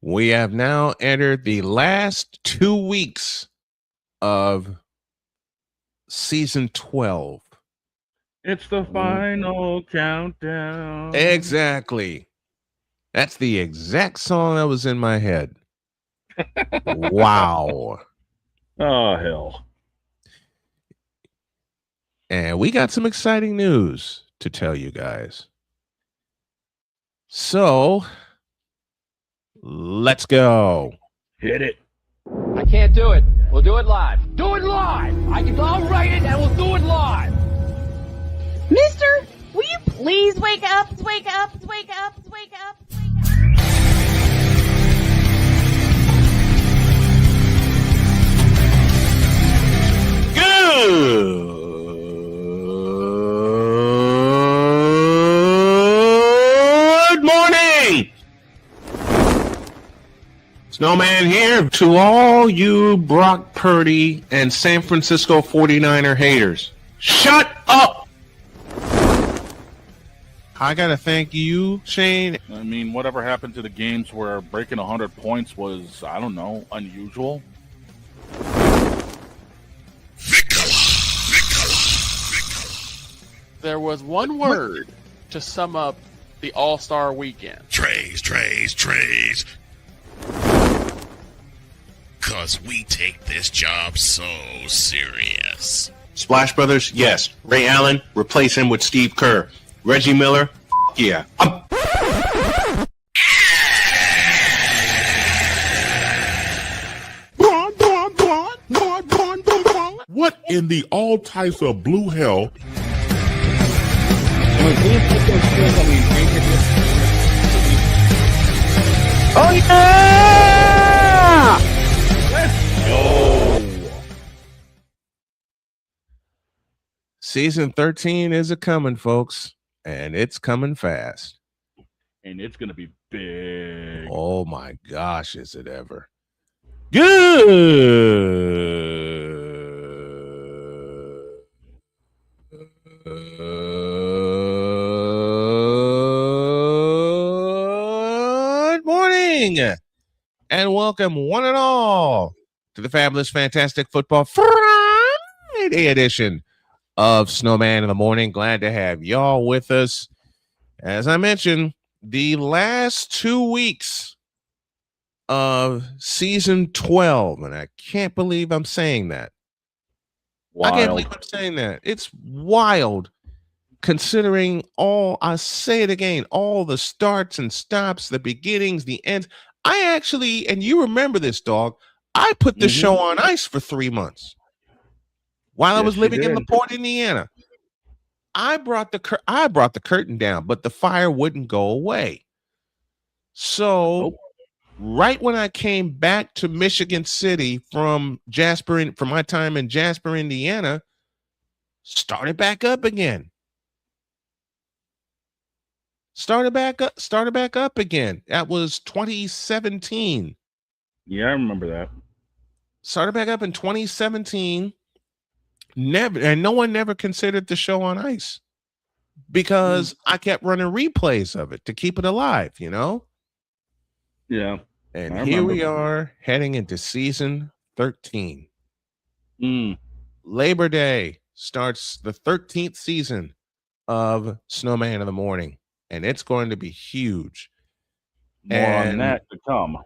We have now entered the last 2 weeks of season 12. It's the final countdown. Exactly. That's the exact song that was in my head. Wow. Oh, hell. And we got some exciting news to tell you guys. So, let's go. Hit it. I can't do it. We'll do it live. Do it live. I'll write it and we'll do it live. Mister, will you please wake up, wake up, wake up, wake up, wake up? Good morning. Snowman here to all you Brock Purdy and San Francisco 49er haters. Shut up. I got to thank you, Shane. I mean, whatever happened to the games where breaking 100 points was, I don't know, unusual? There was one word to sum up the All-Star weekend. Trays. Cause we take this job so serious. Splash Brothers, yes. Ray Allen, replace him with Steve Kerr. Reggie Miller, yeah. What in the all types of blue hell? Oh yeah! Let's go. Season 13 is a coming, folks, and it's coming fast. And it's going to be big. Oh my gosh, is it ever? Good morning, and welcome one and all to the fabulous, fantastic football Friday edition of Snowman in the Morning. Glad to have y'all with us. As I mentioned, the last 2 weeks of season 12, and I can't believe I'm saying that. Wild. I can't believe I'm saying that. It's wild considering all, I say it again, all the starts and stops, the beginnings, the ends. I actually, and you remember this, dog, I put the show on ice for 3 months while I was living in LaPorte, Indiana. I brought the curtain down, but the fire wouldn't go away. So right when I came back to Michigan City from my time in Jasper, Indiana, started back up again. Started back up again. That was 2017. Yeah, I remember that. Started back up in 2017. No one never considered the show on ice because I kept running replays of it to keep it alive, you know? Yeah. And here we are heading into season 13. Labor Day starts the 13th season of Snowman in the Morning, and it's going to be huge. More on that to come.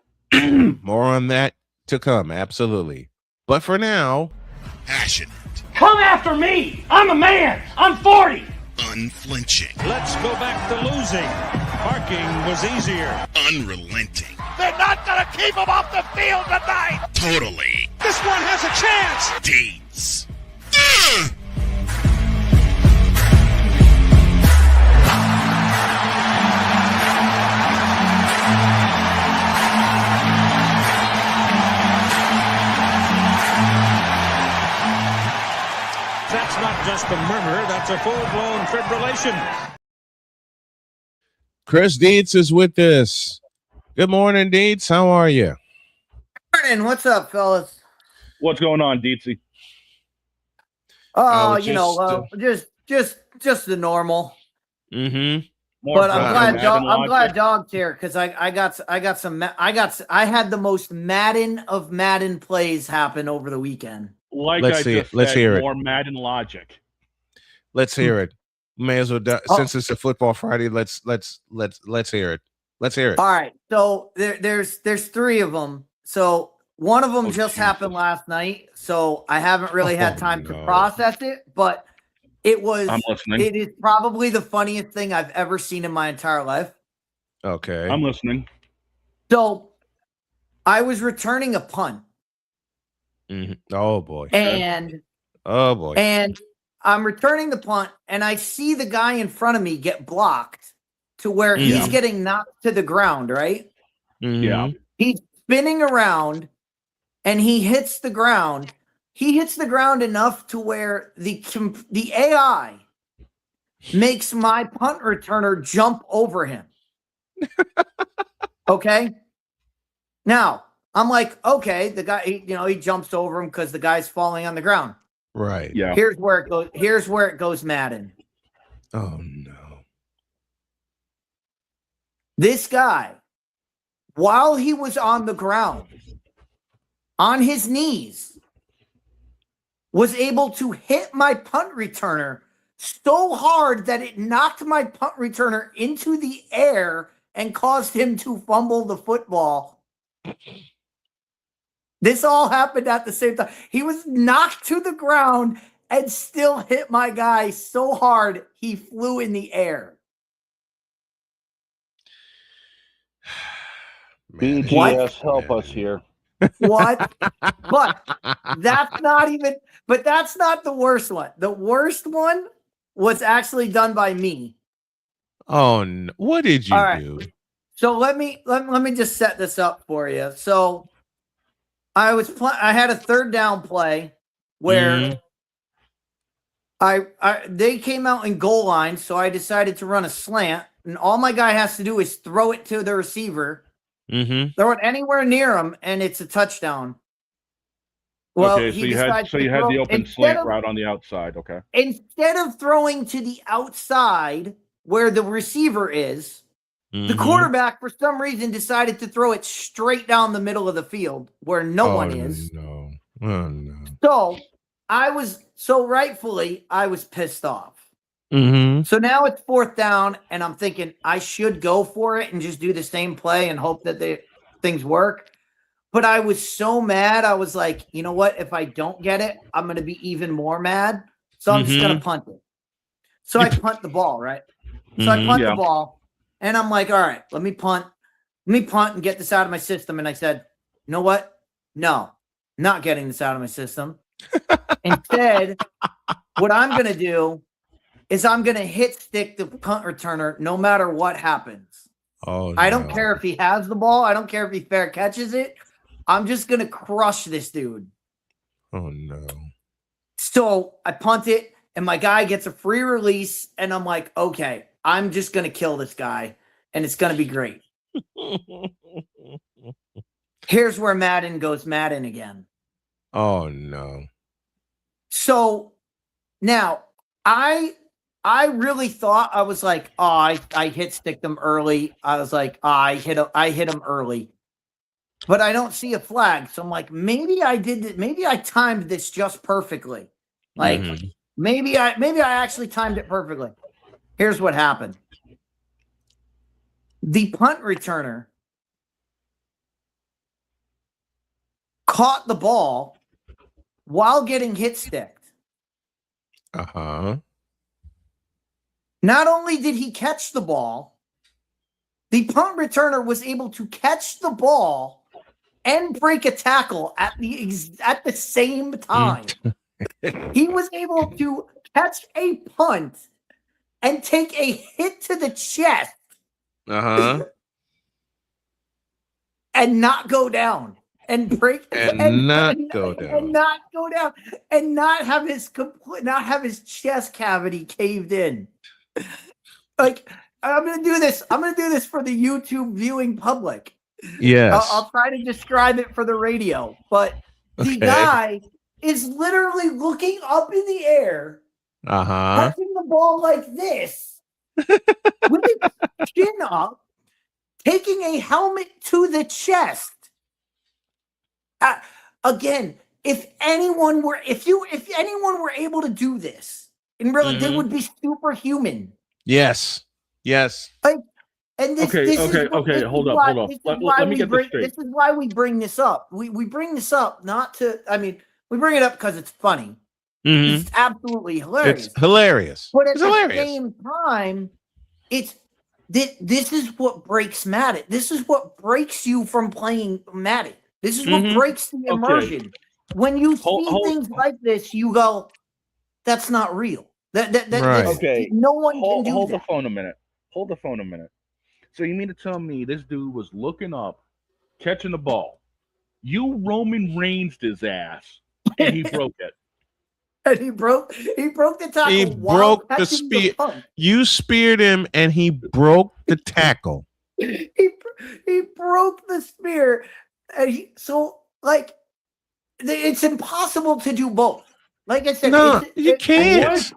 More on that to come, absolutely. But for now, Passionate. Come after me. I'm a man. I'm 40. Unflinching. Let's go back to losing. Parking was easier. Unrelenting. They're not going to keep him off the field tonight. Totally. This one has a chance. Dietz. That's not just a murmur. That's a full-blown fibrillation. Chris Dietz is with us. Good morning, Dietz. How are you? Morning. What's up, fellas? What's going on, Dietzy? Oh, just the normal. Mm-hmm. But I'm glad Madden logic. Dog's here because I had the most Madden of Madden plays happen over the weekend. Like Let's I see it. just Let's said, hear it. more Madden logic. Let's hear it. May as well since it's a football Friday. Let's hear it. Let's hear it. All right. So there's 3 of them. So one of them just happened last night. So I haven't really had time to process it, but it is probably the funniest thing I've ever seen in my entire life. Okay. I'm listening. So I was returning a punt. Oh boy. And I'm returning the punt, and I see the guy in front of me get blocked to where he's getting knocked to the ground, right? Yeah. He's spinning around, and he hits the ground. He hits the ground enough to where the AI makes my punt returner jump over him. Okay? Now, I'm like, okay, the guy, he jumps over him because the guy's falling on the ground. Right. Yeah. Here's where it goes. Here's where it goes, Madden. Oh no. This guy, while he was on the ground, on his knees, was able to hit my punt returner so hard that it knocked my punt returner into the air and caused him to fumble the football. This all happened at the same time. He was knocked to the ground and still hit my guy so hard he flew in the air. BGS, help us here. What? But that's not the worst one. The worst one was actually done by me. Oh no. What did you do? So let me just set this up for you. So I had a 3rd down play where they came out in goal line, so I decided to run a slant, and all my guy has to do is throw it to the receiver. Throw it anywhere near him, and it's a touchdown. Well, okay, so you had the open slant route on the outside. Okay. Instead of throwing to the outside where the receiver is, the quarterback, for some reason, decided to throw it straight down the middle of the field where no one is. No. Oh no. So rightfully, I was pissed off. Mm-hmm. So now it's 4th down, and I'm thinking I should go for it and just do the same play and hope that things work. But I was so mad. I was like, you know what? If I don't get it, I'm going to be even more mad. So I'm just going to punt it. So I punt the ball, right? So I punt the ball, and I'm like, all right, let me punt and get this out of my system. And I said, you know what? No, not getting this out of my system. Instead, what I'm going to do is I'm going to hit stick the punt returner no matter what happens. Oh, I don't care if he has the ball. I don't care if he fair catches it. I'm just going to crush this dude. Oh, no. So I punt it, and my guy gets a free release, and I'm like, okay, I'm just going to kill this guy, and it's going to be great. Here's where Madden goes Madden again. Oh, no. So now I really thought, I was like, oh, I hit stick them early. I was like, oh, I hit him early. But I don't see a flag. So I'm like, maybe I did it. Maybe I timed this just perfectly. Like maybe I actually timed it perfectly. Here's what happened. The punt returner caught the ball while getting hit sticked. Uh-huh. Not only did he catch the ball, the punt returner was able to catch the ball and break a tackle at the same time. He was able to catch a punt and take a hit to the chest. Uh-huh. And not go down. And break and not go down and not have his chest cavity caved in. Like, I'm gonna do this for the YouTube viewing public. Yes. I'll try to describe it for the radio, but the guy is literally looking up in the air, touching the ball like this, with his chin up, taking a helmet to the chest. Again, if anyone were able to do this, in real life, they would be superhuman. Yes. Like, and this, Okay. Hold up. Let me get this straight. This is why we bring this up. We bring this up not to. I mean, we bring it up because it's funny. It's absolutely hilarious. It's hilarious. But at the same time, this is what breaks Madden. This is what breaks you from playing Madden. This is what breaks the immersion. When you see things like this, you go, "That's not real." Okay. No one can do hold that. Hold the phone a minute. So you mean to tell me this dude was looking up, catching the ball? You Roman Reigns his ass, and he broke it. And he broke the tackle. He broke the spear. You speared him, and he broke the tackle. He broke the spear, and it's impossible to do both. Like I said, you can't.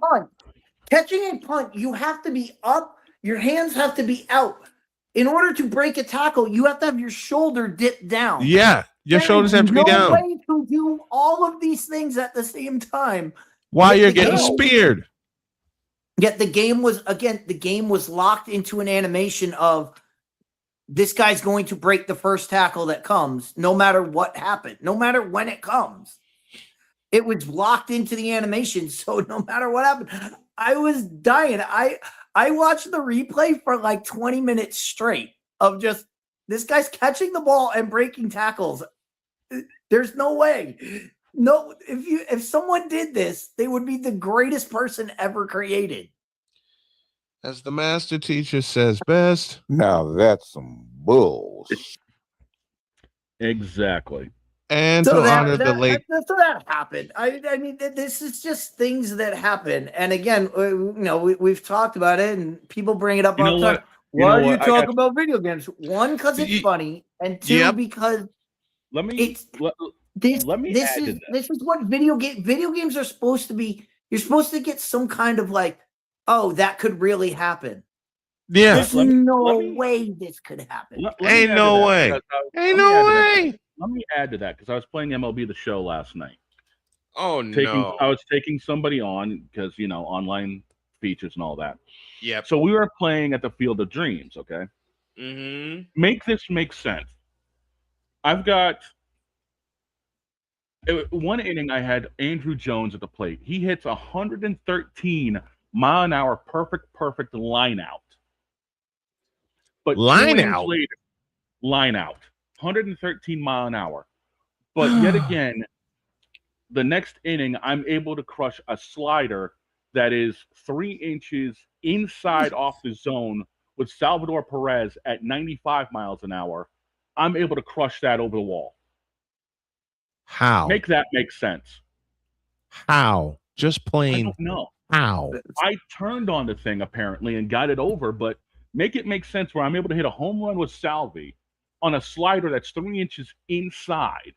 Catching a punt, you have to be up. Your hands have to be out. In order to break a tackle, you have to have your shoulder dipped down. Yeah, your shoulders have to be down. No way to do all of these things at the same time while you're getting speared. Yet the game was locked into an animation of this guy's going to break the first tackle that comes, no matter what happened, no matter when it comes. It was locked into the animation, so no matter what happened, I was dying. I watched the replay for like 20 minutes straight of just this guy's catching the ball and breaking tackles. There's no way. No, if someone did this, they would be the greatest person ever created. As the master teacher says best. Now that's some bullshit. Exactly. And so honor the late. So that happened. I mean, this is just things that happen. And again, we've talked about it, and people bring it up all the time. Why do you talk about video games? One, because it's funny, and two, because this is what video games are supposed to be. You're supposed to get some kind of like, oh, that could really happen. Yeah, there's no way this could happen. Ain't no way. Ain't no way. Let me add to that because I was playing MLB The Show last night. Oh, no. I was taking somebody on because, online features and all that. Yeah. So we were playing at the Field of Dreams, okay? Mm-hmm. Make this make sense. I've got one inning, I had Andrew Jones at the plate. He hits 113-mile-an-hour perfect line out. But line out? Line out. 113 mile an hour. But yet again, the next inning, I'm able to crush a slider that is 3 inches inside off the zone with Salvador Perez at 95 miles an hour. I'm able to crush that over the wall. How? Make that make sense. How? Just plain. I don't know. How? I turned on the thing apparently and got it over, but make it make sense where I'm able to hit a home run with Salvi on a slider that's 3 inches inside.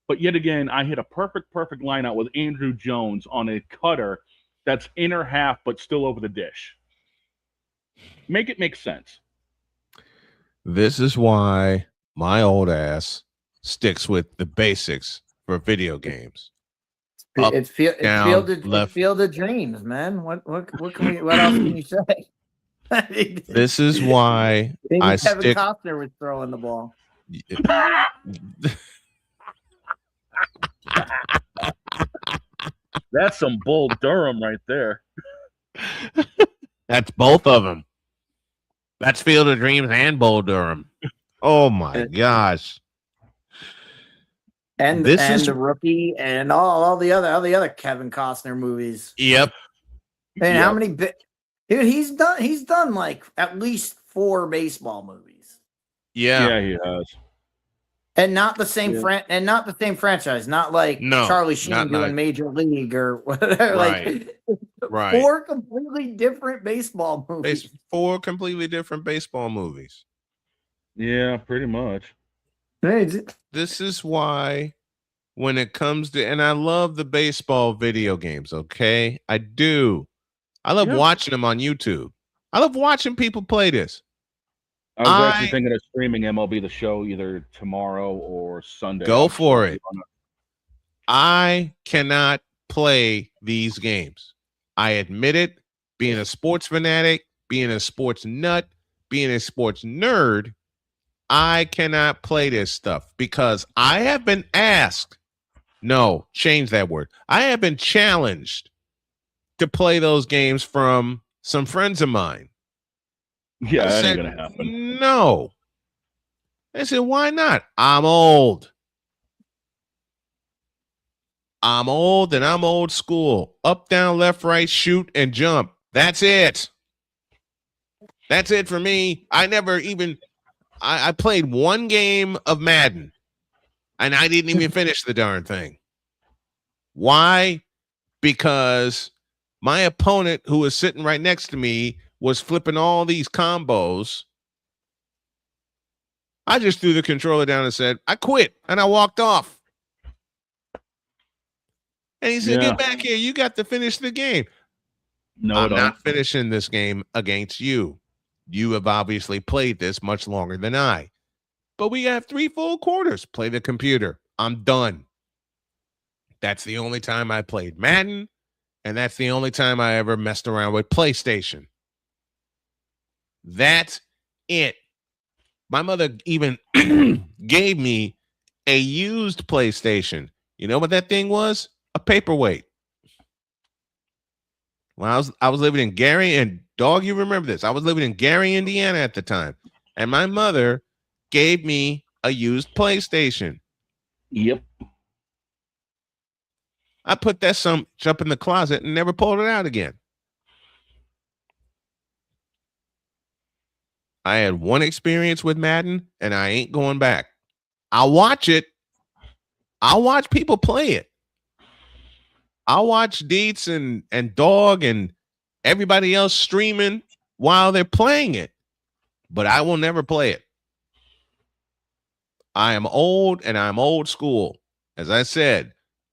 But yet again, I hit a perfect line out with Andrew Jones on a cutter that's inner half but still over the dish. Make it make sense. This is why my old ass sticks with the basics for video games. It's field of dreams, man. What else can you say? This is why I Kevin stick. Costner was throwing the ball. That's some Bull Durham right there. That's both of them. That's Field of Dreams and Bull Durham. Oh my gosh! And the Rookie and all the other Kevin Costner movies. Yep. And how many? Dude, he's done like at least 4 baseball movies. Yeah, he has. And not the same franchise. Not like Charlie Sheen doing Major League or whatever. Right. 4 completely different baseball movies. 4 completely different baseball movies. Yeah, pretty much. This is why when it comes to, and I love the baseball video games, okay? I do. I love watching them on YouTube. I love watching people play this. I was actually thinking of streaming MLB The Show either tomorrow or Sunday. Go for it. I cannot play these games. I admit it. Being a sports fanatic, being a sports nut, being a sports nerd, I cannot play this stuff because I have been asked. No, change that word. I have been challenged to play those games from some friends of mine. Yeah, that ain't gonna happen. No. I said, why not? I'm old. I'm old and I'm old school. Up, down, left, right, shoot, and jump. That's it. That's it for me. I never even I played one game of Madden and I didn't even finish the darn thing. Why? Because my opponent who was sitting right next to me was flipping all these combos. I just threw the controller down and said, I quit, and I walked off. And he said, Get back here. You got to finish the game. No, I'm not finishing this game against you. You have obviously played this much longer than I. But we have 3 full quarters. Play the computer. I'm done. That's the only time I played Madden, and that's the only time I ever messed around with PlayStation. That's it. My mother even gave me a used PlayStation. You know what that thing was? A paperweight. When I was living in Gary, and dog, you remember this. I was living in Gary, Indiana at the time. And my mother gave me a used PlayStation. Yep. I put that up in the closet and never pulled it out again. I had one experience with Madden, and I ain't going back. I'll watch it. I'll watch people play it. I'll watch Dietz and Dog and everybody else streaming while they're playing it, but I will never play it. I am old, and I'm old school. As I said,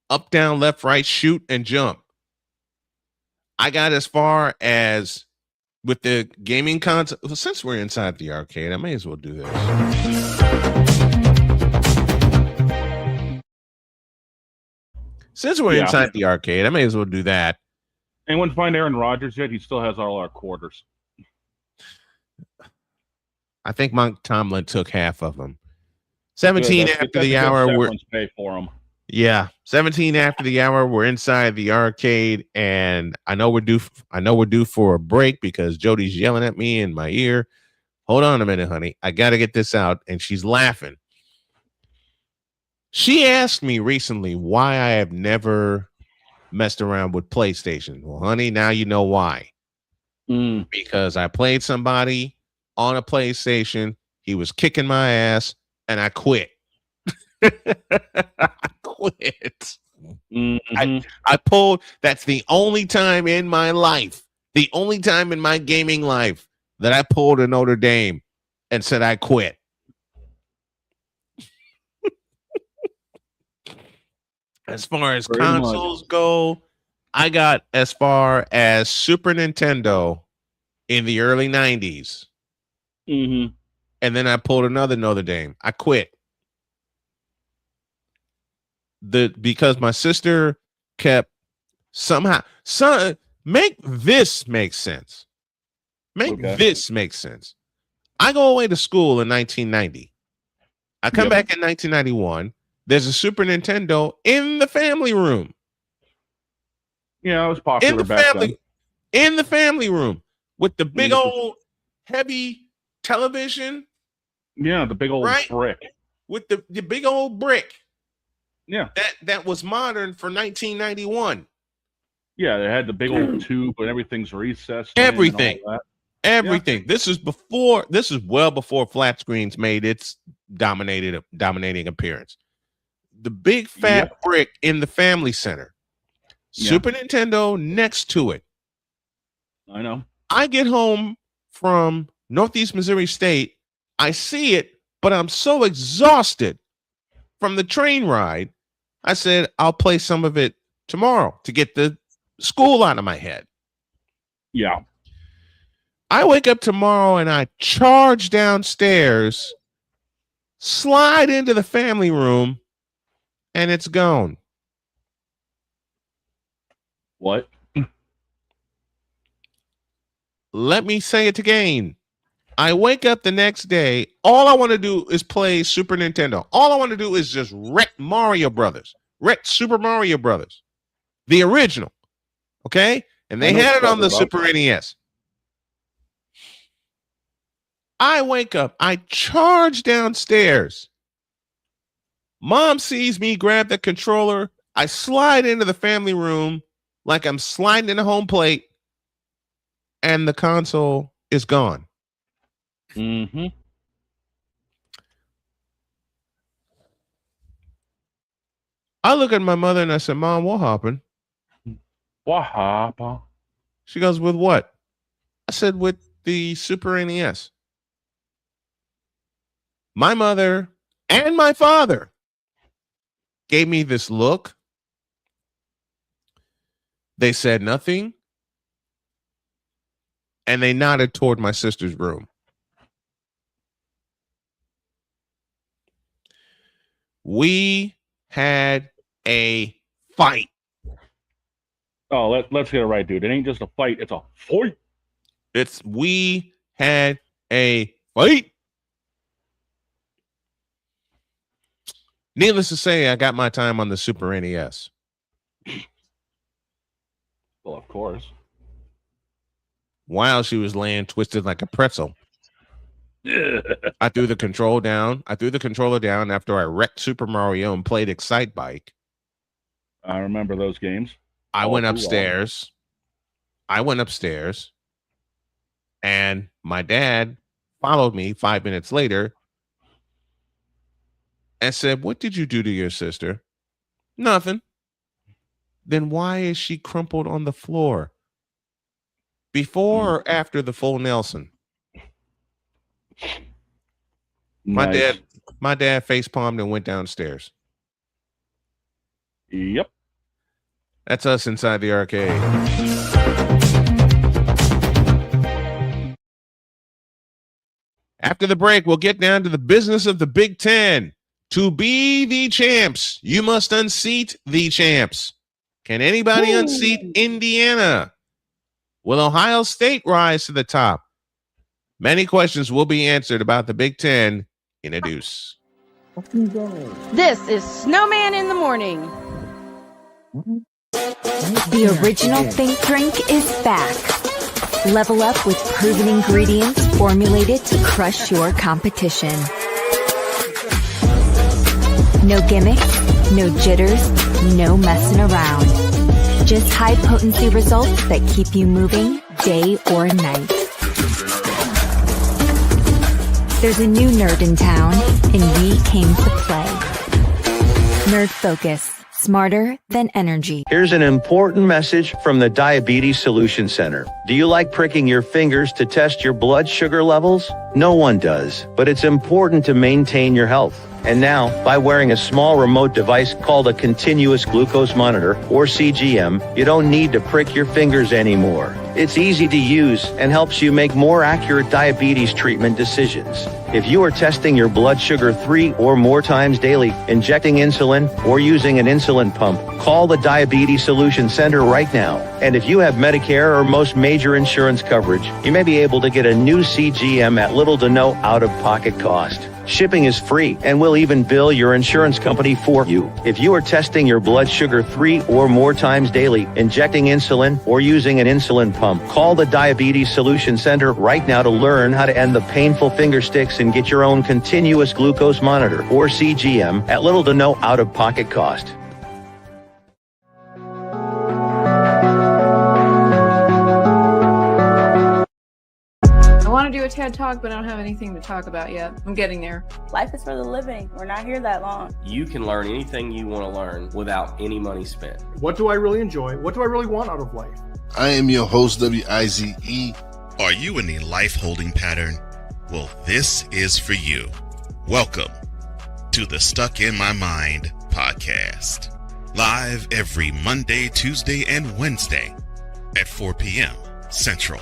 up, down, left, right, shoot, and jump. I got as far as with the gaming console. Well, since we're inside the arcade, I may as well do this. Since we're inside the arcade, I may as well do that. Anyone find Aaron Rodgers yet? He still has all our quarters. I think Mike Tomlin took half of them. 17 after the hour. We're pay for them. Yeah, 17 after the hour. We're inside the arcade, and I know we're due for a break because Jody's yelling at me in my ear. Hold on a minute, honey. I got to get this out, and she's laughing. She asked me recently why I have never messed around with PlayStation. Well, honey, now you know why. Because I played somebody on a PlayStation. He was kicking my ass, and I quit. I quit. I pulled. That's the only time in my life, the only time in my gaming life that I pulled a Notre Dame and said I quit. As far as consoles go, I got as far as Super Nintendo in the early 90s. And then I pulled another Notre Dame. I quit. Because my sister kept make this make sense. This make sense. I go away to school in 1990. I come back in 1991. There's a Super Nintendo in the family room. Yeah, it was popular back then. In the family room with the big old heavy television. Yeah, the big old brick. With the big old brick. Yeah. That was modern for 1991. Yeah, they had the big old tube and everything's recessed. Everything. Everything. Yeah. This is well before flat screens made its dominating appearance. The big fat brick in the family center. Super Nintendo next to it. I know. I get home from Northeast Missouri State. I see it, but I'm so exhausted from the train ride. I said, I'll play some of it tomorrow to get the school out of my head. Yeah. I wake up tomorrow and I charge downstairs, slide into the family room, and it's gone. What? Let me say it again. I wake up the next day. All I want to do is play Super Nintendo. All I want to do is just wreck Mario Brothers. Wreck Super Mario Brothers. The original. Okay? And they had it on the Super NES. I wake up. I charge downstairs. Mom sees me grab the controller. I slide into the family room like I'm sliding in a home plate. And the console is gone. Mm-hmm. I look at my mother and I said, Mom, what happened? What happened? She goes, with what? I said, with the Super NES. My mother and my father gave me this look. They said nothing. And they nodded toward my sister's room. We had a fight. Oh, let's get it right, dude. It ain't just a fight. It's a fight. We had a fight. Needless to say, I got my time on the Super NES. Well, of course. While she was laying twisted like a pretzel. I threw the controller down after I wrecked Super Mario and played Excite Bike. I remember those games. I went upstairs, and my dad followed me 5 minutes later and said, what did you do to your sister? Nothing. Then why is she crumpled on the floor? Before or after the full Nelson? Nice. My dad face palmed and went downstairs. Yep. That's us inside the arcade. After the break, we'll get down to the business of the Big Ten. To be the champs, you must unseat the champs. Can anybody unseat Indiana? Will Ohio State rise to the top? Many questions will be answered about the Big Ten in a deuce. This is Snowman in the Morning. The original Think Drink is back. Level up with proven ingredients formulated to crush your competition. No gimmicks, no jitters, no messing around. Just high-potency results that keep you moving day or night. There's a new nerd in town, and we came to play. Nerd Focus. Smarter than energy. Here's an important message from the Diabetes Solution Center. Do you like pricking your fingers to test your blood sugar levels? No one does, but it's important to maintain your health. And now, by wearing a small remote device called a continuous glucose monitor, or CGM, you don't need to prick your fingers anymore. It's easy to use and helps you make more accurate diabetes treatment decisions. If you are testing your blood sugar 3 or more times daily, injecting insulin, or using an insulin pump, call the Diabetes Solution Center right now. And if you have Medicare or most major insurance coverage, you may be able to get a new CGM at little to no out-of-pocket cost. Shipping is free, and we'll even bill your insurance company for you. If you are testing your blood sugar 3 or more times daily, injecting insulin, or using an insulin pump, call the Diabetes Solution Center right now to learn how to end the painful finger sticks and get your own continuous glucose monitor, or CGM, at little to no out-of-pocket cost. I want to do a TED Talk, but I don't have anything to talk about yet. I'm getting there. Life is for the living. We're not here that long. You can learn anything you want to learn without any money spent. What do I really enjoy? What do I really want out of life? I am your host, WIZE. Are you in a life holding pattern? Well, this is for you. Welcome to the Stuck in My Mind podcast. Live every Monday, Tuesday, and Wednesday at 4 p.m. Central.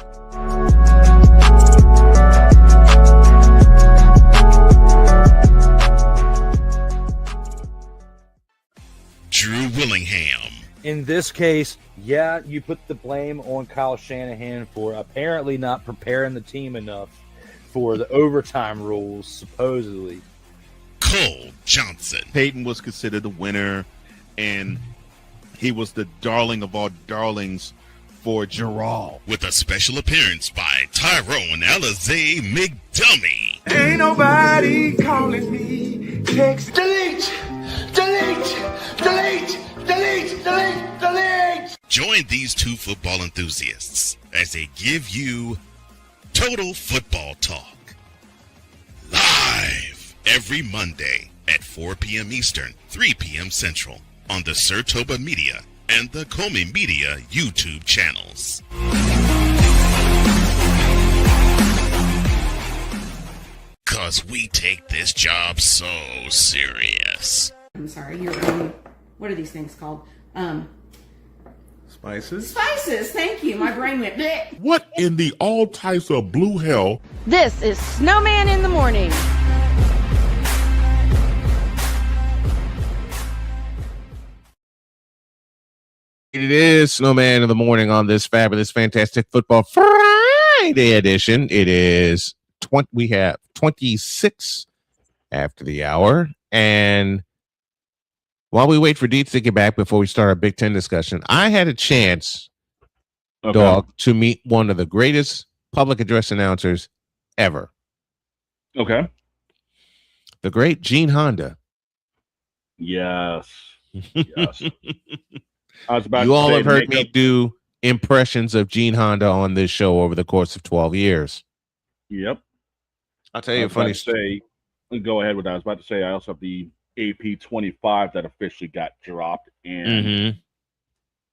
In this case, yeah, you put the blame on Kyle Shanahan for apparently not preparing the team enough for the overtime rules, supposedly. Cole Johnson. Peyton was considered the winner, and he was the darling of all darlings for Gerald. With a special appearance by Tyrone Alizé McDummy. Ain't nobody calling me. Text. Delete! Delete! Delete! Delete! Delete! Delete! Join these two football enthusiasts as they give you Total Football Talk. Live every Monday at 4 p.m. Eastern, 3 p.m. Central on the Sertoba Media and the Comey Media YouTube channels. Cause we take this job so serious. I'm sorry, what are these things called? Spices? Spices, thank you. My brain went bleh. What in the all types of blue hell? This is Snowman in the morning. It is Snowman in the morning on this fabulous, fantastic football Friday edition. It is we have 26 after the hour, and while we wait for Dietz to get back before we start our Big Ten discussion, I had a chance, dog, to meet one of the greatest public address announcers ever. Okay. The great Gene Honda. Yes. Yes. I was about you to all say, have heard me do impressions of Gene Honda on this show over the course of 12 years. Yep. I'll tell you a funny story. Go ahead with that. I was about to say I also have the AP 25 that officially got dropped, and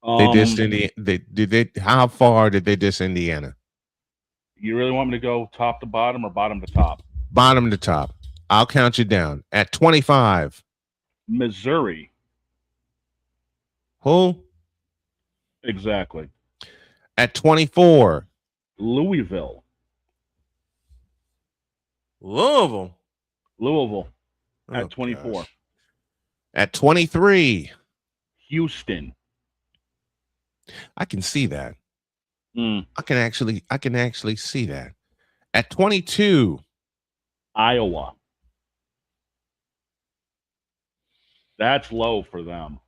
they dissed Indiana. How far did they diss Indiana? You really want me to go top to bottom or bottom to top? Bottom to top. I'll count you down. At 25. Missouri. Who? Exactly. At 24. Louisville. Louisville. At 24. Gosh. At 23. Houston. I can see that. Mm. I can actually see that. At 22. Iowa. That's low for them.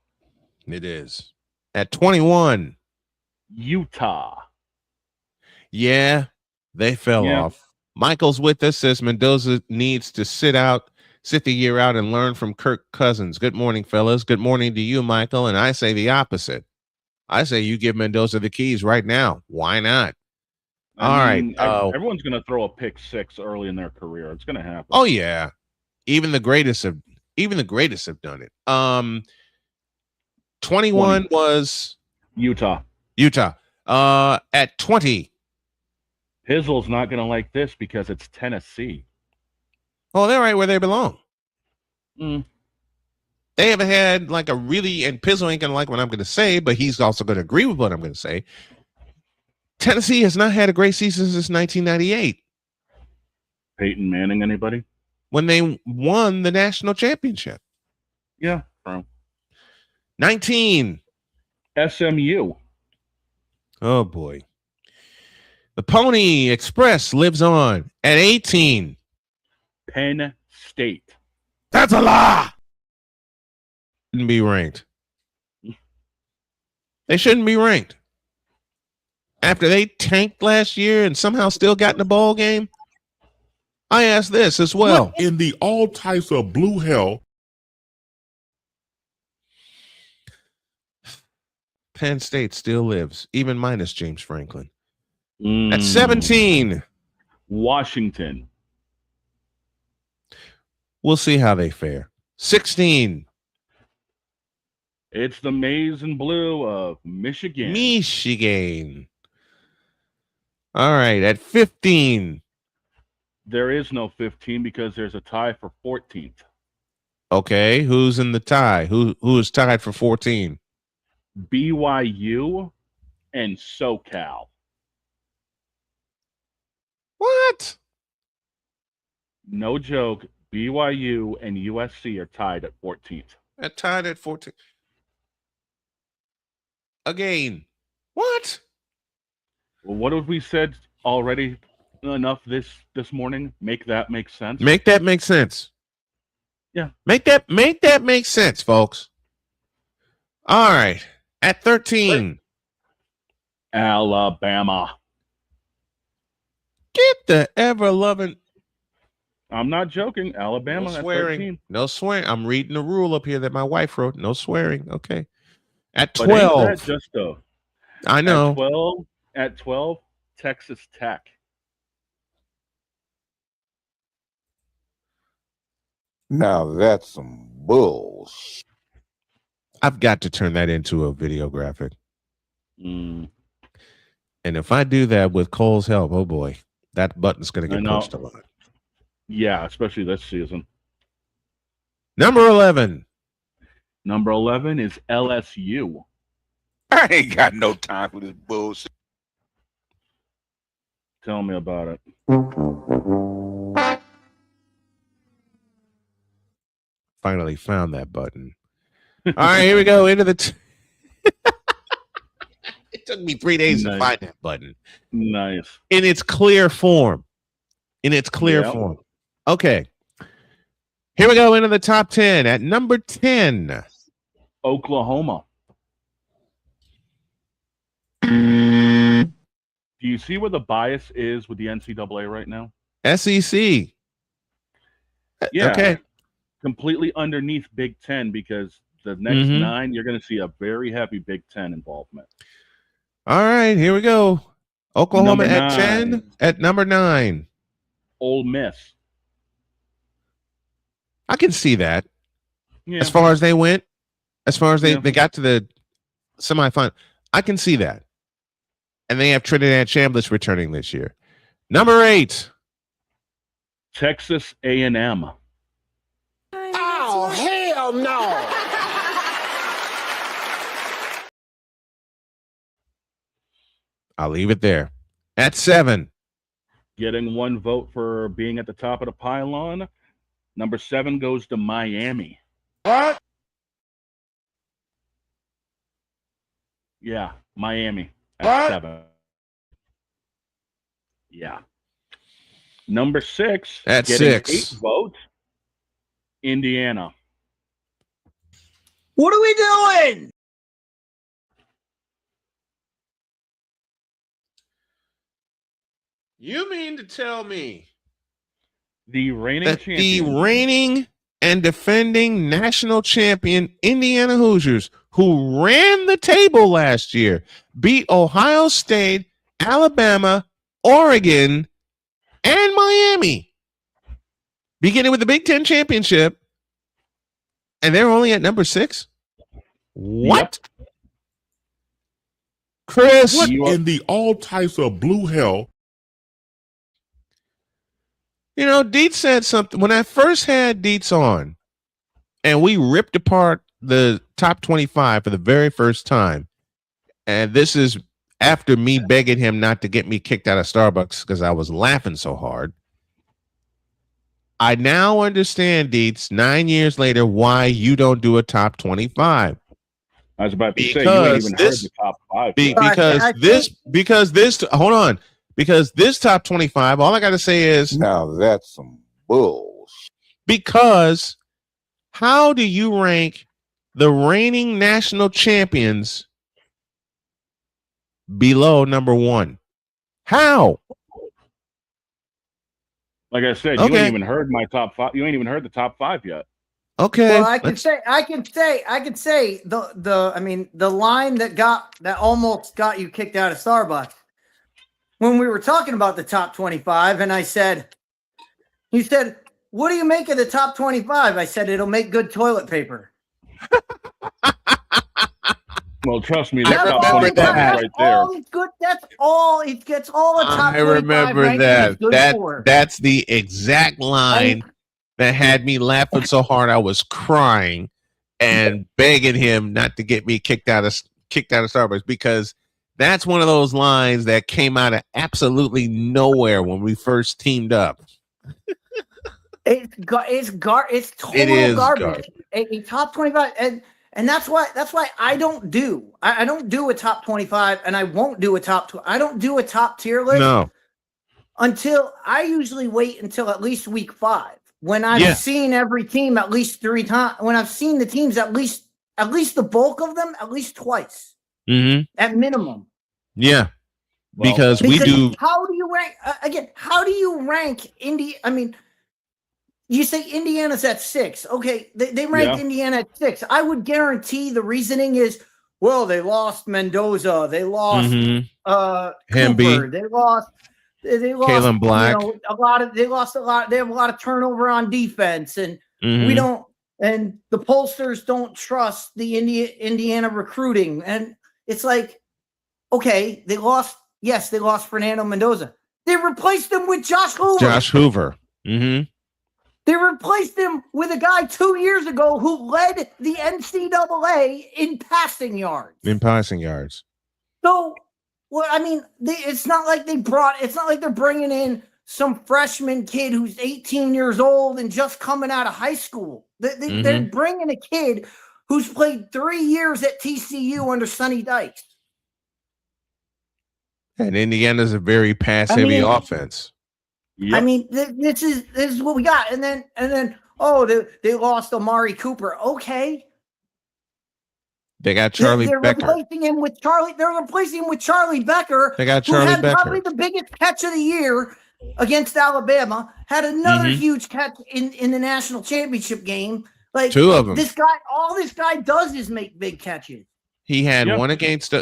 It is. At 21. Utah. Yeah, they fell off. Michael's with us, says Mendoza needs to sit the year out and learn from Kirk Cousins. Good morning, fellas. Good morning to you, Michael. And I say the opposite. I say you give Mendoza the keys right now. Why not? I mean, everyone's going to throw a pick six early in their career. It's going to happen. Oh yeah, even the greatest have done it. 21 was Utah. At 20. Hizzle's not going to like this because it's Tennessee. Oh, they're right where they belong. Mm. They haven't had like a really, and Pizzle ain't going to like what I'm going to say, but he's also going to agree with what I'm going to say. Tennessee has not had a great season since 1998. Peyton Manning, anybody? When they won the national championship. Yeah. Bro. 19. SMU. Oh, boy. The Pony Express lives on at 18. Penn State. That's a lie. Shouldn't be ranked. They shouldn't be ranked. After they tanked last year and somehow still got in the ball game, I ask this as well. What in the all types of blue hell? Penn State still lives, even minus James Franklin. At 17. Washington. We'll see how they fare. 16. It's the maize and blue of Michigan. Michigan. All right, at 15. There is no 15 because there's a tie for 14th. Okay, who's in the tie? Who is tied for 14? BYU and SoCal. What? No joke. BYU and USC are tied at 14th. Tied at 14. again. What? Well, what have we said already enough this morning? Make that make sense. Make that make sense. Yeah. Make that make sense, folks. All right. At 13. Alabama. Get the ever-loving. I'm not joking. Alabama. No at swearing. 13. No swearing. I'm reading a rule up here that my wife wrote. No swearing. Okay. At But ain't 12. that just a, I know. At 12, Texas Tech. Now that's some bullshit. I've got to turn that into a video graphic. Mm. And if I do that with Cole's help, oh boy, that button's going to get pushed a lot. Yeah, especially this season. Number 11. Number 11 is LSU. I ain't got no time for this bullshit. Tell me about it. Finally found that button. All right, here we go. Into the. It took me 3 days to find that button. Nice. In its clear form. Form. Okay. Here we go into the top 10. At number 10. Oklahoma. Do you see where the bias is with the NCAA right now? SEC. Yeah. Okay. Completely underneath Big Ten, because the next 9, you're going to see a very heavy Big Ten involvement. All right, here we go. Oklahoma Number at 9. 10. At number 9. Ole Miss. I can see that. Yeah. As far as they went, as far as they got to the semifinal, I can see that. And they have Trinidad Chambliss returning this year. Number 8. Texas A&M. Oh, hell no. I'll leave it there. At 7. Getting 1 vote for being at the top of the pylon. Number 7 goes to Miami. What? Yeah, Miami at What? 7. Yeah. Number 6 At getting 6. 8 votes. Indiana. What are we doing? You mean to tell me The reigning that champion. the reigning and defending national champion Indiana Hoosiers, who ran the table last year, beat Ohio State, Alabama, Oregon, and Miami, beginning with the Big Ten championship, and they're only at number 6? What? Yep. Chris, What in the all types of blue hell? you know, Dietz said something. When I first had Dietz on, and we ripped apart the top 25 for the very first time, and this is after me begging him not to get me kicked out of Starbucks because I was laughing so hard. I now understand, Dietz, 9 years later, why you don't do a top 25. I was about to say, you ain't even heard the top 5. yet. Hold on. Because this top 25, all I got to say is, Now that's some bullshit. because how do you rank the reigning national champions below number 1? How? Like I said, you ain't even heard my top 5. You ain't even heard the top 5 yet. Okay. Well, I can say the line that almost got you kicked out of Starbucks. When we were talking about the top 25, and you said, what do you make of the top 25? I said, it'll make good toilet paper. Well, trust me, that's top 25 right there. That's all. It gets all the top 25. I remember that. That's the exact line that had me laughing so hard I was crying and begging him not to get me kicked out of Starbucks, because that's one of those lines that came out of absolutely nowhere when we first teamed up. It's total garbage. A top 25, And that's why I don't do a top 25, and I won't do a I don't do a top tier list. No. Until I usually wait until at least week 5 when I've seen every team at least 3 times. When I've seen the teams at least the bulk of them at least twice at minimum. Yeah, because we do. How do you rank again? How do you rank Indy? I mean, you say Indiana's at 6. Okay, they ranked Indiana at 6. I would guarantee the reasoning is, well, they lost Mendoza, they lost Cooper, they lost Kalen Black. You know, they have a lot of turnover on defense, and we don't, and the pollsters don't trust the Indiana recruiting. And it's like, okay, they lost Fernando Mendoza. They replaced him with Josh Hoover. They replaced him with a guy 2 years ago who led the NCAA in passing yards. So, well, I mean, it's not like they're bringing in some freshman kid who's 18 years old and just coming out of high school. They're bringing a kid who's played 3 years at TCU under Sonny Dykes. And Indiana's a very pass-heavy offense. I mean, this is what we got. And then they lost Amari Cooper. Okay. They got Charlie Becker. They're replacing him with Charlie Becker. They got Charlie who had Becker. Probably the biggest catch of the year against Alabama. Had another huge catch in the national championship game. Like 2 of them. All this guy does is make big catches. He had one against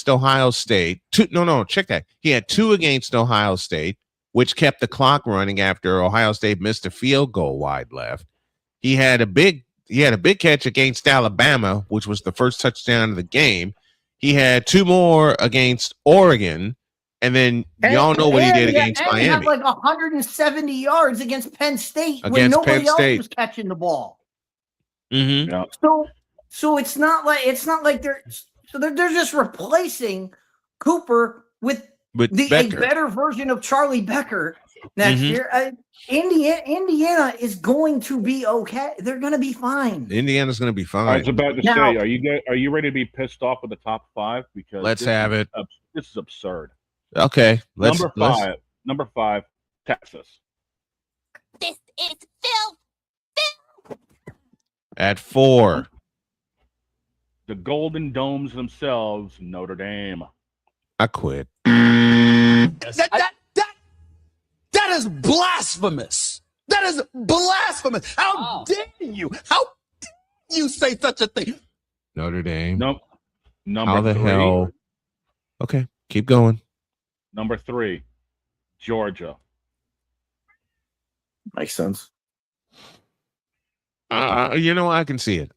Ohio State. Check that. He had 2 against Ohio State, which kept the clock running after Ohio State missed a field goal wide left. He had a big catch against Alabama, which was the first touchdown of the game. He had 2 more against Oregon, and then y'all know what he did against Miami. He had like 170 yards against Penn State when nobody else was catching the ball. So it's not like they're just replacing Cooper with a better version of Charlie Becker next year. Indiana is going to be okay. They're going to be fine. Indiana's going to be fine. I was about to say, are you ready to be pissed off with the top 5? Because let's have it. This is absurd. Okay, Number 5, Texas. This is Phil. At 4. The Golden Domes themselves, Notre Dame. I quit. That is blasphemous. That is blasphemous. How dare you? How dare you say such a thing? Notre Dame. Nope. How the hell? Okay, keep going. Number 3, Georgia. Makes sense. I can see it.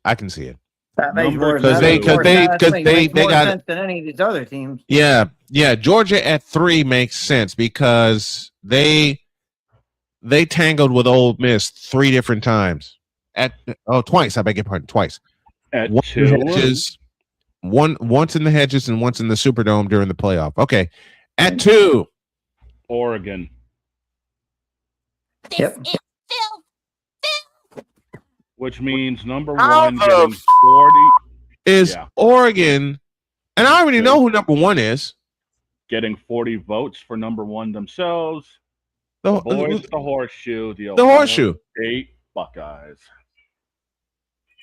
That makes more because they got sense than any of these other teams. Yeah. Georgia at 3 makes sense because they tangled with Ole Miss 3 different times. Twice. I beg your pardon. Twice. At once 2. Once in the hedges and once in the Superdome during the playoff. Okay. At 2. Oregon. Yep. Which means number 1 getting 40 is Oregon, and I already know who number 1 is. Getting 40 votes for number 1 themselves. The horseshoe. The horseshoe. State Buckeyes.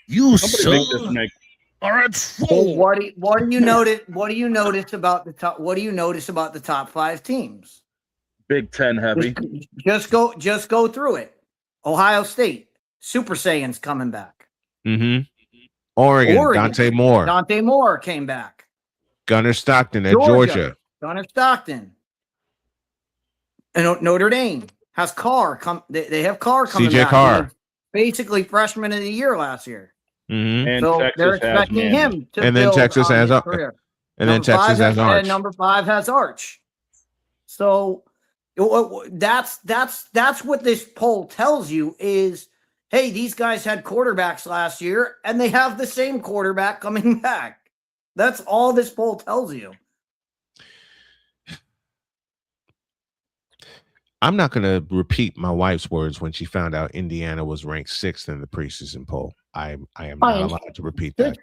You are at 4. What do you notice? What do you notice about the top? What do you notice about the top 5 teams? Big 10 heavy. Just go through it. Ohio State. Super Saiyan's coming back. Oregon. Dante Moore came back. Gunnar Stockton at Georgia. Gunnar Stockton. And Notre Dame has Carr. They have Carr coming CJ back. Carr. Basically freshman of the year last year. And so Texas they're expecting him to and then build Texas on has his career. And then Texas has Arch. And number 5 has Arch. So that's what this poll tells you is, hey, these guys had quarterbacks last year, and they have the same quarterback coming back. That's all this poll tells you. I'm not going to repeat my wife's words when she found out Indiana was ranked 6th in the preseason poll. I am not allowed to repeat that.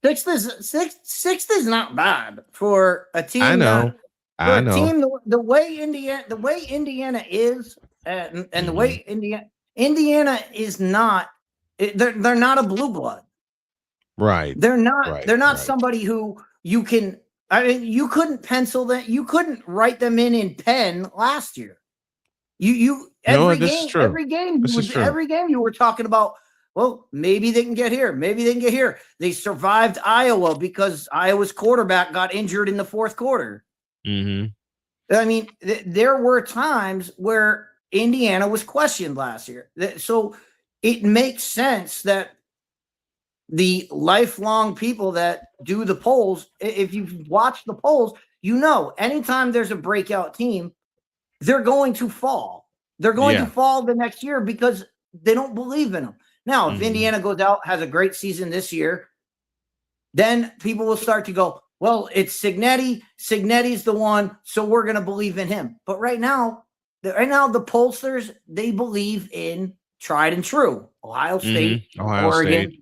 Sixth is not bad for a team. I know. Team, the way Indiana is, and the way Indiana is not. They're not a blue blood. Right. They're not. Right, they're not right. somebody who you can. I mean, you couldn't pencil that. You couldn't write them in pen last year. Every game you were talking about. Well, maybe they can get here. Maybe they can get here. They survived Iowa because Iowa's quarterback got injured in the fourth quarter. Mm-hmm. I mean, there were times where Indiana was questioned last year. So it makes sense that the lifelong people that do the polls, if you've watched the polls, you know, anytime there's a breakout team, they're going to fall. They're going to fall the next year because they don't believe in them. Now, if Indiana goes out, has a great season this year, then people will start to go, well, it's Cignetti. Cignetti's the one, so we're going to believe in him. But right now, the pollsters, they believe in tried and true. Ohio State, Oregon,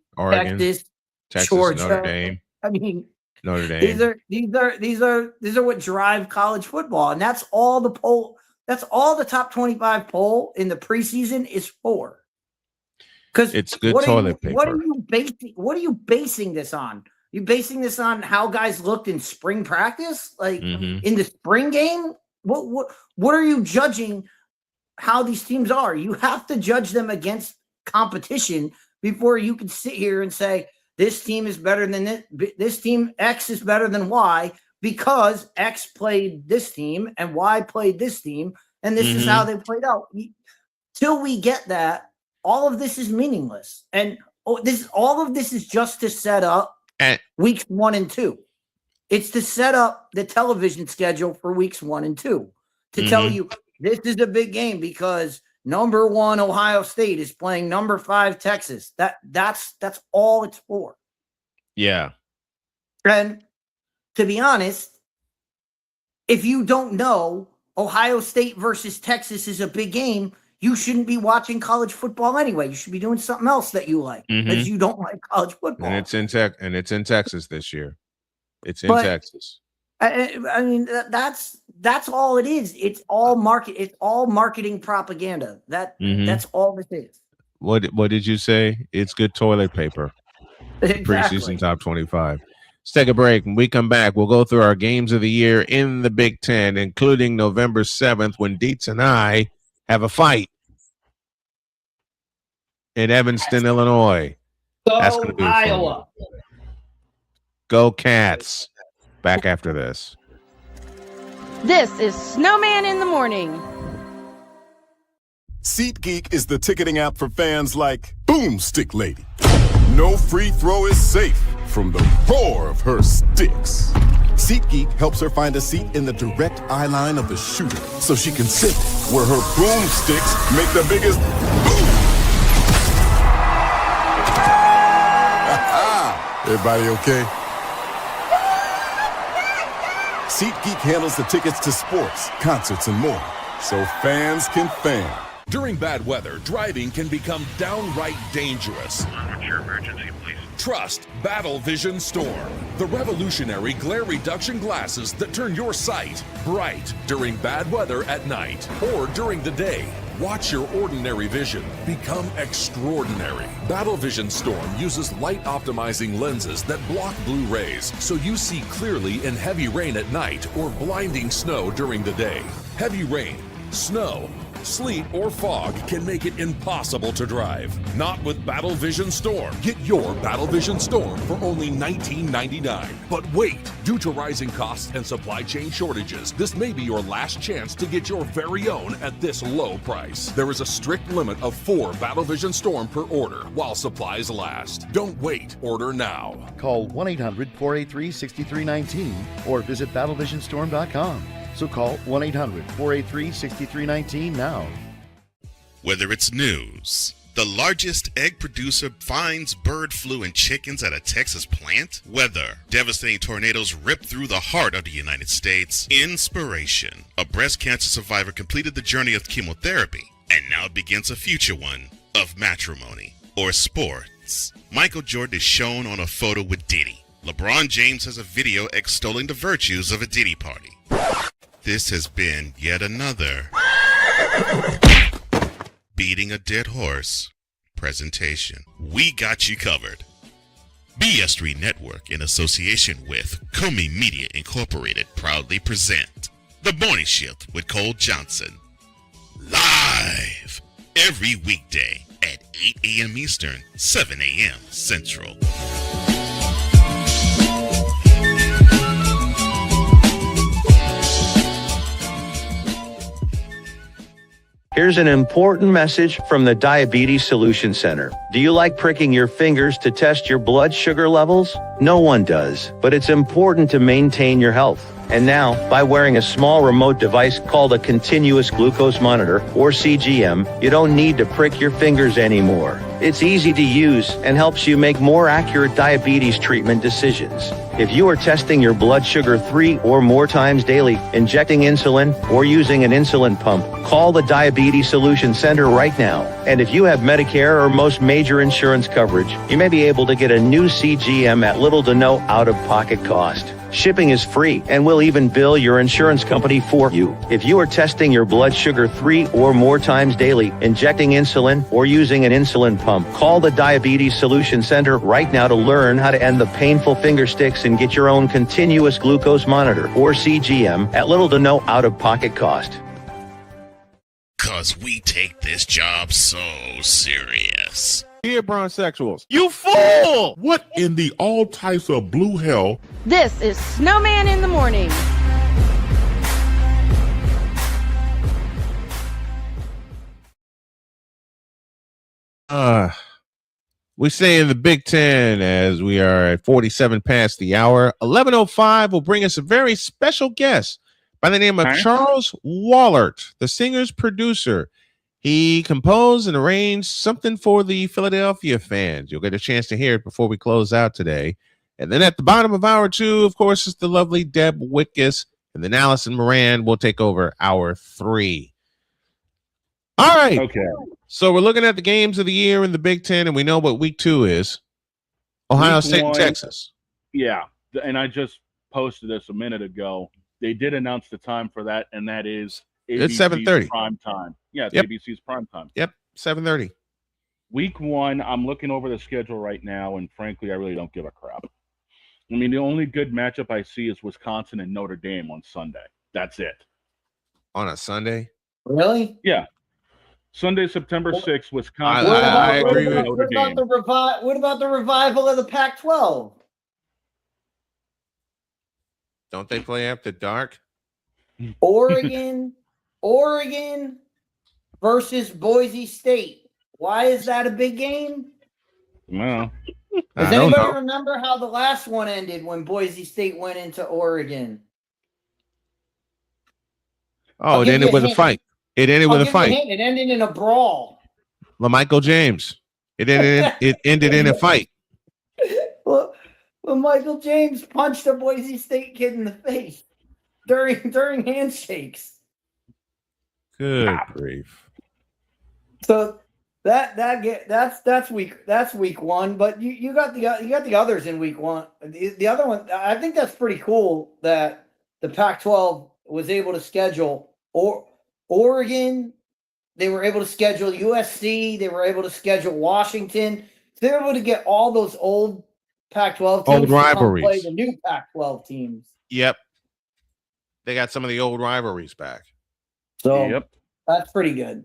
Texas, Georgia, Notre Dame. I mean, Notre Dame. These are what drive college football, and that's all the poll. That's all the top 25 poll in the preseason is for. Because it's good toilet paper. What are you basing this on? You basing this on how guys looked in spring practice, like in the spring game? What are you judging how these teams are? You have to judge them against competition before you can sit here and say this team is better than this. This team X is better than Y because X played this team and Y played this team, and this is how they played out. Till we get that, all of this is meaningless, and all of this is just to set up weeks 1 and 2. It's to set up the television schedule for weeks 1 and 2 to tell you this is a big game because number 1 Ohio State is playing number 5 Texas. That's all it's for. Yeah. And to be honest, if you don't know Ohio State versus Texas is a big game, you shouldn't be watching college football anyway. You should be doing something else that you like, because you don't like college football. And it's in Texas this year. It's in Texas. I mean, that's all it is. It's all marketing propaganda. That's all this is. What did you say? It's good toilet paper. Exactly. Preseason top 25. Let's take a break. When we come back, we'll go through our games of the year in the Big Ten, including November 7th when Dietz and I have a fight in Evanston, Illinois. That's going to be Iowa. Go Cats. Back after this. This is Snowman in the Morning. SeatGeek is the ticketing app for fans like Boomstick Lady. No free throw is safe from the roar of her sticks. SeatGeek helps her find a seat in the direct eye line of the shooter so she can sit where her boomsticks make the biggest boom. Everybody okay? SeatGeek handles the tickets to sports, concerts, and more, so fans can fan. During bad weather, driving can become downright dangerous. What's your emergency, please? Trust Battle Vision Storm, the revolutionary glare reduction glasses that turn your sight bright during bad weather at night or during the day. Watch your ordinary vision become extraordinary. Battle Vision Storm uses light optimizing lenses that block blue rays so you see clearly in heavy rain at night or blinding snow during the day. Heavy rain, snow, sleet, or fog can make it impossible to drive. Not with Battle Vision Storm. Get your Battle Vision Storm for only $19.99. But wait, due to rising costs and supply chain shortages, this may be your last chance to get your very own at this low price. There is a strict limit of 4 Battle Vision Storm per order while supplies last. Don't wait, order now. Call 1-800-483-6319 or visit battlevisionstorm.com. So call 1-800-483-6319 now. Whether it's news, the largest egg producer finds bird flu in chickens at a Texas plant, weather, devastating tornadoes rip through the heart of the United States, inspiration, a breast cancer survivor completed the journey of chemotherapy, and now begins a future one of matrimony, or sports. sports. Michael Jordan is shown on a photo with Diddy. LeBron James has a video extolling the virtues of a Diddy party. This has been yet another beating a dead horse presentation. We got you covered. BS3 Network, in association with Comey Media Incorporated, proudly present The Morning Shift with Cole Johnson. Live every weekday at 8 a.m. Eastern, 7 a.m. Central. Here's an important message from the Diabetes Solution Center. Do you like pricking your fingers to test your blood sugar levels? No one does, but it's important to maintain your health. And now, by wearing a small remote device called a continuous glucose monitor, or CGM, you don't need to prick your fingers anymore. It's easy to use and helps you make more accurate diabetes treatment decisions. If you are testing your blood sugar 3 or more times daily, injecting insulin, or using an insulin pump, call the Diabetes Solution Center right now. And if you have Medicare or most major insurance coverage, you may be able to get a new CGM at little to no out-of-pocket cost. Shipping is free and will even bill your insurance company for you. If you are testing your blood sugar 3 or more times daily, injecting insulin, or using an insulin pump, call the Diabetes Solution Center right now to learn how to end the painful finger sticks and get your own continuous glucose monitor, or CGM, at little to no out-of-pocket cost. 'Cause we take this job so serious. Here, bronsexuals. You fool! What in the all types of blue hell? This is Snowman in the Morning. We say in the Big Ten as we are at 47 past the hour. 11:05 will bring us a very special guest by the name of Charles Wallert, the singer's producer. He composed and arranged something for the Philadelphia fans. You'll get a chance to hear it before we close out today. And then at the bottom of hour 2, of course, is the lovely Deb Whitcas. And then Allison Moran will take over hour 3. All right. Okay. So we're looking at the games of the year in the Big Ten, and we know what week 2 is. Ohio Week State and 1, Texas. Yeah. And I just posted this a minute ago. They did announce the time for that, and that is It's 7:30. prime time. Yeah, it's Yep. ABC's prime time. Yep, 7:30. Week 1, I'm looking over the schedule right now, and frankly, I really don't give a crap. I mean, the only good matchup I see is Wisconsin and Notre Dame on Sunday. That's it. On a Sunday? Really? Yeah. Sunday, September 6th, Wisconsin. I agree with Notre Dame. What about the revival of the Pac-12? Don't they play after dark? Oregon versus Boise State. Why is that a big game? Well, Does anybody remember how the last one ended when Boise State went into Oregon? Oh, it ended with a fight. It ended with a fight. It ended in a brawl. LaMichael James. It ended in a fight. Well, Michael James punched a Boise State kid in the face during handshakes. Good grief. So that's week 1, but you got the others in week 1. The other one, I think that's pretty cool that the Pac-12 was able to schedule Oregon. They were able to schedule USC. They were able to schedule Washington. So they were able to get all those old Pac-12 teams old rivalries. To play the new Pac-12 teams. Yep. They got some of the old rivalries back. So that's pretty good.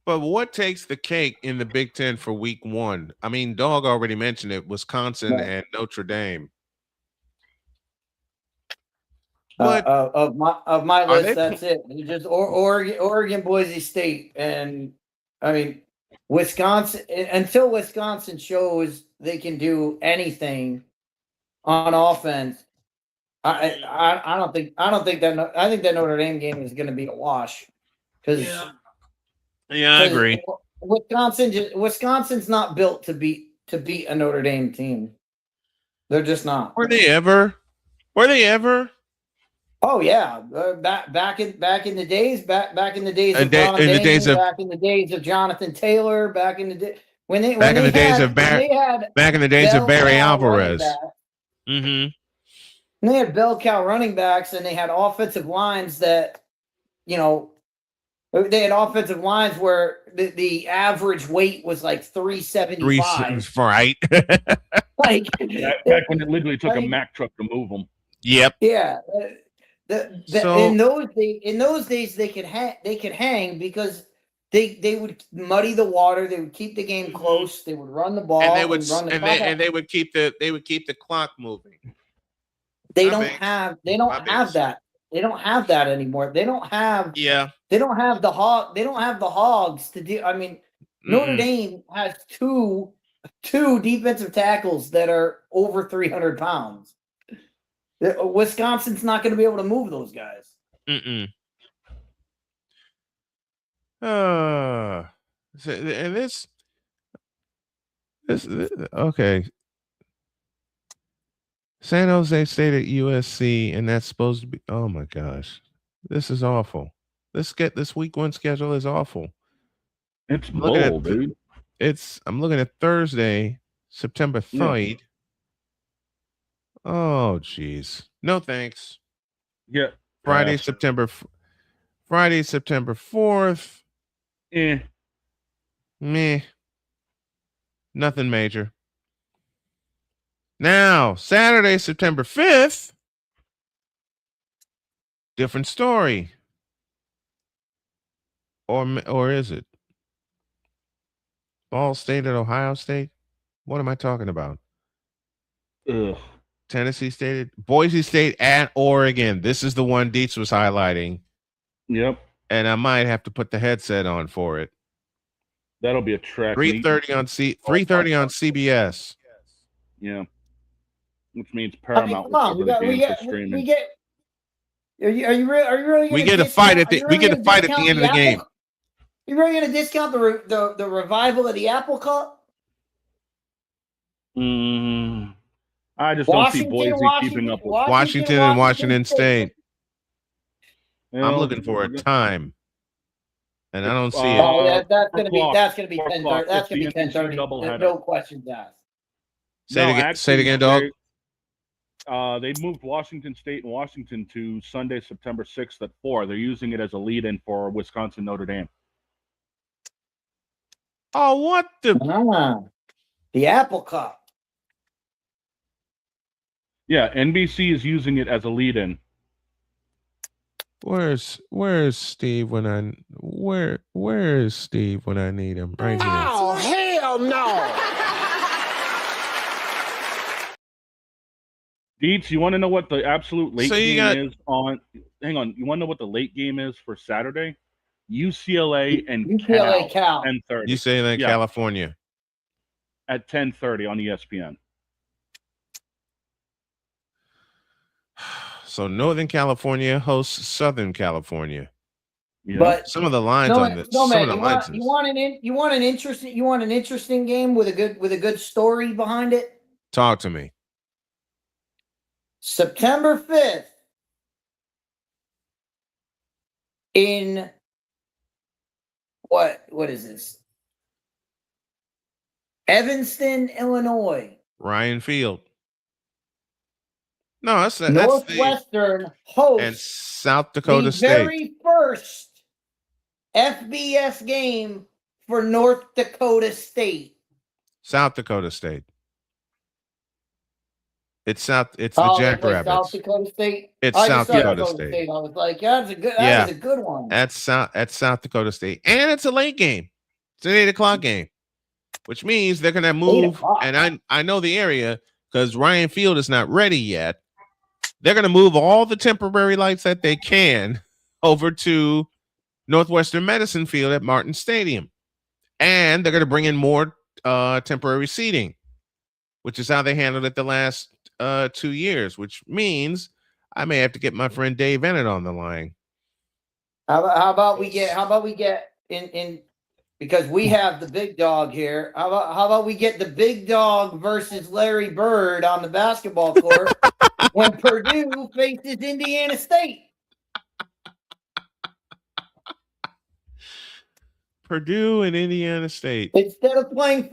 But what takes the cake in the Big Ten for week 1? I mean, Dog already mentioned it, Wisconsin and Notre Dame. But of my list, that's it. It's just Oregon, Boise State, and I mean Wisconsin. Until Wisconsin shows they can do anything on offense, I don't think that. I think that Notre Dame game is going to be a wash. Because I agree. Wisconsin's not built to beat a Notre Dame team. They're just not. Were they ever? Oh yeah, back in the days of Jonathan Jonathan Taylor, back in the day, back in the days of Barry Alvarez. And they had bell cow running backs, and they had offensive lines that, they had offensive lines where the average weight was like 375. Right. Like back when it literally took a Mack truck to move them. Yep. Yeah. In those days they could hang because they would muddy the water. They would keep the game close. They would run the ball, and they would they would keep the clock moving. They don't have that. They don't have that anymore. They don't have They don't have the hogs to do. I mean, Notre Dame has two defensive tackles that are over 300 pounds. Wisconsin's not going to be able to move those guys. And this okay. San Jose State at USC, and that's supposed to be. Oh my gosh, this is awful. This week one schedule is awful. It's bold, dude. I'm looking at Thursday, September 3rd. Yeah. Oh, geez. No thanks. Yeah. Friday, September 4th. Meh. Nothing major. Now, Saturday, September 5th. Different story. Or is it? Ball State at Ohio State? What am I talking about? Ugh. Tennessee State, Boise State at Oregon. This is the one Dietz was highlighting. Yep. And I might have to put the headset on for it. That'll be a track. 3:30 on 3:30 on CBS. Yeah. Which means Paramount. Are you really? We get a fight at the end of the game. You really going to discount the revival of the Apple Cup? I just don't see Boise keeping up with Washington and Washington State. I'm looking for a time, and I don't see it. Oh, that's going to be 10:30. That's going to be 10:30. No questions asked. Say it again, dog. They moved Washington State and Washington to Sunday, September 6th at 4. They're using it as a lead-in for Wisconsin Notre Dame. Oh, what the Apple Cup? Yeah, NBC is using it as a lead-in. Where's Steve when I where is Steve when I need him? Right here. Oh, hell no! Dietz, you want to know what the absolute late game is on? Hang on, you want to know what the late game is for Saturday? UCLA and Cal. 10:30. UCLA, California. At 10:30 on ESPN. So Northern California hosts Southern California. Yeah. But some of the lines on this. You want an interesting game with a good story behind it? Talk to me. September 5th in what is this? Evanston, Illinois. Ryan Field. No, that's Northwestern hosts and South Dakota State. The very first FBS game for North Dakota State. South Dakota State. It's the Jackrabbits. South Dakota State. It's South Dakota State. I was like, that was a good one. That's South Dakota State, and it's a late game. It's an 8:00 game, which means they're gonna move. And I know the area because Ryan Field is not ready yet. They're gonna move all the temporary lights that they can over to Northwestern Medicine Field at Martin Stadium, and they're gonna bring in more temporary seating, which is how they handled it the last 2 years, which means I may have to get my friend Dave Ennett on the line. How about we get in because we have the big dog here. How about we get the big dog versus Larry Bird on the basketball court when Purdue faces Indiana State? Purdue and Indiana State. Instead of playing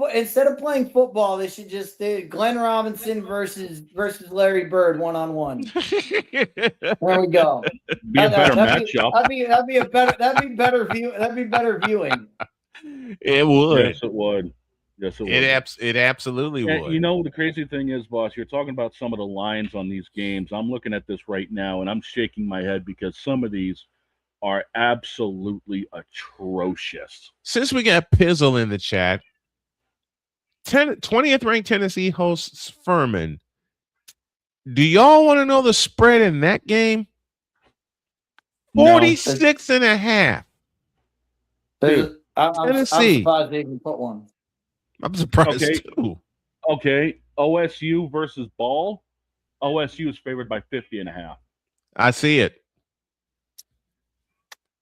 football, they should just do Glenn Robinson versus Larry Bird 1-on-1. There we go. Be a better matchup. That'd be better viewing. It would. Yes, it would. Yes, it would. It absolutely And would. you know, the crazy thing is, boss, you're talking about some of the lines on these games. I'm looking at this right now, and I'm shaking my head because some of these are absolutely atrocious. Since we got Pizzle in the chat, 20th ranked Tennessee hosts Furman. Do y'all want to know the spread in that game? 46 and a half. I'm Tennessee. surprised they even put one. I'm surprised too. Okay. OSU versus Ball. OSU is favored by 50.5. I see it.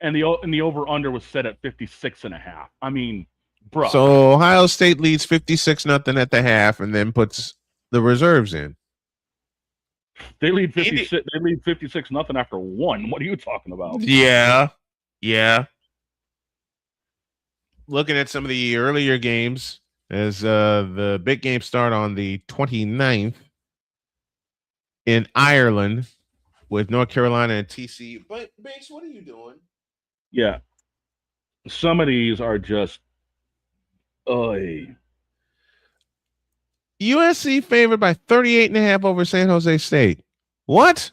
And the over-under was set at 56.5. I mean, bro. So Ohio State leads 56-0 at the half and then puts the reserves in. They lead 56. They lead 56-0 after one. What are you talking about? Yeah. Looking at some of the earlier games as the big games start on the 29th in Ireland with North Carolina and TCU. But Banks, what are you doing? Yeah. Some of these are just USC favored by 38.5 over San Jose State. What?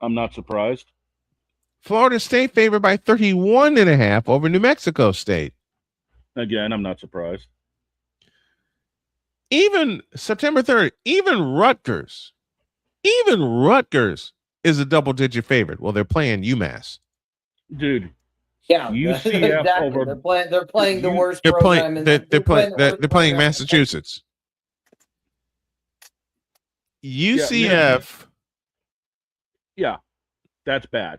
I'm not surprised. Florida State favored by 31.5 over New Mexico State. Again, I'm not surprised. Even September 3rd, even Rutgers is a double-digit favorite. Well, they're playing UMass. Dude. Yeah, UCF exactly. over. They're playing the worst. They're program in playing. the- They're playing Massachusetts. UCF. Yeah, that's bad.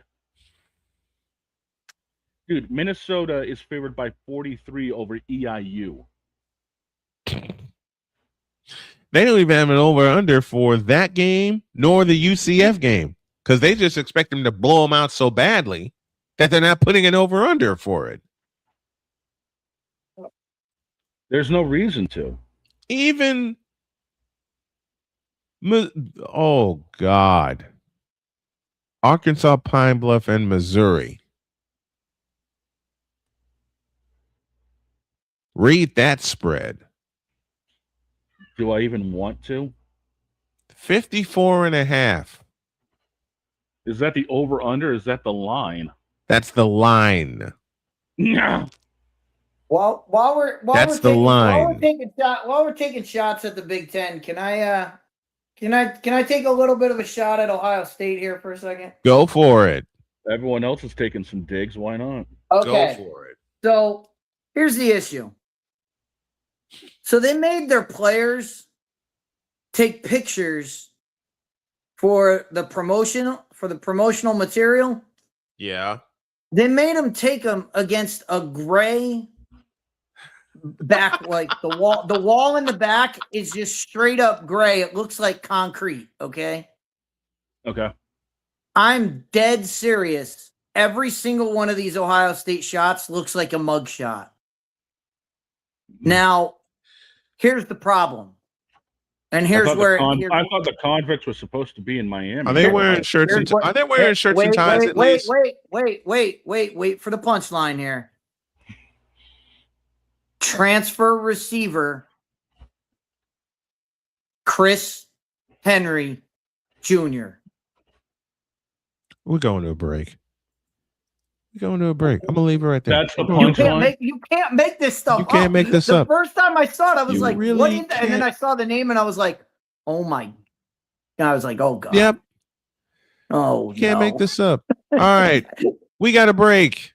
Dude, Minnesota is favored by 43 over EIU. They don't even have an over-under for that game nor the UCF game because they just expect them to blow them out so badly that they're not putting an over-under for it. There's no reason to. Even, oh, God. Arkansas, Pine Bluff, and Missouri. Read that spread. Do I even want to? 54.5. Is that the over-under? Is that the line? That's the line. No. While we're taking shots at the Big Ten, can I take a little bit of a shot at Ohio State here for a second? Go for it. Everyone else is taking some digs. Why not? Okay. Go for it. So here's the issue. So they made their players take pictures for the promotional material. Yeah. They made them take them against a gray back, like the wall in the back is just straight up gray. It looks like concrete. Okay. I'm dead serious. Every single one of these Ohio State shots looks like a mug shot. Now, here's the problem. And here's I where thought the convicts were supposed to be in Miami. Are they wearing shirts and ties? Are they wearing shirts and ties at least? Wait for the punchline here. Transfer receiver Chris Henry Jr. We're going to a break. I'm gonna leave it right there. That's the punchline. You can't make this stuff. You can't make this up. The first time I saw it, I was like, really "What is that?" And then I saw the name, and I was like, "Oh my!" And I was like, "Oh God." Yep. Oh, you can't make this up. All right, we got a break,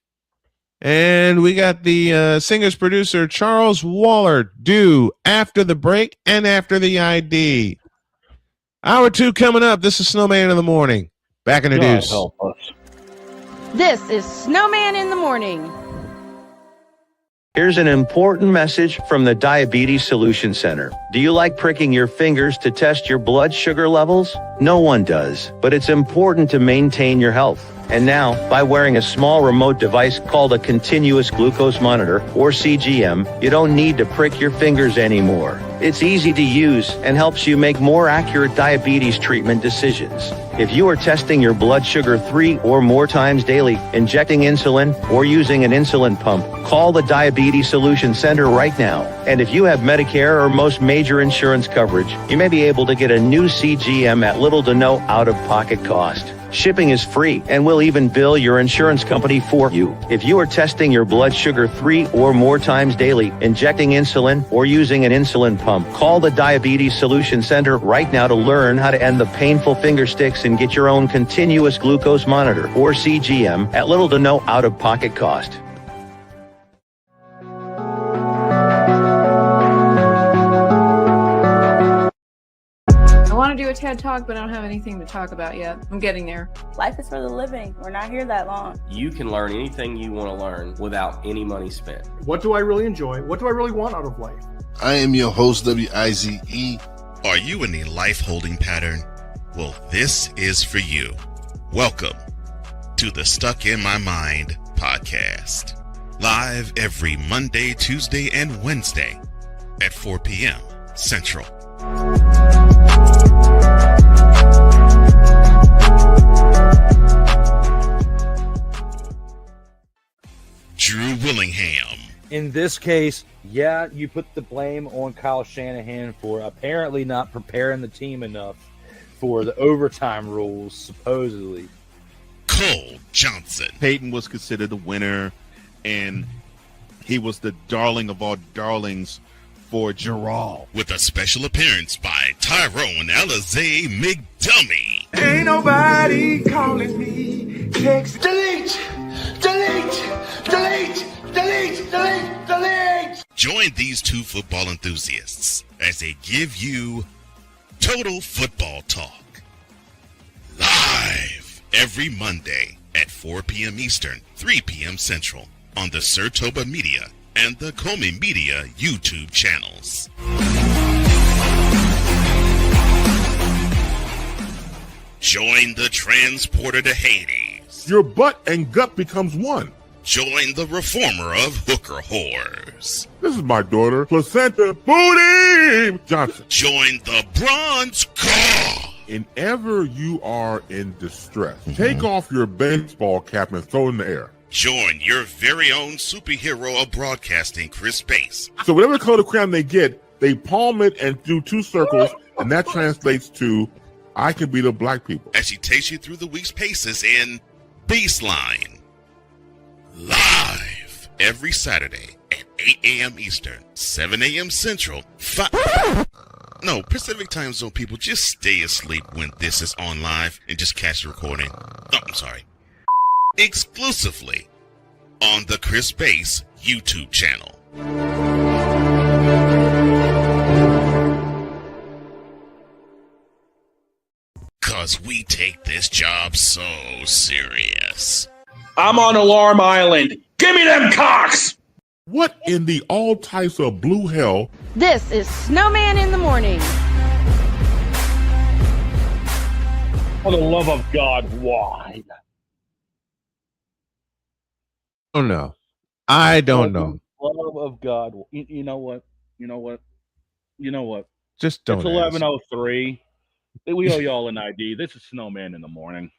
and we got the singer's producer Charles Wallert due after the break and after the ID. Hour 2 coming up. This is Snowman in the Morning. Back in the deuce. Help us. This is Snowman in the Morning. Here's an important message from the Diabetes Solution Center. Do you like pricking your fingers to test your blood sugar levels? No one does, but it's important to maintain your health. And now, by wearing a small remote device called a continuous glucose monitor, or CGM, you don't need to prick your fingers anymore. It's easy to use and helps you make more accurate diabetes treatment decisions. If you are testing your blood sugar 3 or more times daily, injecting insulin, or using an insulin pump, call the Diabetes Solution Center right now. And if you have Medicare or most major insurance coverage, you may be able to get a new CGM at little to no out-of-pocket cost. Shipping is free, and we'll even bill your insurance company for you. If you are testing your blood sugar 3 or more times daily, injecting insulin, or using an insulin pump, call the Diabetes Solution Center right now to learn how to end the painful finger sticks and get your own continuous glucose monitor, or CGM, at little to no out-of-pocket cost. I want to do a TED Talk, but I don't have anything to talk about yet. I'm getting there. Life is for the living. We're not here that long. You can learn anything you want to learn without any money spent. What do I really enjoy? What do I really want out of life? I am your host, WIZE. Are you in a life holding pattern? Well, this is for you. Welcome to the Stuck in My Mind podcast. Live every Monday, Tuesday, and Wednesday at 4 p.m. Central. Drew Willingham. In this case, yeah, you put the blame on Kyle Shanahan for apparently not preparing the team enough for the overtime rules, supposedly. Cole Johnson. Peyton was considered the winner, and he was the darling of all darlings for Darrell. With a special appearance by Tyrone Alizé McDummy. Ain't nobody calling me. Text delete, delete, delete, delete, delete, delete. Join these two football enthusiasts as they give you total football talk. Live every Monday at 4 p.m. Eastern, 3 p.m. Central on the Sertoba Media and the Comey Media YouTube channels. Join the transporter to Hades. Your butt and gut becomes one. Join the reformer of hooker whores. This is my daughter, Placenta Booty Johnson. Join the bronze car. Whenever you are in distress, take off your baseball cap and throw it in the air. Join your very own superhero of broadcasting, Chris Bass. So whatever color crayon they get, they palm it and do 2 circles, and that translates to, I can beat up black people. As she takes you through the week's paces in Baseline. Live every Saturday at 8 a.m. Eastern, 7 a.m. Central, No, Pacific Time Zone people, just stay asleep when this is on live and just catch the recording. Oh, I'm sorry. Exclusively on the Chris Bass YouTube channel. Cause we take this job so serious. I'm on Alarm Island. Give me them cocks! What in the all types of blue hell? This is Snowman in the morning. For the love of God, why? Oh no, I don't know. Love of God. You know what? You know what? You know what? Just don't. It's 11:03. We owe y'all an ID. This is Snowman in the morning.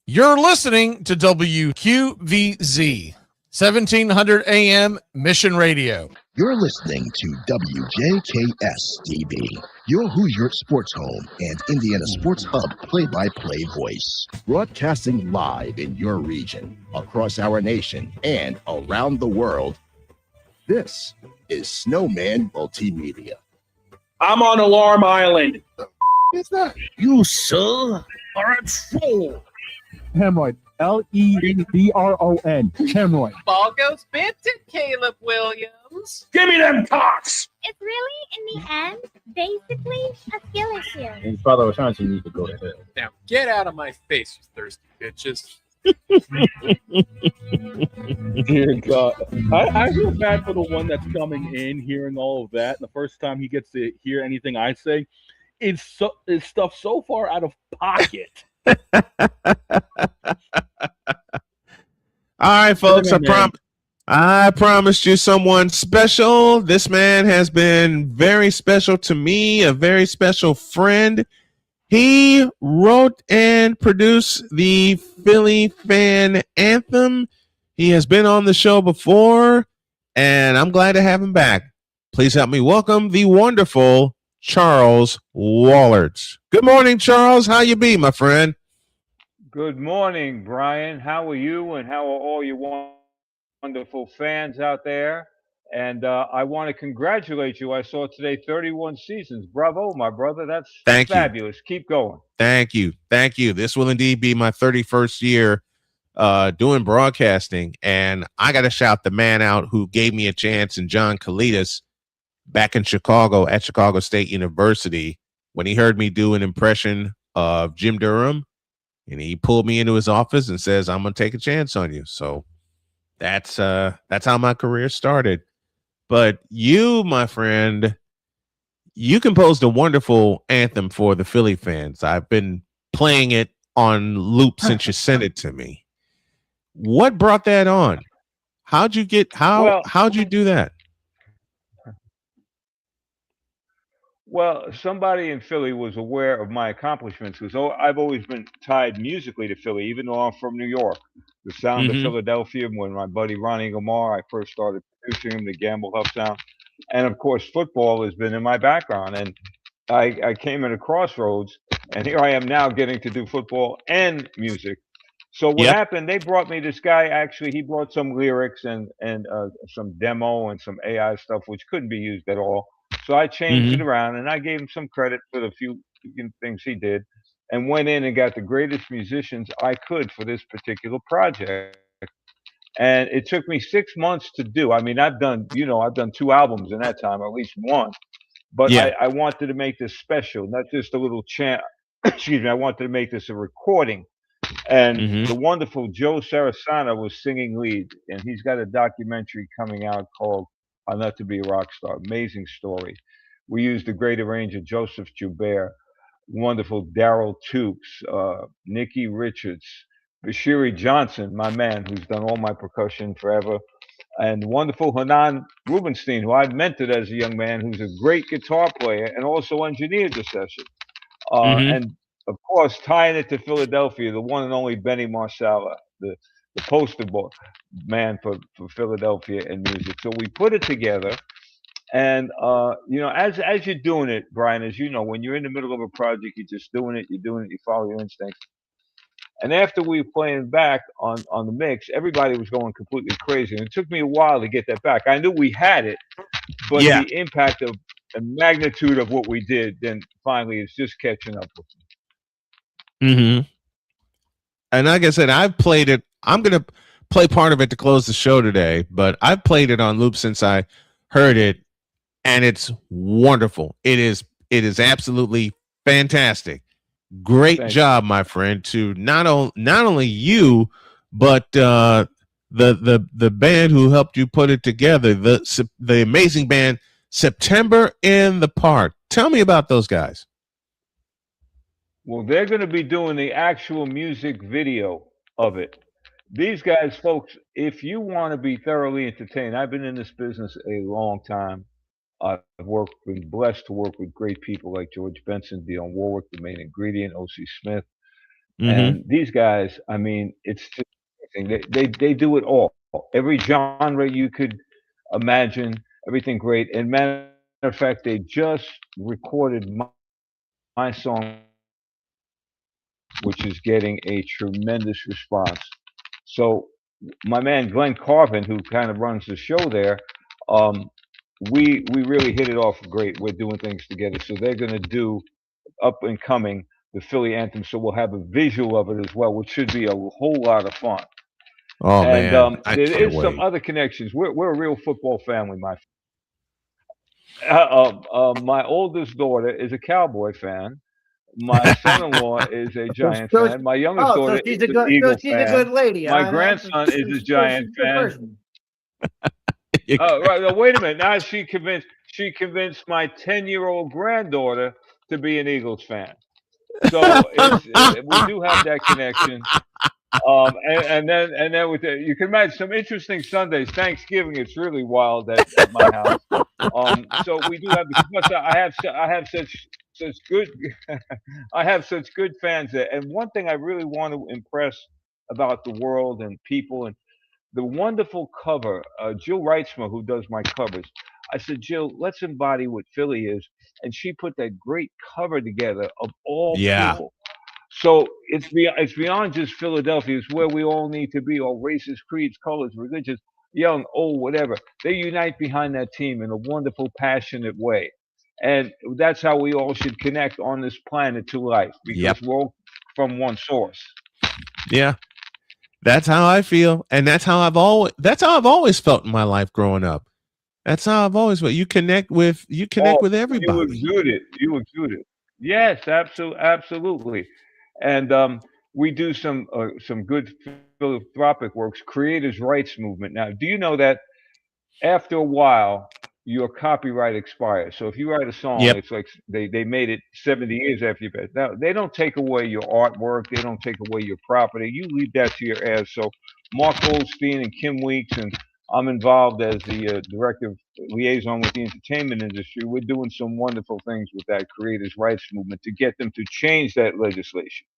You're listening to WQVZ, 1700 AM Mission Radio. You're listening to WJKS-TV, your Hoosier Sports Home and Indiana Sports Hub play-by-play voice. Broadcasting live in your region, across our nation, and around the world, this is Snowman Multimedia. I'm on Alarm Island. Is that? You, sir, are a troll. Hemorrhoid. Lebron. Hemorrhoid. Ball goes Benton, Caleb Williams. Give me them cocks! It's really, in the end, basically a skill issue. And Father O'Shaughnessy needs to go to hell. Now, get out of my face, you thirsty bitches. Dear God. I feel bad for the one that's coming in, hearing all of that. And the first time he gets to hear anything I say is stuff so far out of pocket All right, folks. I promised you someone special. This man has been very special to me, a very special friend. He wrote and produced the Philly Fan Anthem. He has been on the show before, and I'm glad to have him back. Please help me welcome the wonderful Charles Wallert. Good morning, Charles. How you be, my friend? Good morning, Brian. How are you, and how are all your wonderful fans out there? And I want to congratulate you. I saw today 31 seasons. Bravo, my brother. That's fabulous. Keep going. Thank you. Thank you. This will indeed be my 31st year doing broadcasting. And I got to shout the man out who gave me a chance, and John Kalidas back in Chicago at Chicago State University, when he heard me do an impression of Jim Durham, and he pulled me into his office and says, I'm going to take a chance on you. So that's how my career started. But you, my friend, you composed a wonderful anthem for the Philly fans. I've been playing it on loop since you sent it to me. What brought that on? How'd you do that? Well, somebody in Philly was aware of my accomplishments because I've always been tied musically to Philly, even though I'm from New York. The sound of Philadelphia, when my buddy Ronnie Gamar, I first started producing him, the Gamble Huff sound. And of course, football has been in my background. And I came at a crossroads, and here I am now getting to do football and music. So what happened, they brought me this guy. Actually, he brought some lyrics and some demo and some AI stuff, which couldn't be used at all. So I changed it around, and I gave him some credit for the few things he did, and went in and got the greatest musicians I could for this particular project. And it took me 6 months to do. I mean, I've done 2 albums in that time, or at least one. But I wanted to make this special, not just a little chant. Excuse me. I wanted to make this a recording. And the wonderful Joe Sarasana was singing lead, and he's got a documentary coming out called "How Not to Be a Rock Star." Amazing story. We used the great arranger Joseph Joubert, wonderful Darrell Owens, Nikki Richards, Bashiri Johnson, my man, who's done all my percussion forever, and wonderful Hanan Rubenstein, who I mentored as a young man, who's a great guitar player and also engineered the session. And of course, tying it to Philadelphia, the one and only Benny Marsala, the poster boy man for Philadelphia and music. So we put it together, and as you're doing it, Brian, as you know, when you're in the middle of a project, you're just doing it, you follow your instincts. And after we were playing back on the mix, everybody was going completely crazy, and it took me a while to get that back. I knew we had it, but the impact of the magnitude of what we did, then finally it's just catching up with me. And like I said, I've played it. I'm going to play part of it to close the show today, but I've played it on loop since I heard it, and it's wonderful. It is absolutely fantastic. Great job, my friend, to not only you, but the band who helped you put it together, the amazing band September in the Park. Tell me about those guys. Well, they're going to be doing the actual music video of it. These guys, folks, if you want to be thoroughly entertained, I've been in this business a long time. I've been blessed to work with great people like George Benson, Dionne Warwick, The Main Ingredient, O.C. Smith. And these guys, I mean, it's just amazing. They do it all. Every genre you could imagine, everything great. And matter of fact, they just recorded my song, which is getting a tremendous response. So my man Glenn Carvin, who kind of runs the show there, we really hit it off great. We're doing things together. So they're going to do up and coming the Philly Anthem. So we'll have a visual of it as well, which should be a whole lot of fun. Oh, and, man. There is some other connections. We're a real football family, my my oldest daughter is a Cowboy fan. My son-in-law is a Giant fan. My youngest daughter is an Eagle fan. A good lady. My grandson is a Giant fan. Right. Now, wait a minute. Now she convinced my 10-year-old granddaughter to be an Eagles fan. So we do have that connection. And then with you can imagine some interesting Sundays. Thanksgiving, it's really wild at my house. So we do have but I have such good I have such good fans there. And one thing I really want to impress about the world and people and the wonderful cover, Jill Reitzma, who does my covers. I said, Jill, let's embody what Philly is, and she put that great cover together of all people. So it's beyond just Philadelphia. It's where we all need to be, all races, creeds, colors, religions, young, old, whatever. They unite behind that team in a wonderful, passionate way. And that's how we all should connect on this planet to life, because we're all from one source. Yeah. That's how I feel. And that's how I've always felt in my life growing up. That's how I've always felt. You connect with everybody. You exude it. Yes, absolutely. And we do some good philanthropic works, creators' rights movement. Now, do you know that after a while, your copyright expires? So if you write a song, it's like they made it 70 years after you passed. Now, they don't take away your artwork. They don't take away your property. You leave that to your heirs. So Mark Goldstein and Kim Weeks, and I'm involved as the director liaison with the entertainment industry. We're doing some wonderful things with that creators' rights movement to get them to change that legislation.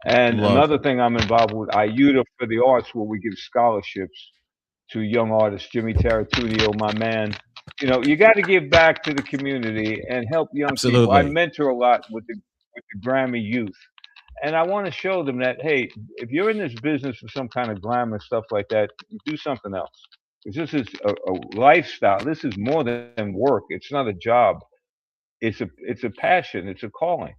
And another thing I'm involved with, IUTA for the Arts, where we give scholarships to young artists. Jimmy Taratudio, my man. You know, you got to give back to the community and help young people. I mentor a lot with the Grammy youth. And I want to show them that, hey, if you're in this business for some kind of glamour stuff like that, do something else. Because this is a lifestyle. This is more than work. It's not a job. It's a passion. It's a calling.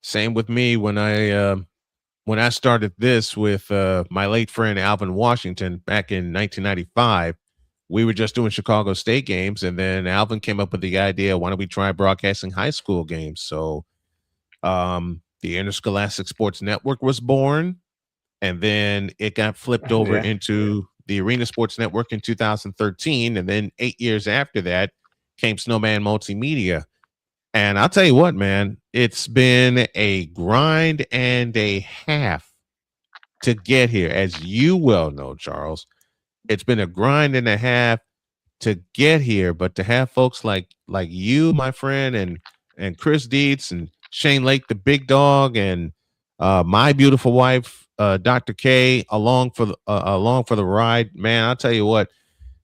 Same with me when I started this with my late friend Alvin Washington back in 1995. We were just doing Chicago State games, and then Alvin came up with the idea, why don't we try broadcasting high school games? So the Interscholastic Sports Network was born, and then it got flipped over into the Arena Sports Network in 2013, and then 8 years after that came Snowman Multimedia. And I'll tell you what, man, it's been a grind and a half to get here, as you well know, Charles. It's been a grind and a half to get here, but to have folks like you, my friend, and Chris Dietz and Shane Lake, the big dog, and my beautiful wife, Dr. K, along for the ride, man. I'll tell you what,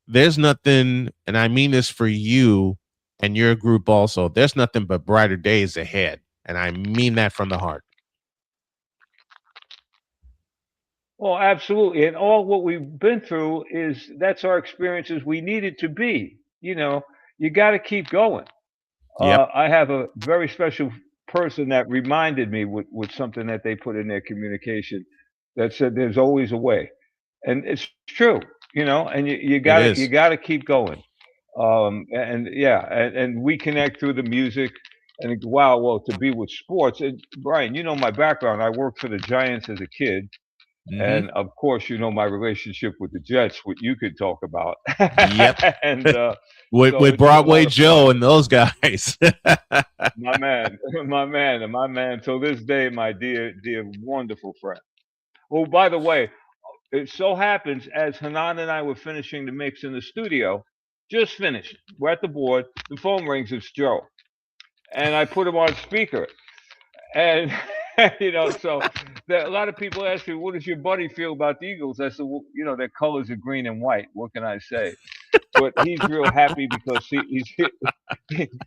there's nothing, and I mean this for you and your group also. There's nothing but brighter days ahead, and I mean that from the heart. Well, absolutely. And all what we've been through that's our experiences we needed to be. You know, you got to keep going. I have a very special person that reminded me with something that they put in their communication that said there's always a way. And it's true, you know, and you gotta keep going. And we connect through the music. And wow, well, to be with sports. And Brian, you know my background. I worked for the Giants as a kid. And of course, you know my relationship with the Jets, what you could talk about. And with Broadway Joe and those guys. my man. Till this day, my dear, wonderful friend. Oh, by the way, it so happens as Hanan and I were finishing the mix in the studio, just finished. We're at the board. The phone rings. It's Joe, and I put him on speaker, and. You know, so a lot of people ask me, what does your buddy feel about the Eagles? I said, well, you know, their colors are green and white. What can I say? But he's real happy because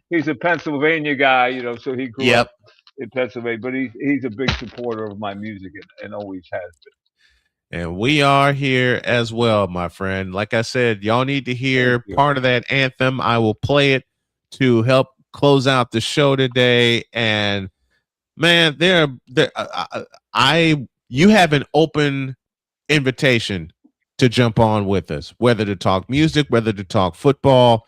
he's a Pennsylvania guy, you know, so he grew up in Pennsylvania. But he's a big supporter of my music and always has been. And we are here as well, my friend. Like I said, y'all need to hear part of that anthem. I will play it to help close out the show today. And man, you have an open invitation to jump on with us, whether to talk music, whether to talk football.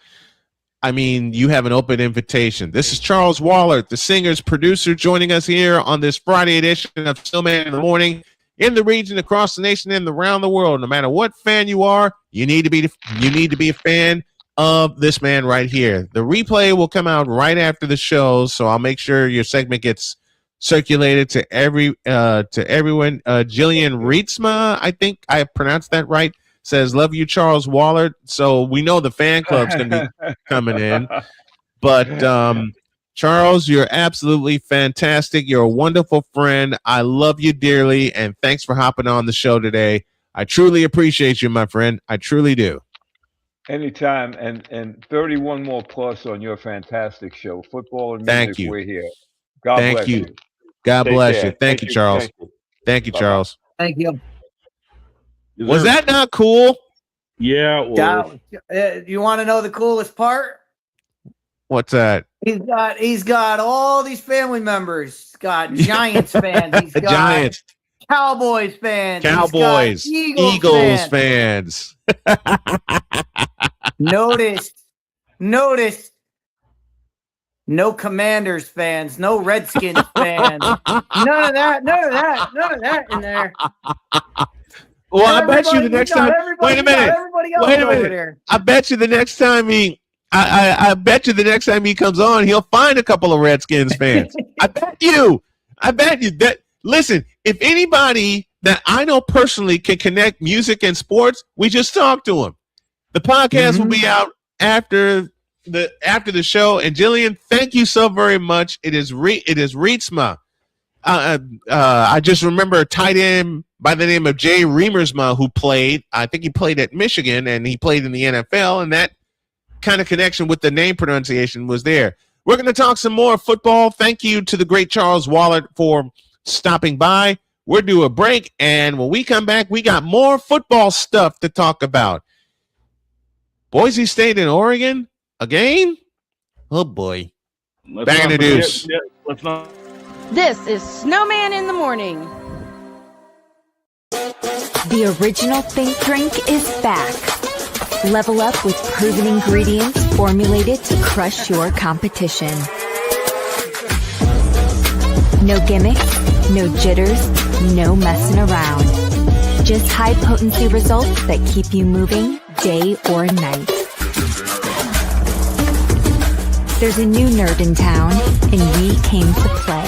I mean, you have an open invitation. This is Charles Wallert, the singer's producer, joining us here on this Friday edition of Snowman in the Morning, in the region, across the nation, and around the world. No matter what fan you are, you need to be a fan of this man right here. The replay will come out right after the show, so I'll make sure your segment gets circulated to everyone. Jillian Rietzma, I think I pronounced that right, says, love you, Charles Wallert. So we know the fan club's going to be coming in. But Charles, you're absolutely fantastic. You're a wonderful friend. I love you dearly, and thanks for hopping on the show today. I truly appreciate you, my friend. I truly do. Anytime, and 31 more plus on your fantastic show. Football and music, Thank you. We're here. God bless you. God Take bless care. you. Thank you, Charles. Thank you, Charles. Thank you. Was that not cool? Yeah, it was. You want to know the coolest part? What's that? He's got all these family members. He's got Giants fans. He's got Giants, Cowboys fans. Cowboys, He's got Eagles fans. Notice, no Commanders fans, no Redskins fans. None of that in there. Well, I bet you the next time. Wait a minute. I bet you the next time I bet you the next time he comes on, he'll find a couple of Redskins fans. I bet you that. Listen, if anybody that I know personally can connect music and sports, we just talk to him. The podcast will be out after the show. And Jillian, thank you so very much. It is Rietzma. I just remember a tight end by the name of Jay Reamersma who played. I think he played at Michigan and he played in the NFL, and that kind of connection with the name pronunciation was there. We're going to talk some more football. Thank you to the great Charles Wallert for stopping by. We'll do a break, and when we come back, we got more football stuff to talk about. Boise State and Oregon again? Oh boy. Back in the deuce. This is Snowman in the Morning. The original Think Drink is back. Level up with proven ingredients formulated to crush your competition. No gimmicks, no jitters, no messing around. Just high potency results that keep you moving day or night. There's a new nerd in town, and we came to play.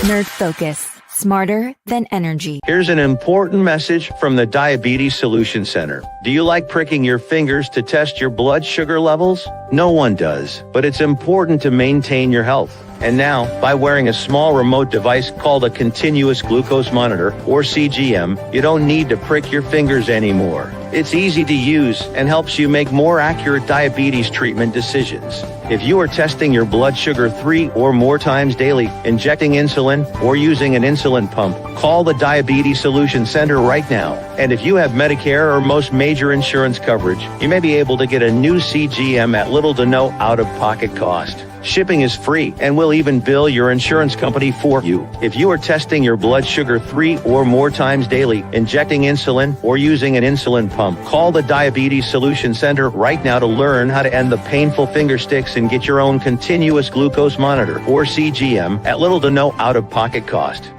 Nerd Focus. Smarter than energy. Here's an important message from the Diabetes Solution Center. Do you like pricking your fingers to test your blood sugar levels? No one does, but it's important to maintain your health. And now, by wearing a small remote device called a continuous glucose monitor, or CGM, you don't need to prick your fingers anymore. It's easy to use and helps you make more accurate diabetes treatment decisions. If you are testing your blood sugar 3 or more times daily, injecting insulin, or using an insulin pump, call the Diabetes Solution Center right now. And if you have Medicare or most major insurance coverage, you may be able to get a new CGM at little to no out-of-pocket cost. Shipping is free, and we'll even bill your insurance company for you. If you are testing your blood sugar 3 or more times daily, injecting insulin, or using an insulin pump, call the Diabetes Solution Center right now to learn how to end the painful finger sticks and get your own continuous glucose monitor, or CGM, at little to no out-of-pocket cost.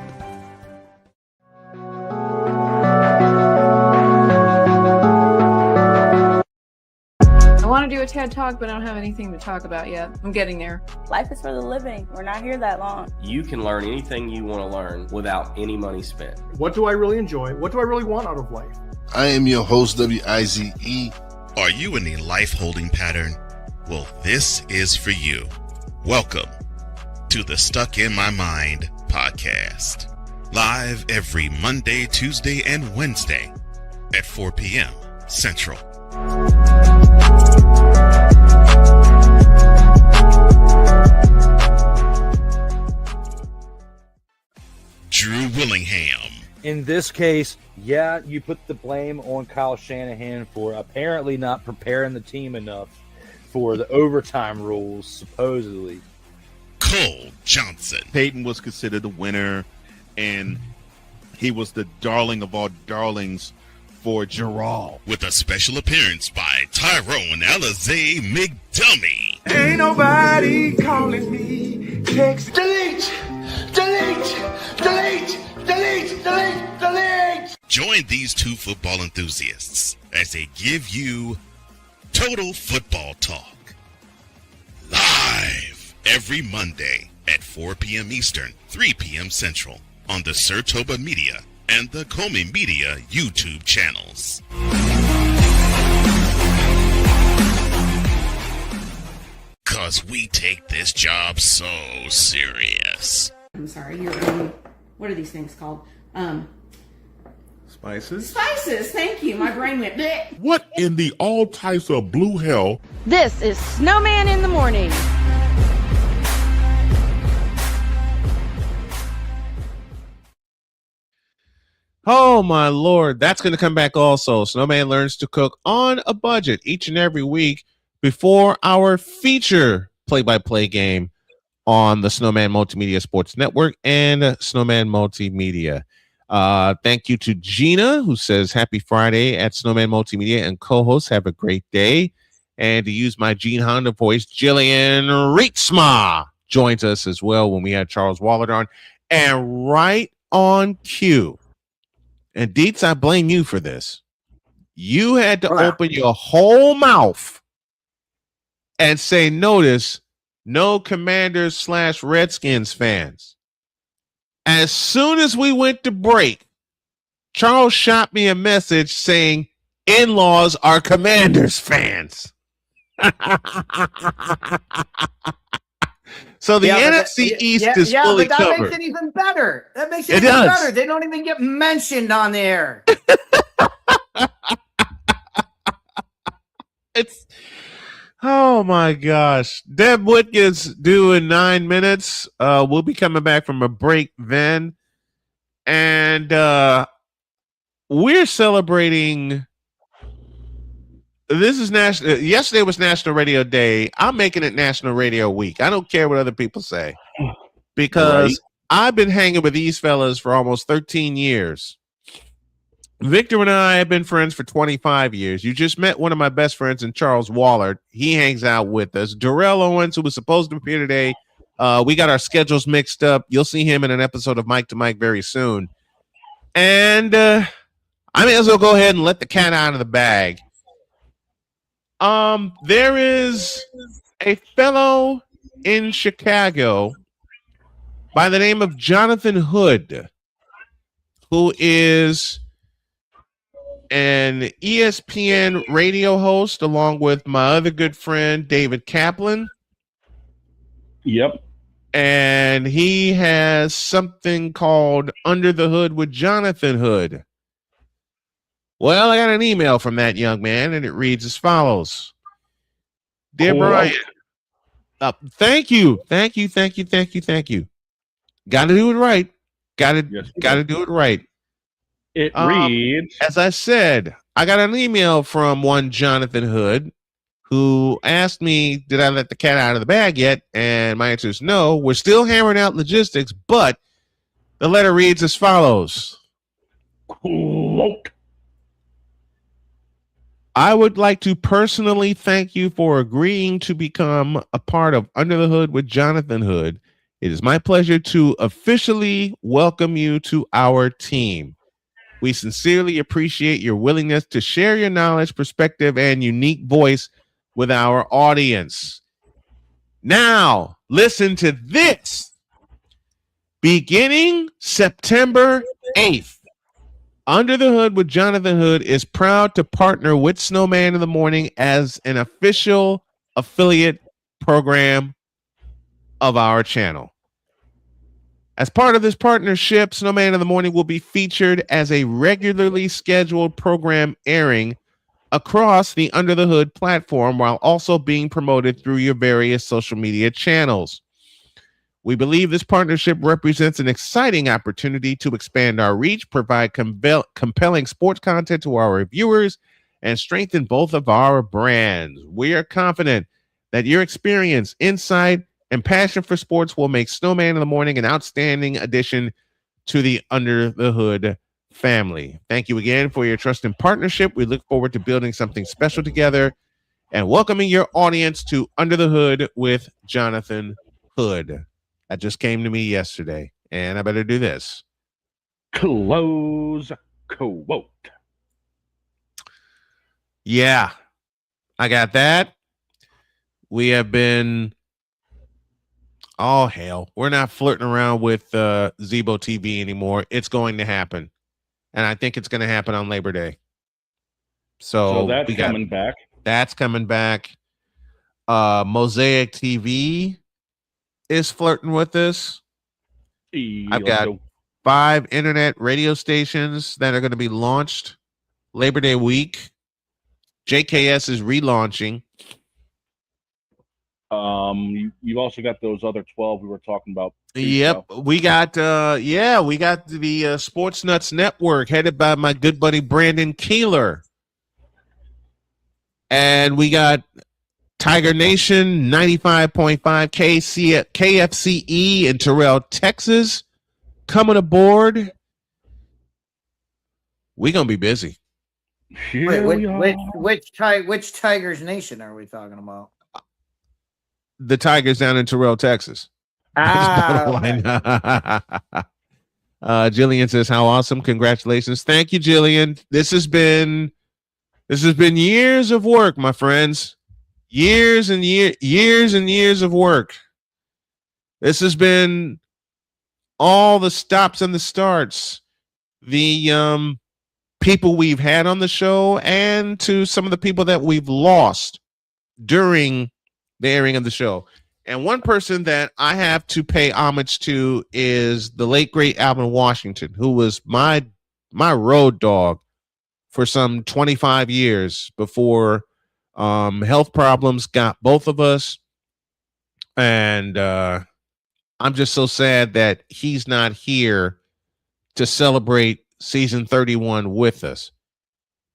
I want to do a TED Talk, but I don't have anything to talk about yet. I'm getting there. Life is for the living. We're not here that long. You can learn anything you want to learn without any money spent. What do I really enjoy? What do I really want out of life? I am your host, WIZE. Are you in a life holding pattern? Well, this is for you. Welcome to the Stuck in My Mind podcast. Live every Monday, Tuesday, and Wednesday at 4 p.m. Central. Drew Willingham. In this case, yeah, you put the blame on Kyle Shanahan for apparently not preparing the team enough for the overtime rules, supposedly. Cole Johnson. Peyton was considered the winner, and he was the darling of all darlings for Jarrell. With a special appearance by Tyrone Alizé McDummy. Ain't nobody calling me. Text delete, delete, delete, delete, delete, delete. Join these two football enthusiasts as they give you Total Football Talk. Live every Monday at 4 p.m. Eastern, 3 p.m. Central on the Sertoba Media and the Comey Media YouTube channels. Cause we take this job so serious. I'm sorry, what are these things called? Spices? Spices, thank you. My brain went bleh. What in the all types of blue hell? This is Snowman in the Morning. Oh my Lord, that's going to come back also. Snowman learns to cook on a budget each and every week before our feature play-by-play game on the Snowman Multimedia Sports Network and Snowman Multimedia. Thank you to Gina, who says happy Friday at Snowman Multimedia, and co-hosts have a great day. And to use my Gene Honda voice, Jillian Reitsma joins us as well when we had Charles Wallert on. And right on cue, and Dietz, I blame you for this. You had to open your whole mouth and say, notice, no Commanders / Redskins fans. As soon as we went to break, Charles shot me a message saying, in-laws are Commanders fans. So the NFC East is fully but that covered. makes it even better. That makes it even better. They don't even get mentioned on there. It's oh my gosh. Deb Whitcas due in 9 minutes. We'll be coming back from a break then. And we're celebrating. This is national. Yesterday was National Radio Day. I'm making it National Radio Week. I don't care what other people say because I've been hanging with these fellas for almost 13 years. Victor and I have been friends for 25 years. You just met one of my best friends in Charles Wallert. He hangs out with us. Darrell Owens, who was supposed to appear today. We got our schedules mixed up. You'll see him in an episode of Mike to Mike very soon. And I may as well go ahead and let the cat out of the bag. There is a fellow in Chicago by the name of Jonathan Hood, who is an ESPN radio host along with my other good friend, David Kaplan. Yep. And he has something called Under the Hood with Jonathan Hood. Well, I got an email from that young man, and it reads as follows. Dear Brian, thank you. Got to do it right. Got to do it right. It reads, as I said, I got an email from one Jonathan Hood who asked me, did I let the cat out of the bag yet? And my answer is no. We're still hammering out logistics, but the letter reads as follows. Quote. I would like to personally thank you for agreeing to become a part of Under the Hood with Jonathan Hood. It is my pleasure to officially welcome you to our team. We sincerely appreciate your willingness to share your knowledge, perspective, and unique voice with our audience. Now, listen to this. Beginning September 8th, Under the Hood with Jonathan Hood is proud to partner with Snowman in the Morning as an official affiliate program of our channel. As part of this partnership, Snowman in the Morning will be featured as a regularly scheduled program airing across the Under the Hood platform while also being promoted through your various social media channels. We believe this partnership represents an exciting opportunity to expand our reach, provide compelling sports content to our viewers, and strengthen both of our brands. We are confident that your experience, insight, and passion for sports will make Snowman in the Morning an outstanding addition to the Under the Hood family. Thank you again for your trust and partnership. We look forward to building something special together and welcoming your audience to Under the Hood with Jonathan Hood. That just came to me yesterday, and I better do this. Close quote. Yeah. I got that. We have been, oh hell, we're not flirting around with Zebo TV anymore. It's going to happen, and I think it's going to happen on Labor Day. So that's coming back. That's coming back. Mosaic TV is flirting with this. I've got 5 internet radio stations that are going to be launched Labor Day week. JKS is relaunching. You've also got those other 12 we were talking about. Yep, we got the Sports Nuts Network headed by my good buddy Brandon Keeler, and we got Tiger Nation 95.5 KFCE in Terrell, Texas, coming aboard. We're gonna be busy. Which Tigers Nation are we talking about? The Tigers down in Terrell, Texas. Jillian says, "How awesome! Congratulations! Thank you, Jillian. This has been years of work, my friends. Years and years of work. This has been all the stops and the starts, the people we've had on the show, and to some of the people that we've lost during the airing of the show. And one person that I have to pay homage to is the late great Alvin Washington, who was my road dog for some 25 years before health problems got both of us. And I'm just so sad that he's not here to celebrate season 31 with us.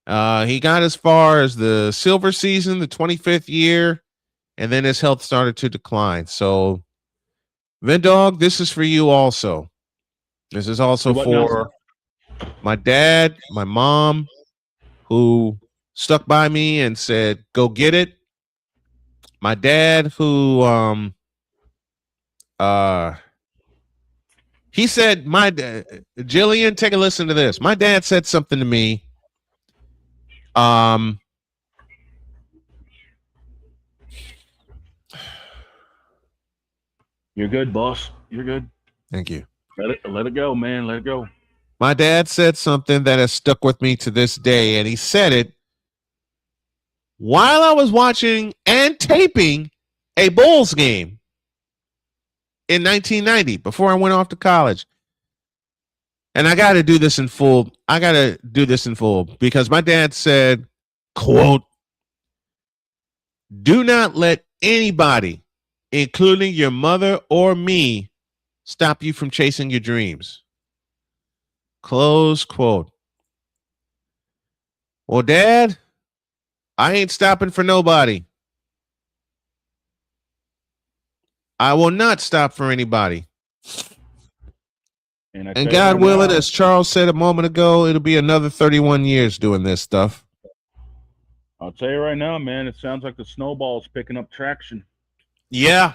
He got as far as the silver season, the 25th year, and then his health started to decline. So, Vindog, this is for you also. This is also for my dad, my mom, who stuck by me and said, go get it. My dad, who he said, Jillian, take a listen to this. My dad said something to me. You're good, boss. You're good. Thank you. Let it go, man. Let it go. My dad said something that has stuck with me to this day, and he said it while I was watching and taping a Bulls game in 1990 before I went off to college. And I got to do this in full. Because my dad said, quote, "Do not let anybody, including your mother or me, stop you from chasing your dreams." Close quote. Well, Dad, I ain't stopping for nobody. I will not stop for anybody. And God willing, as Charles said a moment ago, it'll be another 31 years doing this stuff. I'll tell you right now, man, it sounds like the snowball's picking up traction. Yeah.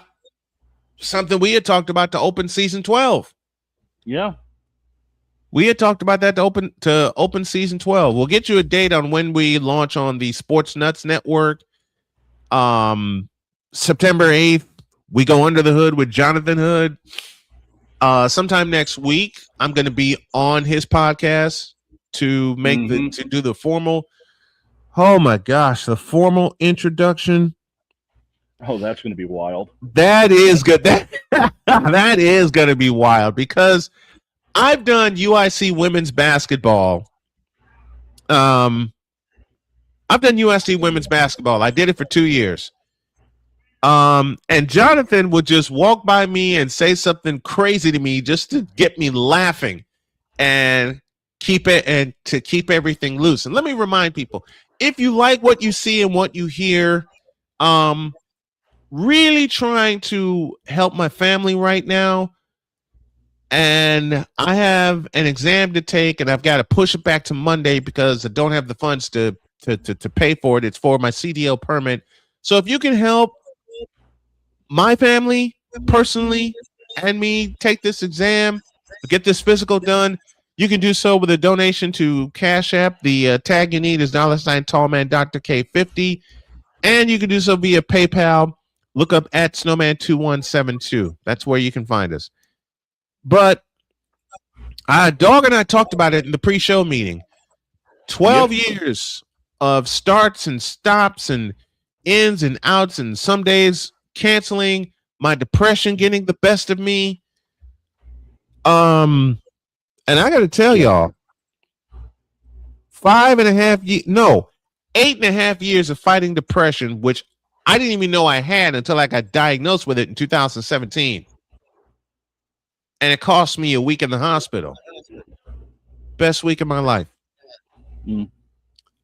Something we had talked about to open season 12. Yeah. We had talked about that to open season 12. We'll get you a date on when we launch on the Sports Nuts Network. September 8th, we go under the hood with Jonathan Hood. Sometime next week, I'm going to be on his podcast to make to do the formal. Oh my gosh, the formal introduction. Oh, that's going to be wild. That is good. That is going to be wild because I've done UIC women's basketball. I've done USC women's basketball. I did it for 2 years. And Jonathan would just walk by me and say something crazy to me just to get me laughing and keep everything loose. And let me remind people, if you like what you see and what you hear, really trying to help my family right now. And I have an exam to take, and I've got to push it back to Monday because I don't have the funds to pay for it. It's for my CDL permit. So if you can help my family personally and me take this exam, get this physical done, you can do so with a donation to Cash App. The tag you need is $Tallman Dr. K50. And you can do so via PayPal. Look up at Snowman2172. That's where you can find us. But Dog and I talked about it in the pre-show meeting. 12 years of starts and stops and ins and outs, and some days canceling, my depression getting the best of me. And I got to tell y'all, 8.5 years of fighting depression, which I didn't even know I had until I got diagnosed with it in 2017. And it cost me a week in the hospital. Best week of my life.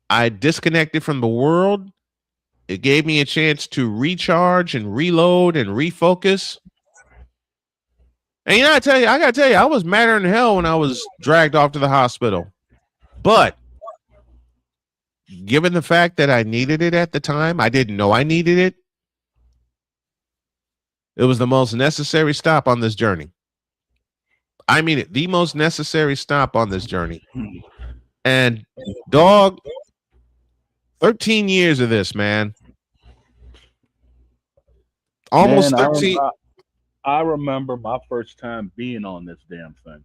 I disconnected from the world. It gave me a chance to recharge and reload and refocus. And I gotta tell you, I was madder than hell when I was dragged off to the hospital. But given the fact that I needed it at the time, I didn't know I needed it. It was the most necessary stop on this journey. I mean it, the most necessary stop on this journey. And Dog, 13 years of this, man. Almost 13. I remember my first time being on this damn thing.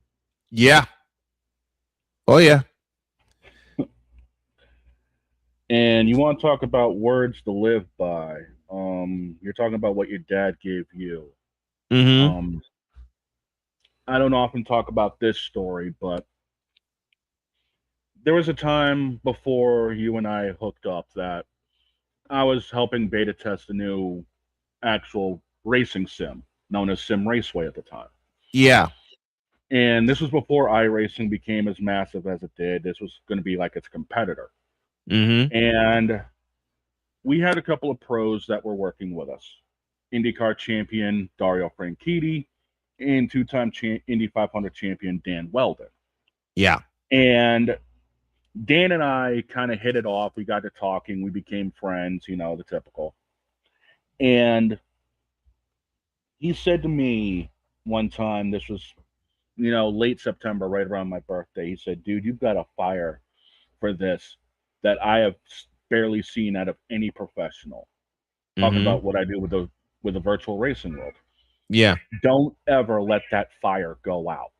Yeah. Oh, yeah. And you want to talk about words to live by. You're talking about what your dad gave you. Mm-hmm. I don't often talk about this story, but there was a time before you and I hooked up that I was helping beta test a new actual racing sim known as Sim Raceway at the time. Yeah. And this was before iRacing became as massive as it did. This was going to be like its competitor. Mm-hmm. And we had a couple of pros that were working with us. IndyCar champion Dario Franchitti and two-time Indy 500 champion Dan Weldon. Yeah. And Dan and I kind of hit it off. We got to talking. We became friends, the typical. And he said to me one time, this was, late September, right around my birthday. He said, dude, you've got a fire for this that I have barely seen out of any professional. Talking about what I do with the virtual racing world. Yeah. Don't ever let that fire go out.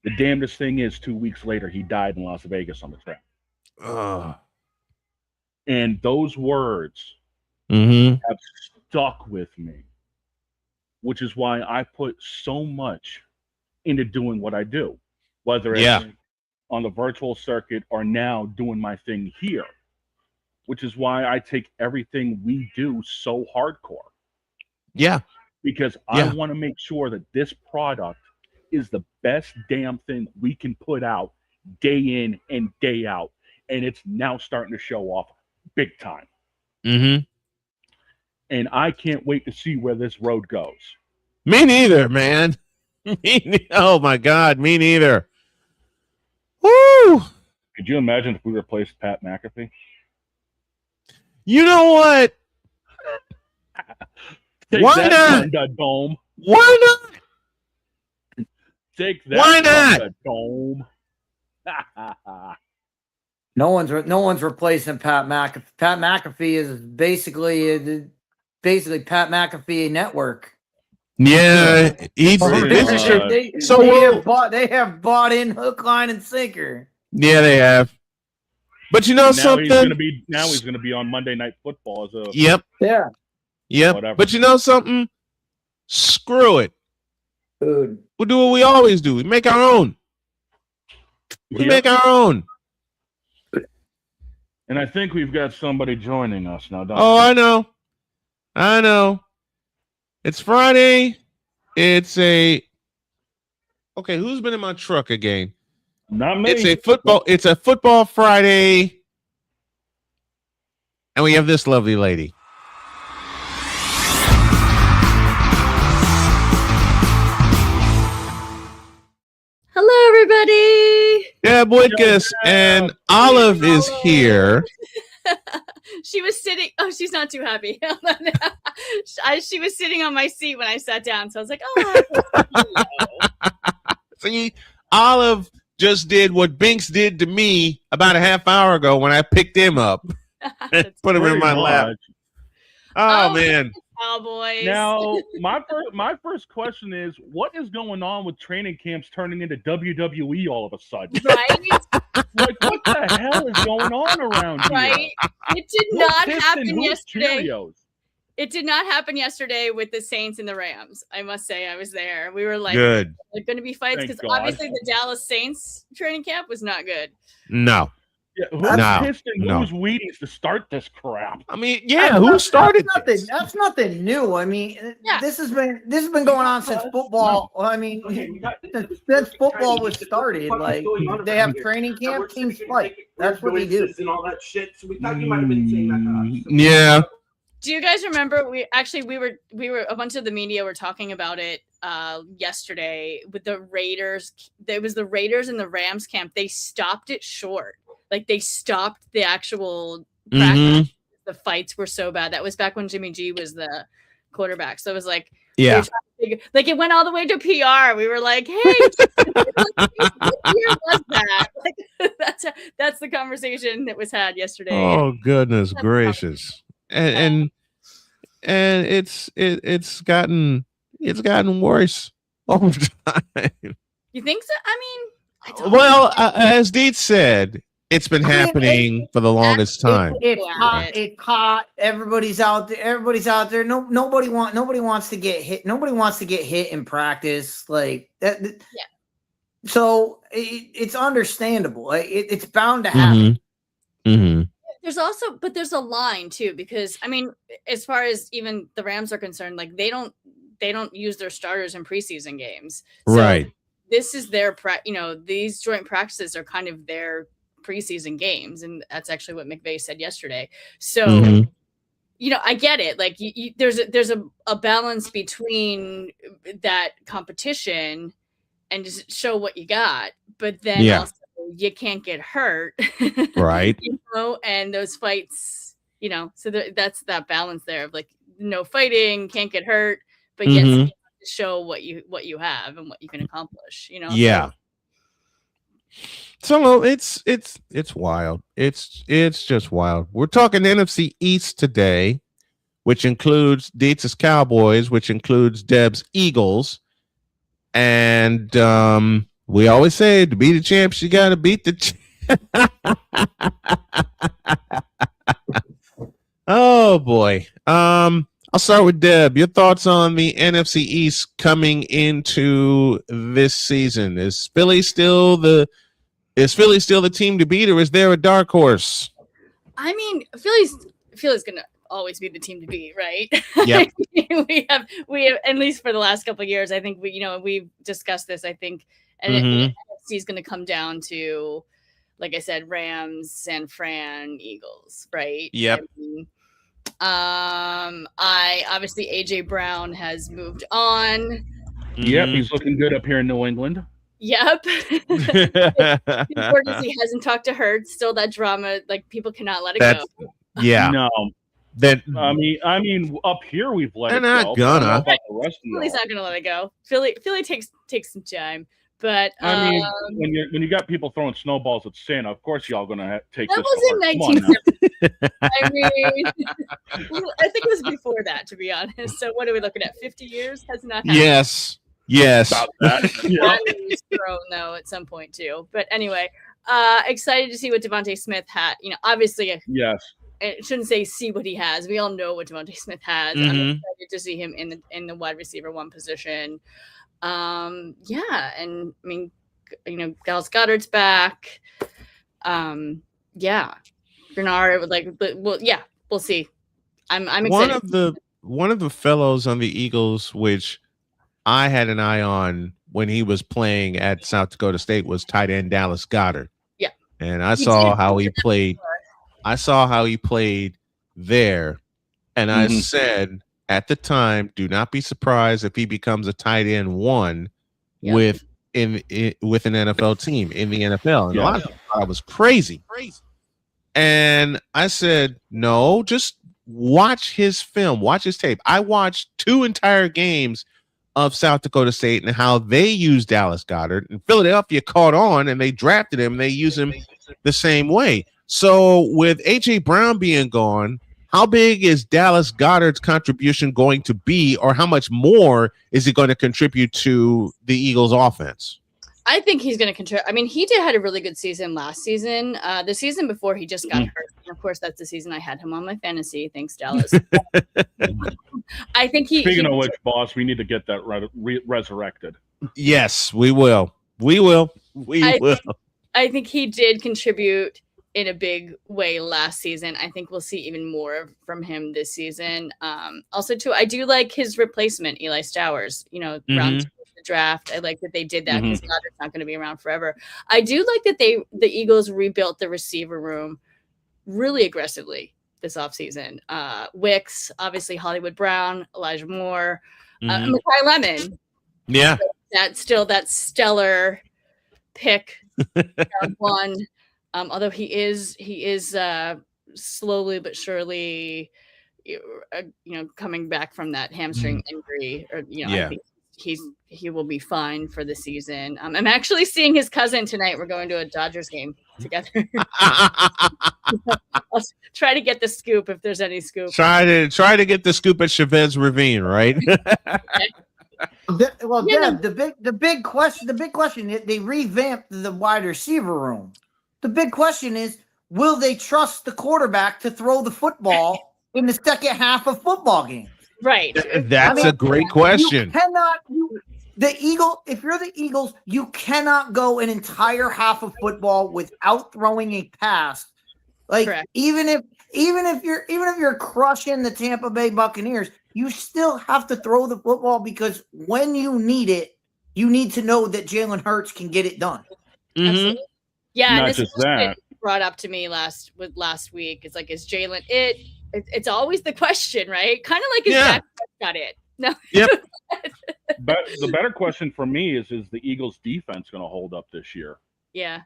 The damnedest thing is 2 weeks later, he died in Las Vegas on the track. And those words have stuck with me, which is why I put so much into doing what I do, whether it's on the virtual circuit or now doing my thing here, which is why I take everything we do so hardcore. Yeah. Because I want to make sure that this product is the best damn thing we can put out day in and day out. And it's now starting to show off big time. And I can't wait to see where this road goes. Me neither, man. Oh my God, me neither. Woo! Could you imagine if we replaced Pat McAfee? You know what? Why not? The dome. Why not? Take that. Why not? The dome. No one's replacing Pat McAfee. Pat McAfee is basically Pat McAfee network. Yeah, they have bought in hook, line, and sinker. Yeah, they have. But you know something? He's gonna be on Monday Night Football as a Yep. Whatever. But you know something? Screw it. Dude. We'll do what we always do. We make our own. We make our own. And I think we've got somebody joining us now, don't I know. I know. It's Friday. Okay, who's been in my truck again? Not me. It's a football Friday. And we have this lovely lady. Hello, everybody. Deb Whitcas and Olive is here. She was sitting. Oh, she's not too happy. She was sitting on my seat when I sat down, so I was like, "Oh." See, Olive just did what Binks did to me about a half hour ago when I picked him up. Put him in my lap. Oh man. Cowboys. Now, my first question is, what is going on with training camps turning into WWE all of a sudden? Right? Like, what the hell is going on around here? Right? It did Who's not pissed happen and who's yesterday. Cheerios? It did not happen yesterday with the Saints and the Rams. I must say, I was there. We were like, Good. There's going to be fights Thank because God. obviously the Dallas Saints training camp was not good. No. Yeah, who's No, pissed and no. who's Wheaties to start this crap? I mean, yeah, who started this? That's nothing new. I mean, Yeah. this has been going on since football. Well, I mean, since football was started, like they have training camp, teams fight. That's what they do. And all that shit. So we thought you might have been saying that. Yeah. Do you guys remember? We were a bunch of the media were talking about it yesterday with the Raiders. There was the Raiders and the Rams camp. They stopped it short. Like they stopped the actual practice. The fights were so bad. That was back when Jimmy G was the quarterback. So it was like, yeah, like it went all the way to PR. We were like, hey, what year was that? Like, that's the conversation that was had yesterday. Oh goodness gracious. And it's gotten worse over time. You think so? I mean, Well, as Dietz said, it's been happening for the longest time. It's hot. It's hot. Everybody's out there. Everybody's out there. Nobody wants to get hit. Nobody wants to get hit in practice like that. Yeah. So it's understandable. It's bound to happen. Mm-hmm. There's a line too, because I mean, as far as even the Rams are concerned, like they don't use their starters in preseason games. So Right. This is their these joint practices are kind of their preseason games, and that's actually what McVay said yesterday. So I get it. Like there's a balance between that competition and just show what you got, but then also you can't get hurt, right? And those fights, so that's that balance there of like no fighting, can't get hurt, but yet show what you have and what you can accomplish. Yeah. So it's wild. It's just wild. We're talking NFC East today, which includes Dietz's Cowboys, which includes Deb's Eagles, and we always say to be the champs, you got to beat the. Oh boy. I'll start with Deb. Your thoughts on the NFC East coming into this season? Is Philly still the team to beat, or is there a dark horse? I mean, Philly's gonna always be the team to beat, right? Yep. we have at least for the last couple of years. I think we've discussed this. I think, and NFC is going to come down to, like I said, Rams, San Fran, Eagles, right? Yep. I obviously AJ Brown has moved on. Yep, he's looking good up here in New England. Yep. Important he hasn't talked to Hurts. Still that drama, like people cannot let it go. Yeah. No. That I mean, up here we've let they're it not go. gonna. I don't know about the rest of Philly's y'all. not gonna let it go. Philly takes some time. But I mean, when you got people throwing snowballs at Santa, of course y'all gonna take that this. was to in heart. Come on now. 1970. I mean, I think it was before that, to be honest. So what are we looking at? 50 years has not happened. Yes. Stop that. That was thrown though at some point too. But anyway, excited to see what Devontae Smith had. Obviously, yes. I shouldn't say see what he has. We all know what Devontae Smith has. I'm excited to see him in the wide receiver one position. And I mean, Dallas Goedert's back. Bernard we'll see. I'm excited. One of the fellows on the Eagles, which I had an eye on when he was playing at South Dakota State, was tight end Dallas Goedert. Yeah. And I saw how he played. I saw how he played there. And I said at the time, do not be surprised if he becomes a tight end one with an NFL team in the NFL. And a lot of people thought I was crazy. And I said, no, just watch his film, watch his tape. I watched 2 entire games of South Dakota State and how they used Dallas Goedert, and Philadelphia caught on and they drafted him. And they use him the same way. So with A.J. Brown being gone, how big is Dallas Goedert's contribution going to be, or how much more is he going to contribute to the Eagles offense? I think he's going to contribute. I mean, he had a really good season last season. The season before, he just got hurt. And of course, that's the season I had him on my fantasy. Thanks, Dallas. I think Speaking of which, boss, we need to get that resurrected. Yes, we will. We will. I think he did contribute in a big way last season. I think we'll see even more from him this season. Also, too, I do like his replacement, Eli Stowers. Round 2 of the draft. I like that they did that because Goddard's not going to be around forever. I do like that the Eagles rebuilt the receiver room really aggressively this offseason. Wicks, obviously Hollywood Brown, Elijah Moore, Makai Lemon. Yeah. That's still that stellar pick. One. Although he is slowly but surely, coming back from that hamstring injury, or I think he will be fine for the season. I'm actually seeing his cousin tonight. We're going to a Dodgers game together. I'll try to get the scoop if there's any scoop. Try to get the scoop at Chavez Ravine, right? Deb, the big question. They revamped the wide receiver room. The big question is, will they trust the quarterback to throw the football in the second half of football games? Right. That's a great question. If you're the Eagles, you cannot go an entire half of football without throwing a pass. Like correct. even if you're crushing the Tampa Bay Buccaneers, you still have to throw the football, because when you need it, you need to know that Jalen Hurts can get it done. Absolutely. Yeah, Not and this just is that. brought up to me last week. It's like, is Jalen it? It's always the question, right? Kind of like, is Dak got it? No. Yep. But the better question for me is the Eagles defense going to hold up this year? Yeah.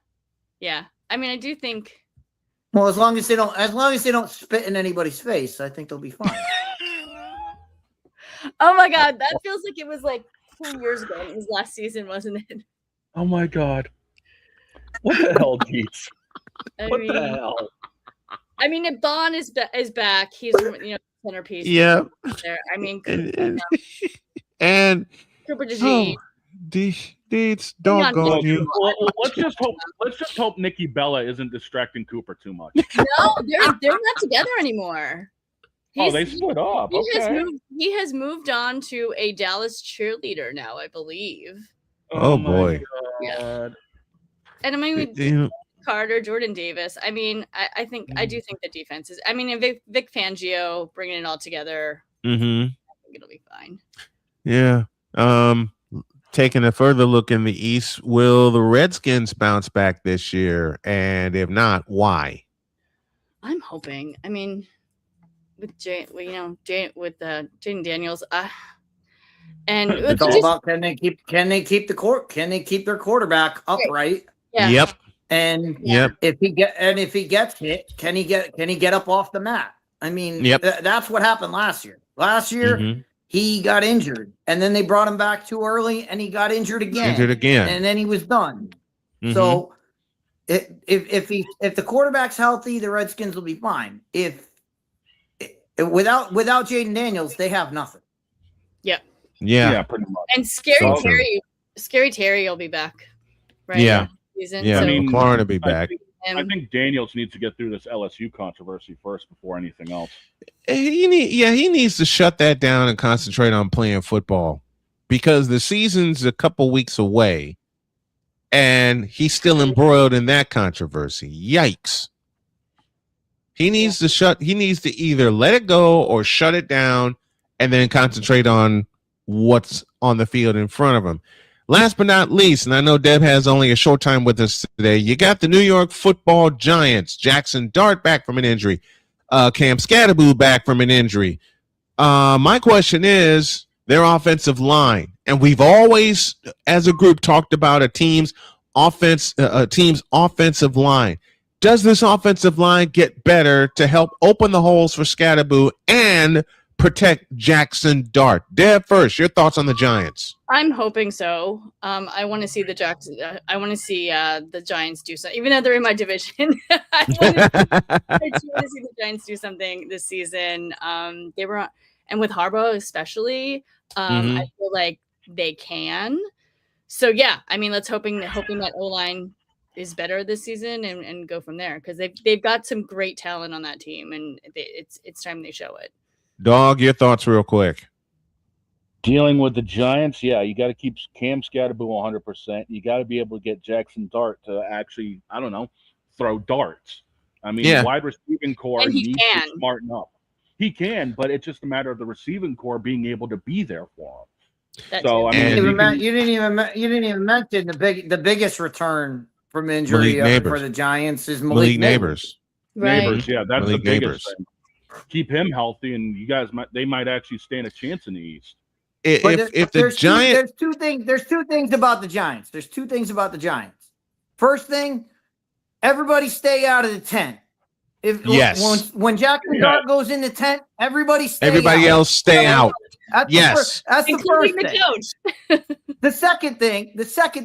I mean, I do think. Well, as long as they don't spit in anybody's face, I think they'll be fine. Oh my God, that feels like it was like 2 years ago. It was last season, wasn't it? Oh my God. What the hell, Dietz? What the hell? I mean, if Bond is back, he's centerpiece. Yeah. There. I mean, and Cooper DeJean. Dietz, doggone you. Well, let's just hope Nikki Bella isn't distracting Cooper too much. No, they're not together anymore. They split up. He has moved on to a Dallas cheerleader now, I believe. Oh boy. Yeah. And I mean, with Carter, Jordan Davis. I mean, I do think the defense is. I mean, and Vic Fangio bringing it all together. I think it'll be fine. Yeah. Taking a further look in the East, will the Redskins bounce back this year? And if not, why? I'm hoping. I mean, with Jaden Daniels, and it's all about can they keep their quarterback upright? Yeah. Yep. And if he gets hit, can he get up off the mat? I mean, that's what happened last year. Last year, he got injured, and then they brought him back too early, and he got injured again. And then he was done. So if the quarterback's healthy, the Redskins will be fine. Without Jaden Daniels, they have nothing. Yeah, pretty much. And Scary Terry will be back, right? Yeah. Season. Yeah, So, McLaurin will be back. I think Daniels needs to get through this LSU controversy first before anything else. He needs to shut that down and concentrate on playing football, because the season's a couple weeks away and he's still embroiled in that controversy. Yikes. He needs to either let it go or shut it down and then concentrate on what's on the field in front of him. Last but not least, and I know Deb has only a short time with us today, you got the New York Football Giants. Jackson Dart back from an injury. Cam Scatterboo back from an injury. My question is their offensive line. And we've always, as a group, talked about a team's offensive line. Does this offensive line get better to help open the holes for Scatterboo and protect Jackson Dart? Deb, first, your thoughts on the Giants? I'm hoping so. I want to see the the Giants do something, even though they're in my division. I do want to see the Giants do something this season. They were on, and with Harbaugh especially, I feel like they can. So yeah, I mean, let's hoping that O-line is better this season and go from there, because they've got some great talent on that team, and it's time they show it. Dog, your thoughts real quick. Dealing with the Giants, yeah, you got to keep Cam Scatterboo 100%. You got to be able to get Jackson Dart to actually, I don't know, throw darts. I mean, the wide receiving core needs to smarten up. He can, but it's just a matter of the receiving core being able to be there for him. So I mean, you didn't even mention the biggest return from injury for the Giants is Malik Neighbors. Right. Neighbors, yeah, that's Malik the biggest thing. Keep him healthy, and you guys might actually stand a chance in the East. If the Giants, there's two things about the Giants. There's two things about the Giants. First thing, everybody stay out of the tent. When Jackson Dart goes in the tent, everybody else stay out. That's the first thing. Coach. The second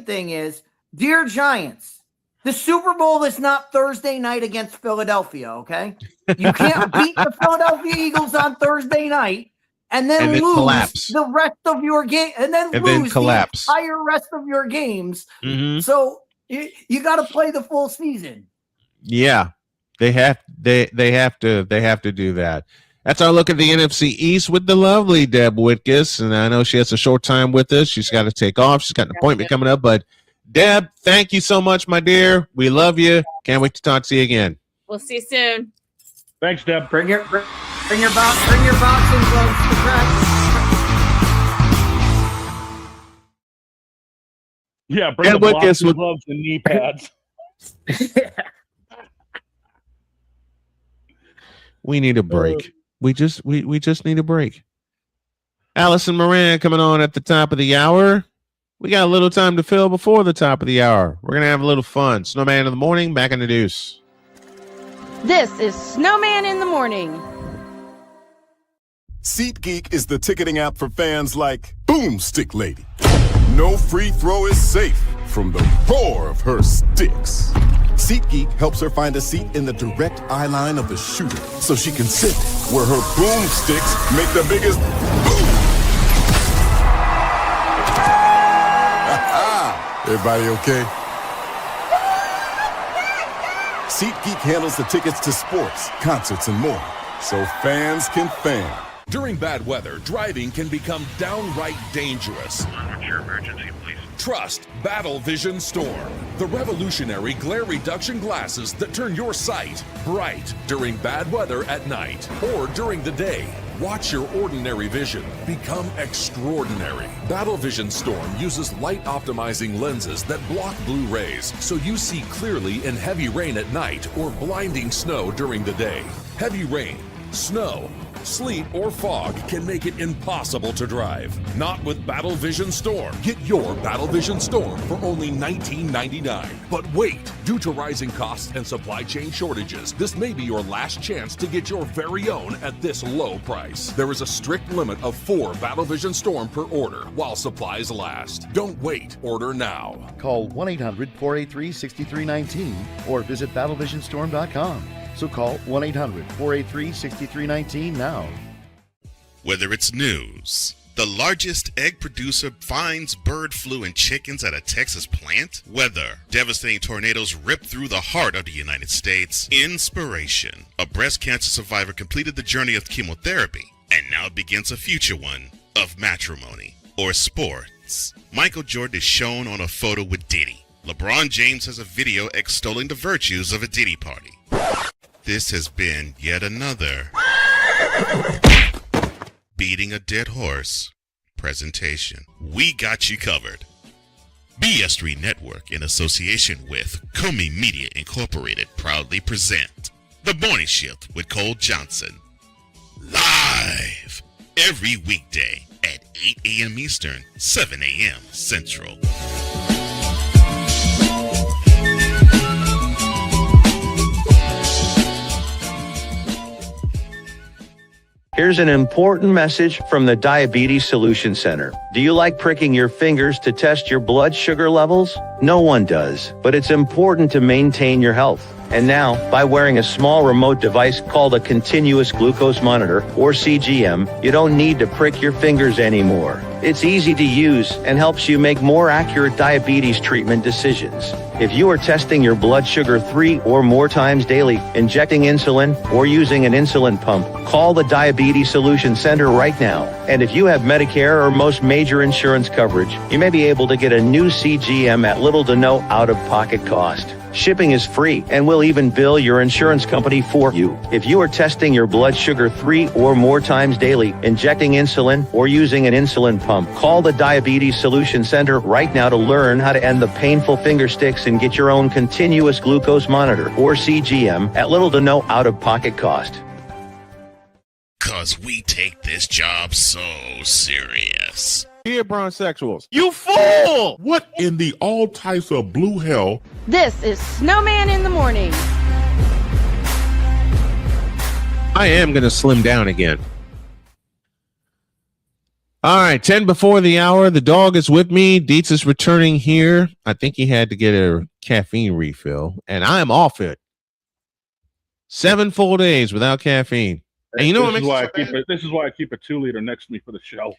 thing is, dear Giants, the Super Bowl is not Thursday night against Philadelphia, okay? You can't beat the Philadelphia Eagles on Thursday night and then lose collapse the rest of your game and then lose the entire rest of your games. So you got to play the full season. Yeah. They have to do that. That's our look at the NFC East with the lovely Deb Whitcas, and I know she has a short time with us. She's got to take off. She's got an appointment coming up, but Deb, thank you so much, my dear. We love you. Can't wait to talk to you again. We'll see you soon. Thanks, Deb. Bring your boxing gloves to practice. Yeah, bring the boxing gloves and knee pads. We need a break. We just need a break. Allison Moran coming on at the top of the hour. We got a little time to fill before the top of the hour. We're gonna have a little fun. Snowman in the morning, back in the deuce. This is Snowman in the morning. SeatGeek is the ticketing app for fans like Boomstick Lady. No free throw is safe from the roar of her sticks. SeatGeek helps her find a seat in the direct eye line of the shooter so she can sit where her boomsticks make the biggest boom. Everybody okay? SeatGeek handles the tickets to sports, concerts, and more, so fans can fan. During bad weather, driving can become downright dangerous. What's your emergency, please? Trust Battle Vision Storm, the revolutionary glare reduction glasses that turn your sight bright during bad weather at night or during the day. Watch your ordinary vision become extraordinary. Battle Vision Storm uses light optimizing lenses that block blue rays so you see clearly in heavy rain at night or blinding snow during the day. Heavy rain, snow, sleet, or fog can make it impossible to drive. Not with Battle Vision Storm. Get your Battle Vision Storm for only $19.99. But wait, due to rising costs and supply chain shortages, this may be your last chance to get your very own at this low price. There is a strict limit of 4 Battle Vision Storm per order while supplies last. Don't wait, order now. Call 1-800-483-6319 or visit battlevisionstorm.com. So call 1-800-483-6319 now. Whether it's news, the largest egg producer finds bird flu in chickens at a Texas plant, weather, devastating tornadoes rip through the heart of the United States, inspiration, a breast cancer survivor completed the journey of chemotherapy and now begins a future one of matrimony, or sports. Michael Jordan is shown on a photo with Diddy. LeBron James has a video extolling the virtues of a Diddy party. This has been yet another Beating a Dead Horse presentation. We got you covered. BS3 Network, in association with Comey Media Incorporated, proudly present The Morning Shift with Cole Johnson. Live every weekday at 8 a.m. Eastern, 7 a.m. Central. Here's an important message from the Diabetes Solution Center. Do you like pricking your fingers to test your blood sugar levels? No one does, but it's important to maintain your health. And now, by wearing a small remote device called a continuous glucose monitor, or CGM, you don't need to prick your fingers anymore. It's easy to use and helps you make more accurate diabetes treatment decisions. If you are testing your blood sugar 3 or more times daily, injecting insulin, or using an insulin pump, call the Diabetes Solution Center right now. And if you have Medicare or most major insurance coverage, you may be able to get a new CGM at little to no out-of-pocket cost. Shipping is free, and we'll even bill your insurance company for you. If you are testing your blood sugar 3 or more times daily, injecting insulin, or using an insulin pump, call the Diabetes Solution Center right now to learn how to end the painful finger sticks and get your own continuous glucose monitor, or CGM, at little to no out-of-pocket cost. 'Cause we take this job so serious. Here, bronsexuals. You fool! What in the all types of blue hell? This is Snowman in the Morning. I am going to slim down again. All right, 10 before the hour. The dog is with me. Dietz is returning here. I think he had to get a caffeine refill, and I am off it. 7 full days without caffeine. And you know what this makes this is why I keep a 2-liter next to me for the show.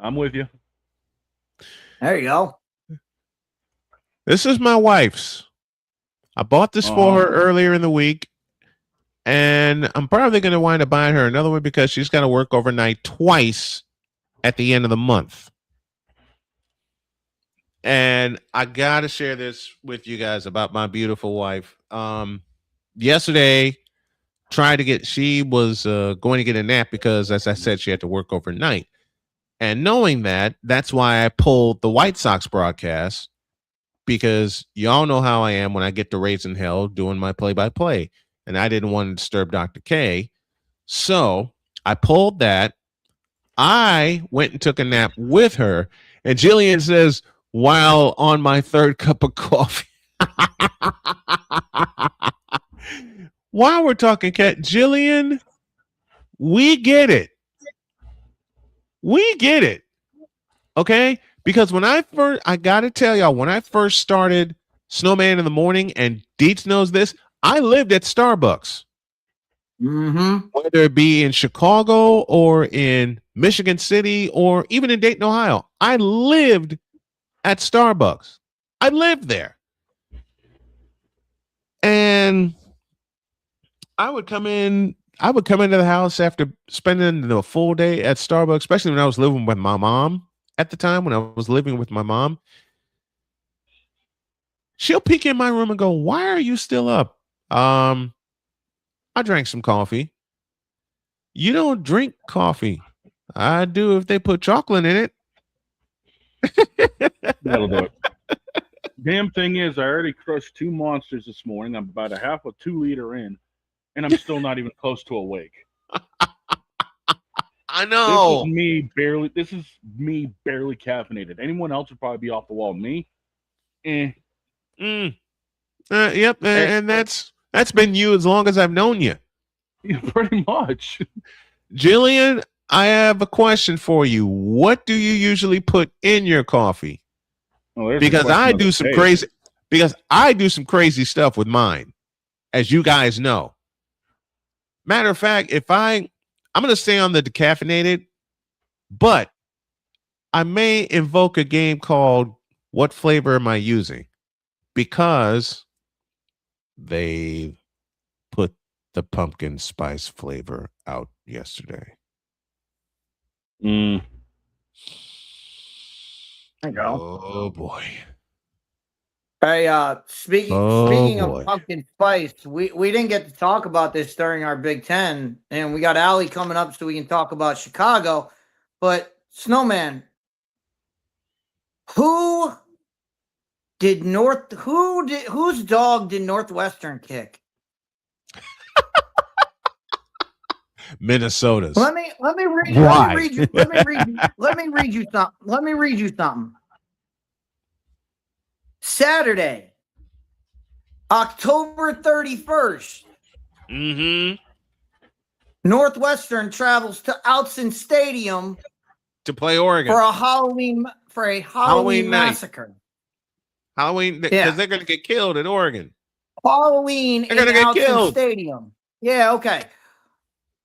I'm with you. There you go. This is my wife's. I bought this for her earlier in the week, and I'm probably going to wind up buying her another one because she's got to work overnight twice at the end of the month. And I got to share this with you guys about my beautiful wife. Yesterday, she was going to get a nap because, as I said, she had to work overnight. And knowing that, that's why I pulled the White Sox broadcast, because y'all know how I am when I get to raising hell doing my play-by-play. And I didn't want to disturb Dr. K. So I pulled that. I went and took a nap with her. And Jillian says, while on my 3rd cup of coffee. While we're talking, Kat, Jillian, we get it. We get it. Okay? Because when I got to tell y'all, when I first started Snowman in the Morning, and Dietz knows this, I lived at Starbucks. Mm-hmm. Whether it be in Chicago or in Michigan City or even in Dayton, Ohio, I lived at Starbucks. I lived there. And I would come into the house after spending the full day at Starbucks, especially when I was living with my mom at the time, when I was living with my mom. She'll peek in my room and go, "Why are you still up?" I drank some coffee. You don't drink coffee. I do if they put chocolate in it. That'll do it. Damn thing is, I already crushed 2 monsters this morning. I'm about a half a 2-liter in, and I'm still not even close to awake. I know. This is me barely caffeinated. Anyone else would probably be off the wall. Me? Yep. And that's been you as long as I've known you. Yeah, pretty much. Jillian, I have a question for you. What do you usually put in your coffee? Because I do some crazy stuff with mine, as you guys know. Matter of fact, I'm going to stay on the decaffeinated, but I may invoke a game called What Flavor Am I Using? Because they put the pumpkin spice flavor out yesterday. There you go. Oh boy. Hey, speaking of pumpkin spice, we didn't get to talk about this during our Big Ten, and we got Allie coming up so we can talk about Chicago. But Snowman, whose dog did Northwestern kick? Minnesota's. Let me read you something. Saturday, October 31st. Mm-hmm. Northwestern travels to Outson Stadium to play Oregon for a Halloween night. massacre. Halloween, because they're going to get killed in Oregon. Halloween in Outson Stadium. Yeah, okay.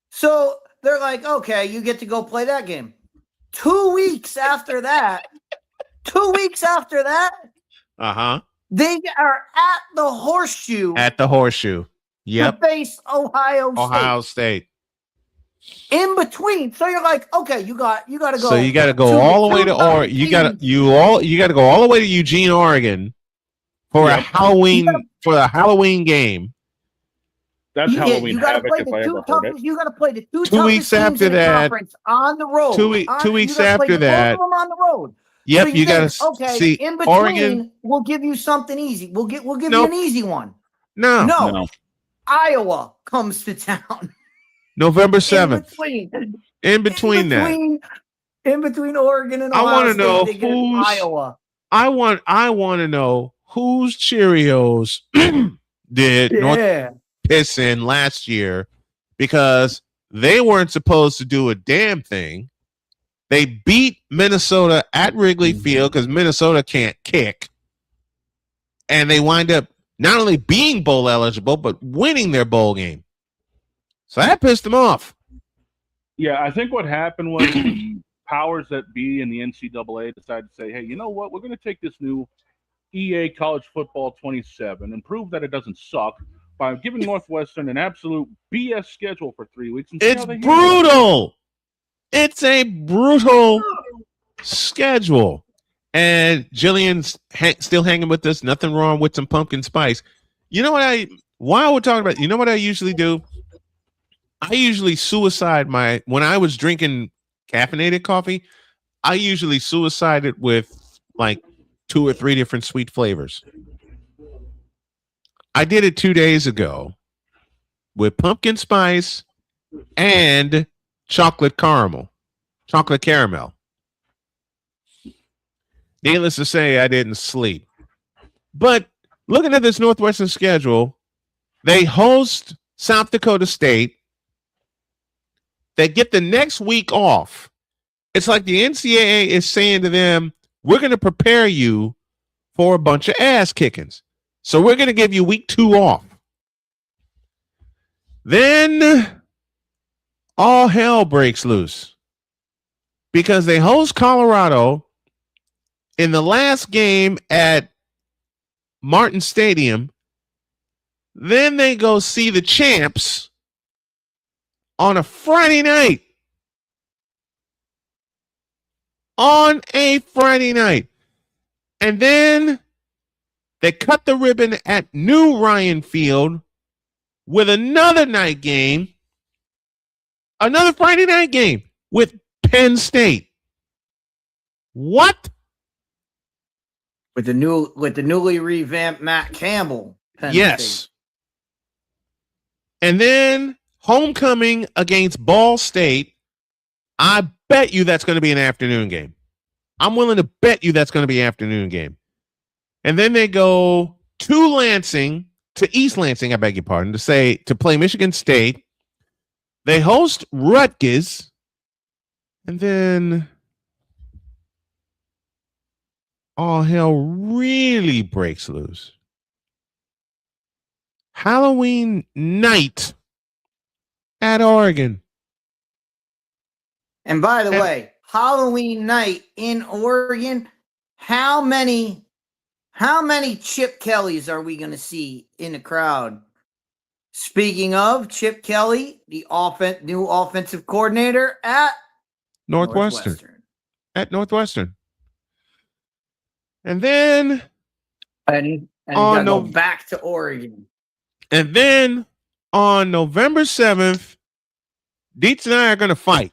So they're like, okay, you get to go play that game. 2 weeks after that, Uh-huh. they are at the Horseshoe. Yep. To face Ohio State. In between, so you're like, okay, you got to go. So you got to go all the way to Oregon. You got to go all the way to Eugene, Oregon, for a Halloween game. That's Halloween. You got to play You got to play the 2 weeks after that on the road. 2 weeks after that, both of them on the road. Yep, so you got to see in between. Oregon. We'll give you something easy. We'll give you an easy one. No. Iowa comes to town. November 7th. In between Oregon and Ohio, I want to know who's Iowa. I want to know whose Cheerios did North piss in last year, because they weren't supposed to do a damn thing. They beat Minnesota at Wrigley Field because Minnesota can't kick, and they wind up not only being bowl eligible but winning their bowl game. So that pissed them off. Yeah, I think what happened was the powers that be in the NCAA decided to say, hey, you know what? We're going to take this new EA College Football 27 and prove that it doesn't suck by giving Northwestern an absolute BS schedule for 3 weeks. And it's brutal. It's a brutal schedule. And Jillian's still hanging with us. Nothing wrong with some pumpkin spice. You know what while we're talking about, you know what I usually do? I usually suicide when I was drinking caffeinated coffee, I usually suicide it with like 2 or 3 different sweet flavors. I did it 2 days ago with pumpkin spice and chocolate caramel. Needless to say, I didn't sleep. But looking at this Northwestern schedule, they host South Dakota State. They get the next week off. It's like the NCAA is saying to them, we're going to prepare you for a bunch of ass kickings. So we're going to give you week 2 off. Then all hell breaks loose because they host Colorado in the last game at Martin Stadium. Then they go see the champs on a Friday night. And then they cut the ribbon at New Ryan Field with another night game, another Friday night game with Penn State. What? With the newly revamped Matt Campbell. Yes. State. And then homecoming against Ball State. I bet you that's going to be an afternoon game. I'm willing to bet you that's going to be an afternoon game. And then they go to East Lansing, I beg your pardon, to play Michigan State. They host Rutgers. And then all hell really breaks loose. Halloween night at Oregon. And by the way, Halloween night in Oregon, how many Chip Kellys are we going to see in the crowd? Speaking of Chip Kelly, the new offensive coordinator at Northwestern. At Northwestern. And then go back to Oregon. And then on November 7th, Dietz and I are going to fight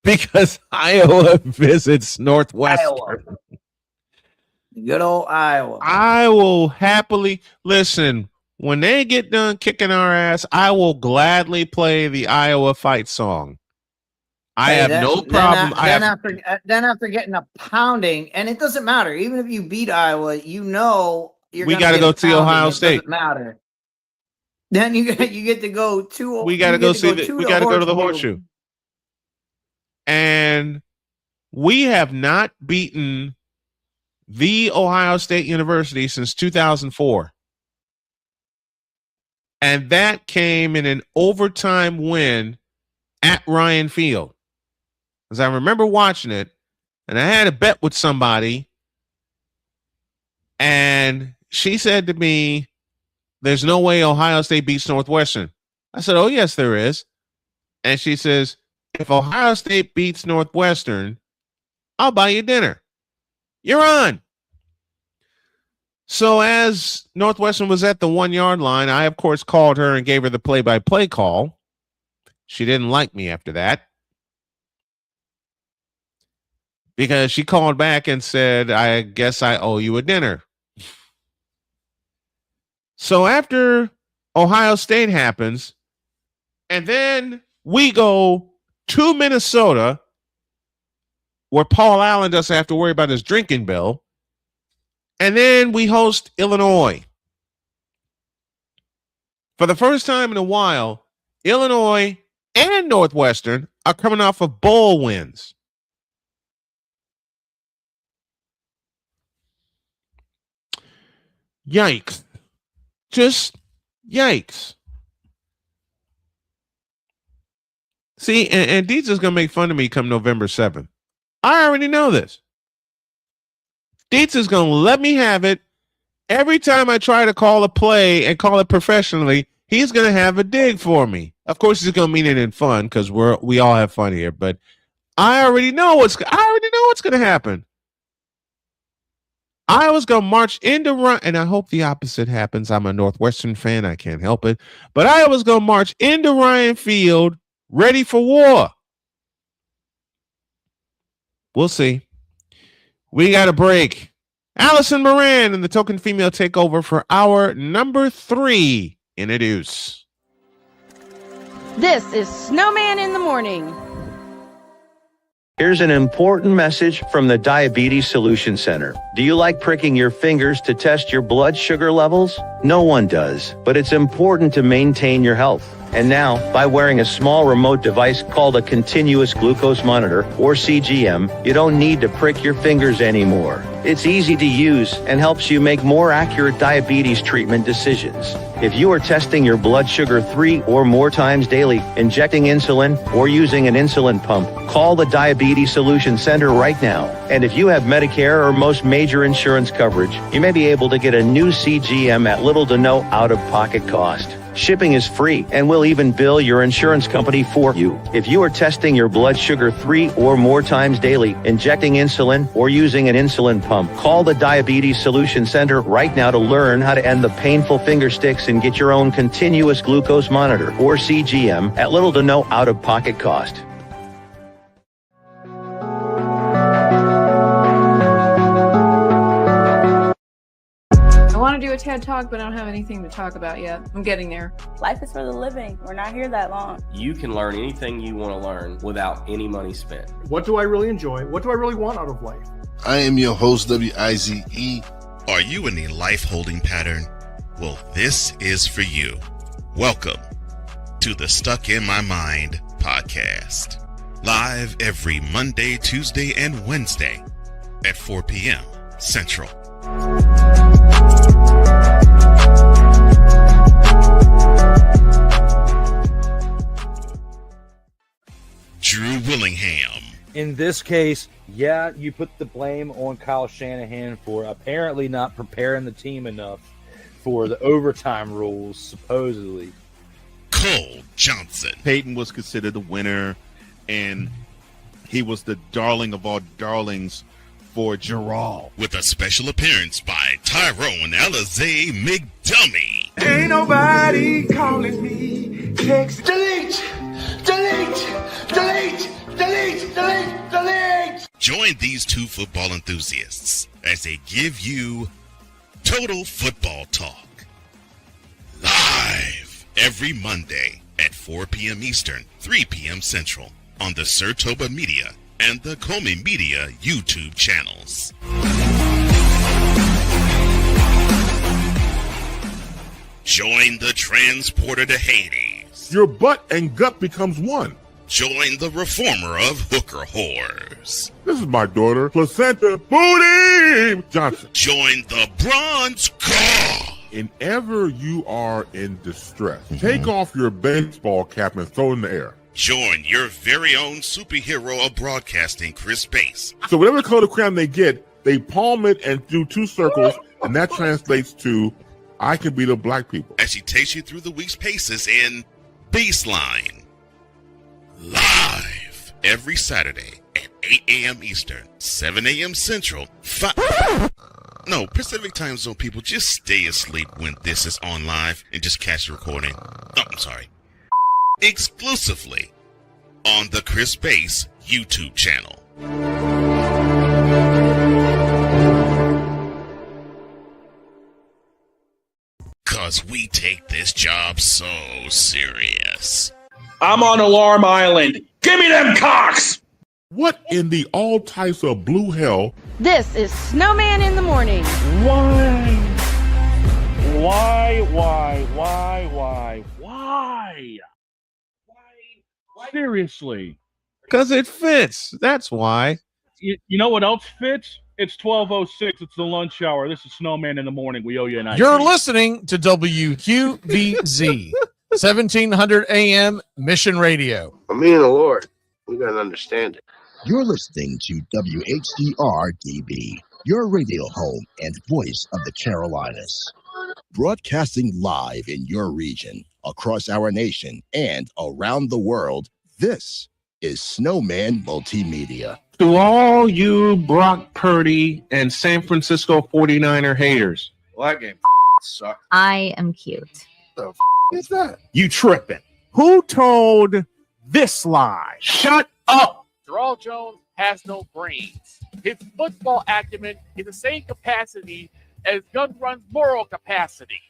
because Iowa visits Northwestern. Iowa. Good old Iowa. I will happily listen. When they get done kicking our ass, I will gladly play the Iowa fight song. I have no problem. Then after getting a pounding, and it doesn't matter, even if you beat Iowa, you're we gonna got to get go see pounded, Ohio it State. doesn't matter. Then you get to go to. We got to go see we got to go to the horseshoe. And we have not beaten the Ohio State University since 2004. And that came in an overtime win at Ryan Field. Because I remember watching it, and I had a bet with somebody, and she said to me, there's no way Ohio State beats Northwestern. I said, oh, yes, there is. And she says, if Ohio State beats Northwestern, I'll buy you dinner. You're on. So as Northwestern was at the 1 yard line, I, of course, called her and gave her the play-by-play call. She didn't like me after that because she called back and said, I guess I owe you a dinner. So after Ohio State happens, and then we go to Minnesota, where Paul Allen doesn't have to worry about his drinking bill, and then we host Illinois. For the first time in a while, Illinois and Northwestern are coming off of bowl wins. Yikes. Just yikes. See, and Dietz is going to make fun of me come November 7th. I already know this. Dietz is going to let me have it. Every time I try to call a play and call it professionally, he's going to have a dig for me. Of course, he's going to mean it in fun because we all have fun here. But I already know what's going to happen. I was going to march into Ryan, and I hope the opposite happens. I'm a Northwestern fan. I can't help it. But I was going to march into Ryan Field ready for war. We'll see. We got a break. Allison Moran and the token female takeover for our number 3 in a deuce. This is Snowman in the Morning. Here's an important message from the Diabetes Solution Center. Do you like pricking your fingers to test your blood sugar levels? No one does, but it's important to maintain your health. And now, by wearing a small remote device called a continuous glucose monitor, or CGM, you don't need to prick your fingers anymore. It's easy to use and helps you make more accurate diabetes treatment decisions. If you are testing your blood sugar 3 or more times daily, injecting insulin, or using an insulin pump, call the Diabetes Solution Center right now. And if you have Medicare or most major insurance coverage, you may be able to get a new CGM at little to no out-of-pocket cost. Shipping is free, and we'll even bill your insurance company for you. If you are testing your blood sugar 3 or more times daily, injecting insulin, or using an insulin pump, call the Diabetes Solution Center right now to learn how to end the painful finger sticks and get your own continuous glucose monitor, or CGM, at little to no out-of-pocket cost. I want to do a TED Talk, but I don't have anything to talk about yet. I'm getting there. Life is for the living. We're not here that long. You can learn anything you want to learn without any money spent. What do I really enjoy? What do I really want out of life? I am your host, WIZE. Are you in a life holding pattern? Well, this is for you. Welcome to the Stuck in My Mind podcast. Live every Monday, Tuesday, and Wednesday at 4 p.m. Central. Drew Willingham. In this case, yeah, you put the blame on Kyle Shanahan for apparently not preparing the team enough for the overtime rules, supposedly. Cole Johnson. Peyton was considered the winner, and he was the darling of all darlings for Darrell. With a special appearance by Tyrone Alizé McDummy. Ain't nobody calling me. Text delete. Join these two football enthusiasts as they give you Total Football Talk. Live every Monday at 4 p.m. Eastern, 3 p.m. Central on the Sertoba Media and the Comey Media YouTube channels. Join the transporter to Hades. Your butt and gut becomes one. Join the reformer of hooker whores. This is my daughter, Placenta Booty Johnson. Join the bronze car. Whenever you are in distress, take off your baseball cap and throw it in the air. Join your very own superhero of broadcasting, Chris Bass. So whatever color crayon they get, they palm it and do 2 circles, and that translates to, I can be the black people. As she takes you through the week's paces in Baseline. Live every Saturday at 8 a.m. Eastern, 7 a.m. Central, Pacific Time Zone people, just stay asleep when this is on live and just catch the recording. Oh, I'm sorry. Exclusively on the Chris Bass YouTube channel. Cause we take this job so serious. I'm on Alarm Island. Give me them cocks! What in the all types of blue hell? This is Snowman in the Morning. Why? Seriously. Because it fits. That's why. You know what else fits? It's 12:06. It's the lunch hour. This is Snowman in the Morning. We owe you an idea. You're listening to WQVZ, 1700 AM Mission Radio. For me and the Lord, we got to understand it. You're listening to WHDR-DB, your radio home and voice of the Carolinas. Broadcasting live in your region, across our nation, and around the world, this is Snowman Multimedia. To all you Brock Purdy and San Francisco 49er haters. Well, that game sucked. I am cute. The is that? You tripping. Who told this lie? Shut up. Darrell Jones has no brains. His football acumen is the same capacity as Gun Run's moral capacity.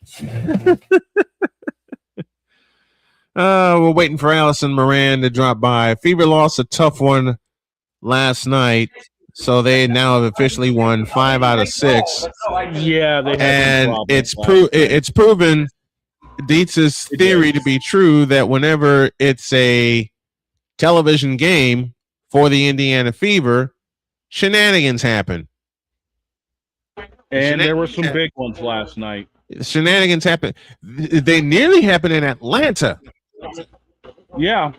We're waiting for Allison Moran to drop by. Fever lost a tough one last night, so they now have officially won 5 out of 6. Yeah, they and it's proven Dietz's theory to be true that whenever it's a television game for the Indiana Fever, shenanigans happen. And there were some big ones last night. Shenanigans happen. They nearly happened in Atlanta. Yeah.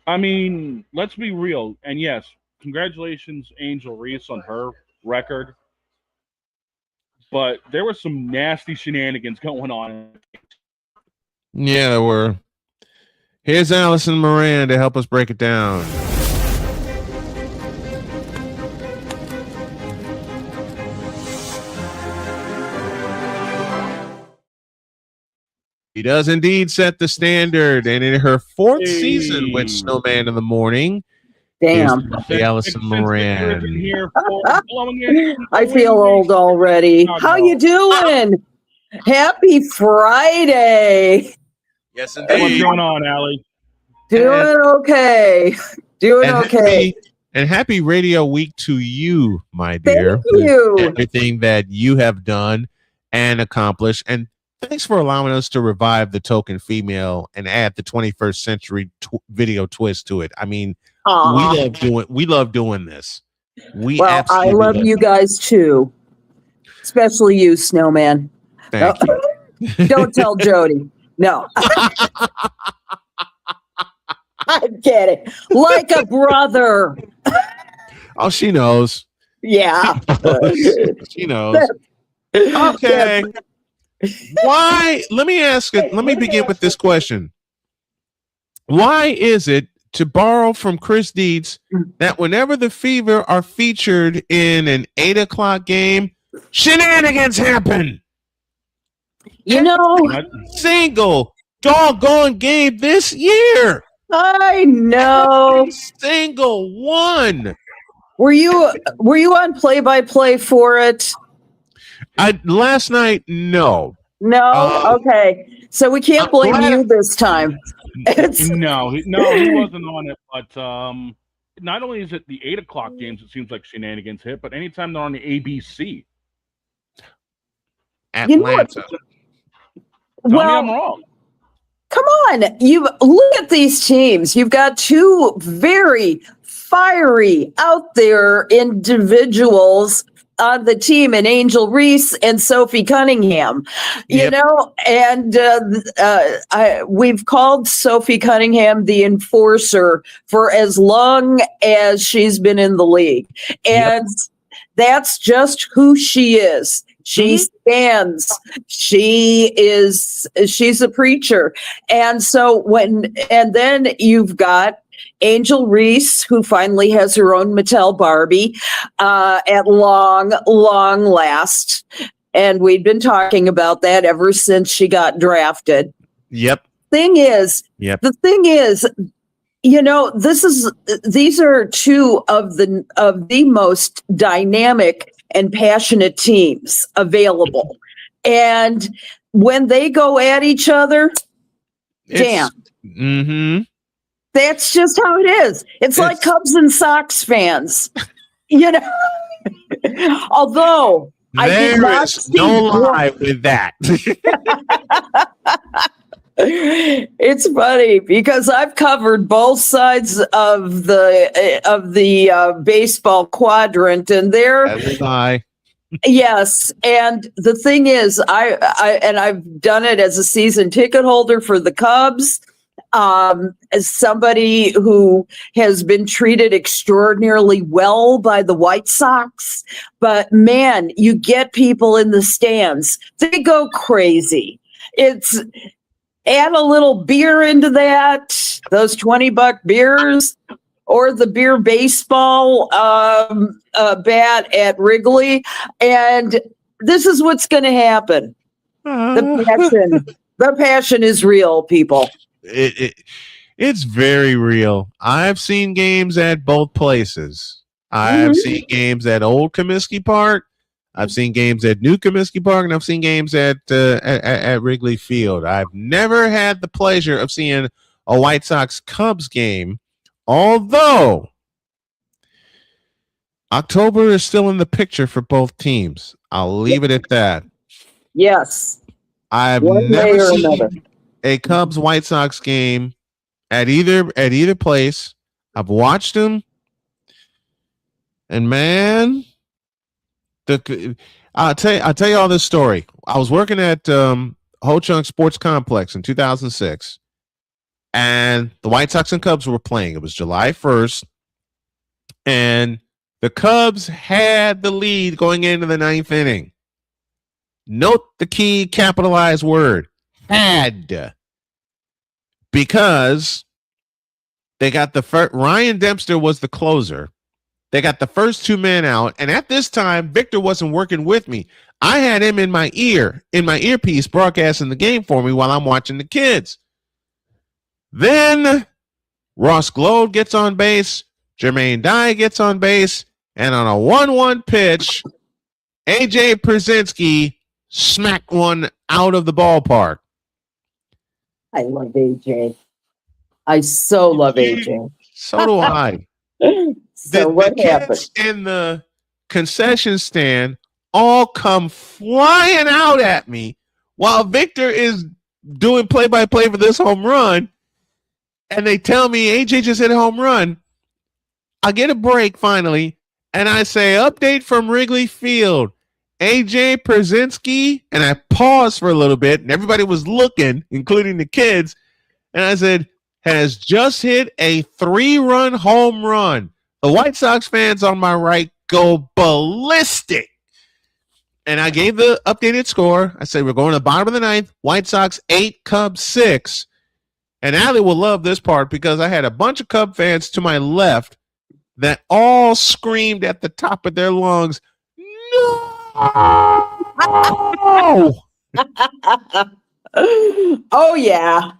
I mean, let's be real. And yes, congratulations, Angel Reese, on her record. But there were some nasty shenanigans going on. Yeah, there were. Here's Allison Moran to help us break it down. He does indeed set the standard, and in her 4th season with Snowman in the Morning, damn, Allison Moran. I feel old already. How you doing? Happy Friday. Yes, indeed. What's going on, Allie? Doing okay. Doing okay. Happy Radio Week to you, my dear. Thank you. Everything that you have done and accomplished, and thanks for allowing us to revive the token female and add the 21st century video twist to it. I mean, we love doing this. I love you guys too, especially you, Snowman. Thank you. Don't tell Jody. No. I'm kidding. Like a brother. Oh, she knows. Yeah. She knows. Okay. Why? Let me begin with this question. Why is it, to borrow from Chris Dietz, that whenever the Fever are featured in an 8 o'clock game, shenanigans happen? You know, single doggone game this year. I know. Single one. Were you on play-by-play for it? Last night, no. No? Okay. So we can't blame you this time. No, he wasn't on it. But not only is it the 8 o'clock games, it seems like shenanigans hit, but anytime they're on the ABC. Atlanta. Tell me I'm wrong. Come on, you look at these teams. You've got two very fiery, out there individuals on the team, and Angel Reese and Sophie Cunningham. You know, and we've called Sophie Cunningham the enforcer for as long as she's been in the league, and that's just who she is. She stands. She's a preacher. And so then you've got Angel Reese, who finally has her own Mattel Barbie at long last. And we've been talking about that ever since she got drafted. Yep. The thing is, you know, these are two of the most dynamic and passionate teams available. And when they go at each other, damn. That's just how it is. It's like Cubs and Sox fans, you know. Although I did not see no lie with that. It's funny because I've covered both sides of the baseball quadrant, and yes. And the thing is, I've done it as a season ticket holder for the Cubs, as somebody who has been treated extraordinarily well by the White Sox. But man, you get people in the stands; they go crazy. Add a little beer into that, those $20 beers, or the beer baseball bat at Wrigley, and this is what's going to happen. The passion is real, people. It's very real. I've seen games at both places. I've seen games at Old Comiskey Park. I've seen games at New Comiskey Park, and I've seen games at Wrigley Field. I've never had the pleasure of seeing a White Sox Cubs game, although October is still in the picture for both teams. I'll leave it at that. Yes. I've never seen a Cubs White Sox game at either place. I've watched them, and man, I'll tell you all this story. I was working at Ho Chunk Sports Complex in 2006, and the White Sox and Cubs were playing. It was July 1st, and the Cubs had the lead going into the 9th inning. Note the key capitalized word, had, because they got the first. Ryan Dempster was the closer. They got the first two men out, and at this time, Victor wasn't working with me. I had him in my earpiece, broadcasting the game for me while I'm watching the kids. Then Ross Globe gets on base, Jermaine Dye gets on base, and on a 1-1 pitch, AJ Przinsky smacked one out of the ballpark. I love AJ. I so love AJ. So do I. So what happened? Kids in the concession stand all come flying out at me while Victor is doing play-by-play for this home run, and they tell me AJ just hit a home run. I get a break finally, and I say, update from Wrigley Field. AJ Przinsky, and I paused for a little bit, and everybody was looking, including the kids, and I said, has just hit a 3-run home run. The White Sox fans on my right go ballistic. And I gave the updated score. I said, we're going to the bottom of the 9th. White Sox 8, Cubs 6. And Allie will love this part because I had a bunch of Cub fans to my left that all screamed at the top of their lungs, no! Oh, yeah.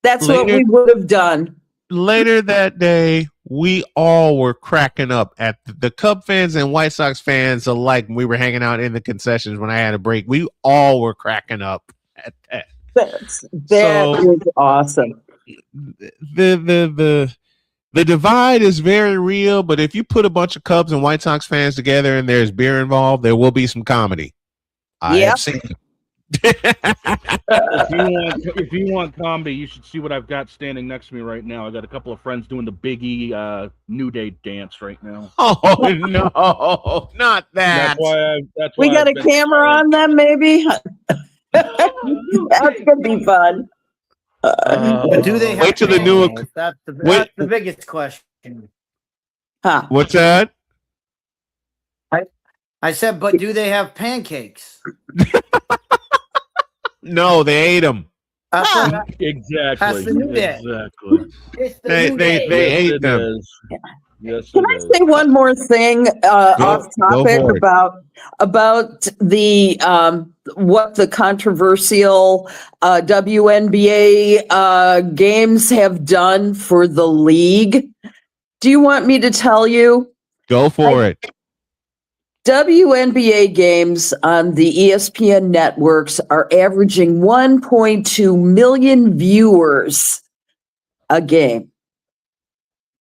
That's what we would have done. Later that day, we all were cracking up at the Cub fans and White Sox fans alike. We were hanging out in the concessions when I had a break. We all were cracking up at that. That was awesome. The divide is very real, but if you put a bunch of Cubs and White Sox fans together and there's beer involved, there will be some comedy. I have seen it. If you want comedy, you should see what I've got standing next to me right now. I got a couple of friends doing the Big E New Day dance right now. Oh no, not that. That's why We got a camera on them, maybe. That's gonna be fun. Do they have wait till the new? That's the biggest question. Huh? What's that? I said, but do they have pancakes? No, they ate them. Exactly. That's the New Day. Exactly. It's the They New Day. ate them. Yes, Can I say one more thing off topic for it. about the what the controversial WNBA games have done for the league? Do you want me to tell you? Go for it. WNBA games on the ESPN networks are averaging 1.2 million viewers a game.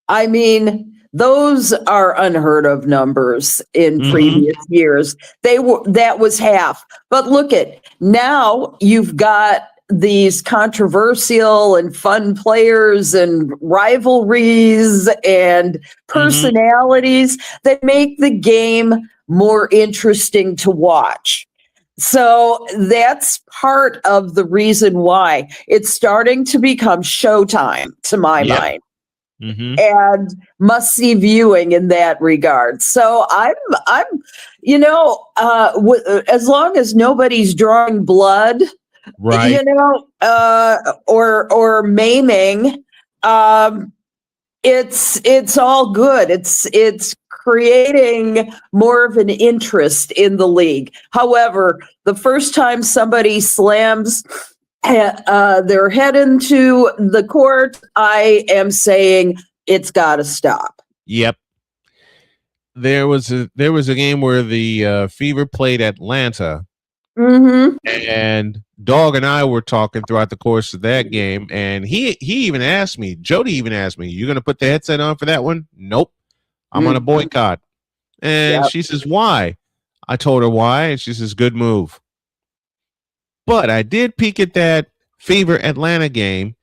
I mean, those are unheard of numbers in previous years. That was half. But look at now, you've got these controversial and fun players and rivalries and personalities that make the game more interesting to watch. So that's part of the reason why it's starting to become showtime, to my mind. And must-see viewing in that regard. So I'm, as long as nobody's drawing blood, right? Or maiming, it's all good. It's creating more of an interest in the league. However, the first time somebody slams their head into the court, I am saying it's got to stop. Yep. There was a game where the Fever played Atlanta, and Dog and I were talking throughout the course of that game, and he even asked me, Jody even asked me, "You going to put the headset on for that one?" Nope. I'm on a boycott. And she says, "Why?" I told her why, and she says, "Good move." But I did peek at that Fever Atlanta game.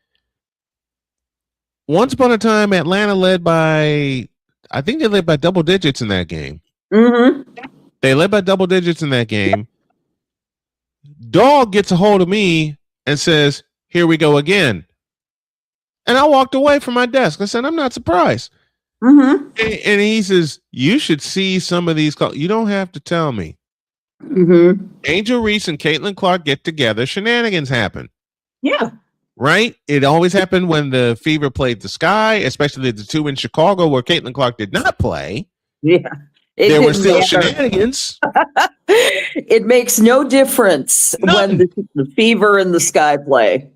Once upon a time, Atlanta led by, I think they led by double digits in that game. They led by double digits in that game. Dog gets a hold of me and says, "Here we go again." And I walked away from my desk. I said, "I'm not surprised." And he says, "You should see some of these calls." You don't have to tell me. Angel Reese and Caitlin Clark get together. Shenanigans happen. Yeah. Right? It always happened when the Fever played the Sky, especially the two in Chicago where Caitlin Clark did not play. Yeah. There were still shenanigans. It makes no difference when the Fever and the Sky play.